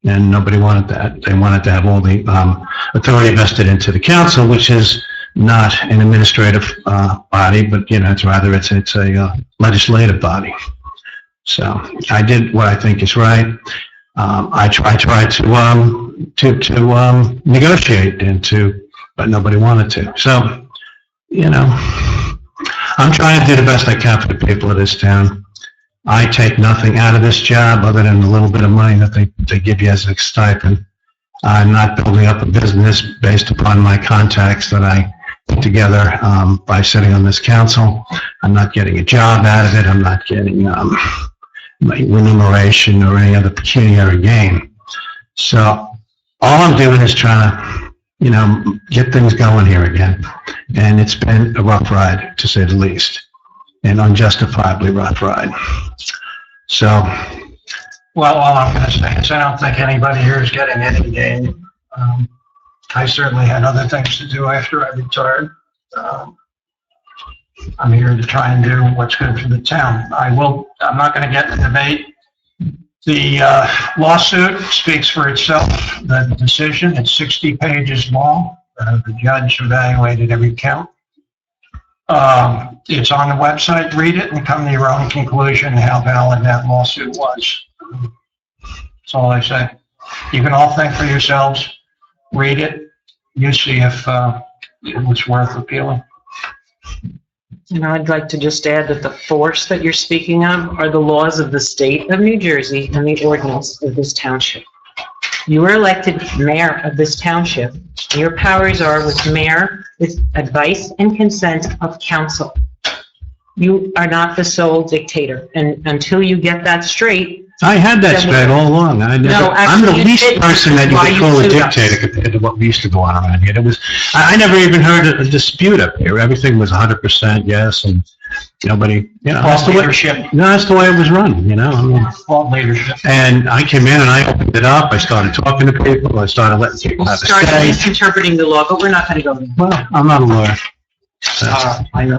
And nobody wanted that. They wanted to have all the authority vested into the council, which is not an administrative body, but you know, it's a legislative body. So I did what I think is right. I tried to negotiate but nobody wanted to. So, you know, I'm trying to do the best I can for the people of this town. I take nothing out of this job other than a little bit of money that they give you as a stipend. I'm not building up a business based upon my contacts that I put together by sitting on this council. I'm not getting a job out of it. I'm not getting remuneration or any other pecuniary gain. So all I'm doing is trying to, get things going here again. And it's been a rough ride, to say the least, an unjustifiably rough ride. So, Well, all I'm going to say is I don't think anybody here is getting any gain. I certainly had other things to do after I retired. I'm here to try and do what's good for the town. I'm not going to get in the debate. The lawsuit speaks for itself. The decision, it's 60 pages long. The judge evaluated every count. It's on the website. Read it and come to your own conclusion how valid that lawsuit was. That's all I say. You can all think for yourselves. Read it. You see if it's worth appealing. And I'd like to just add that the force that you're speaking of are the laws of the state of New Jersey and the ordinance of this township. You were elected mayor of this township. Your powers are with mayor, with advice and consent of council. You are not the sole dictator, and until you get that straight. I had that straight all along. I'm the least person that you could call a dictator compared to what we used to go on around here. I never even heard a dispute up here. Everything was 100% yes, and nobody, that's the way it was run, Leadership. And I came in and I opened it up. I started talking to people. I started letting people have a Start say. misinterpreting the law, but we're not going to go there. Well, I'm not a lawyer. I know.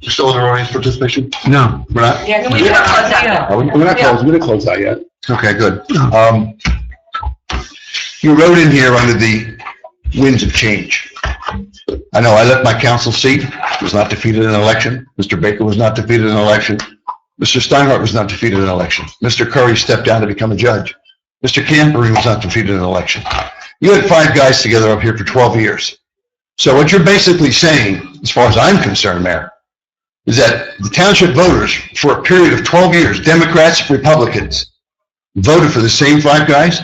Still in our audience participation? No. We're not? Yeah, we're not closed out. We're not closed, we didn't close that yet. Okay, good. No. You wrote in here under the winds of change. I know I left my council seat, was not defeated in an election. Mr. Baker was not defeated in an election. Mr. Steinhardt was not defeated in an election. Mr. Curry stepped down to become a judge. Mr. Campery was not defeated in an election. You had 5 guys together up here for 12 years. So what you're basically saying, as far as I'm concerned, Mayor, is that the township voters, for a period of 12 years, Democrats, Republicans, voted for the same 5 guys?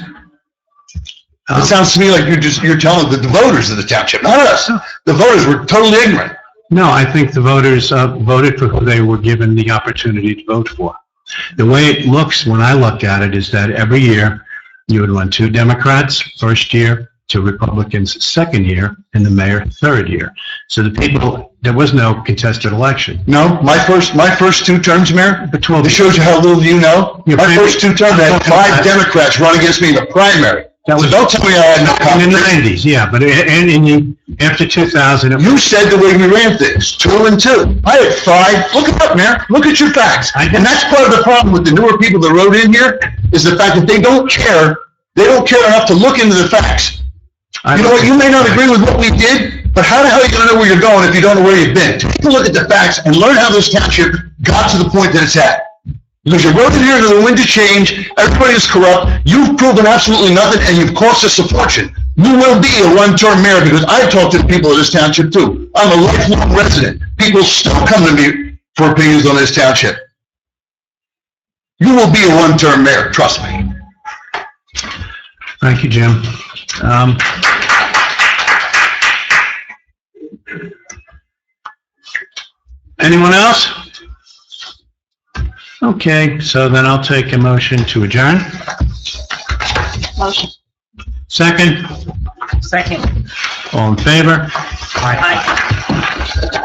It sounds to me like you're telling the voters of the township, not us. The voters were totally ignorant. No, I think the voters voted for who they were given the opportunity to vote for. The way it looks when I look at it is that every year you would run 2 Democrats first year, 2 Republicans second year, and the mayor third year. So there was no contested election. No, my first 2 terms, Mayor, it shows you how little you know. My first 2 terms, I had 5 Democrats run against me in the primary. So don't tell me I had no In the competition. 90s, yeah, but after 2000, You said the way we ran things, 2 and 2. I had 5. Look it up, Mayor. Look at your facts. And that's part of the problem with the newer people that wrote in here, is the fact that they don't care. They don't care enough to look into the facts. You know what? You may not agree with what we did, but how the hell are you going to know where you're going if you don't know where you've been? Take a look at the facts and learn how this township got to the point that it's at. Because you wrote it here to the wind of change, everybody is corrupt, you've proven absolutely nothing, and you've cost us a fortune. You will be a one-term mayor, because I've talked to the people of this township too. I'm a lifelong resident. People still come to me for opinions on this township. You will be a one-term mayor, trust me. Thank you, Jim. Anyone else? Okay, so then I'll take a motion to adjourn. Motion. Second, Second. all in favor? Aye.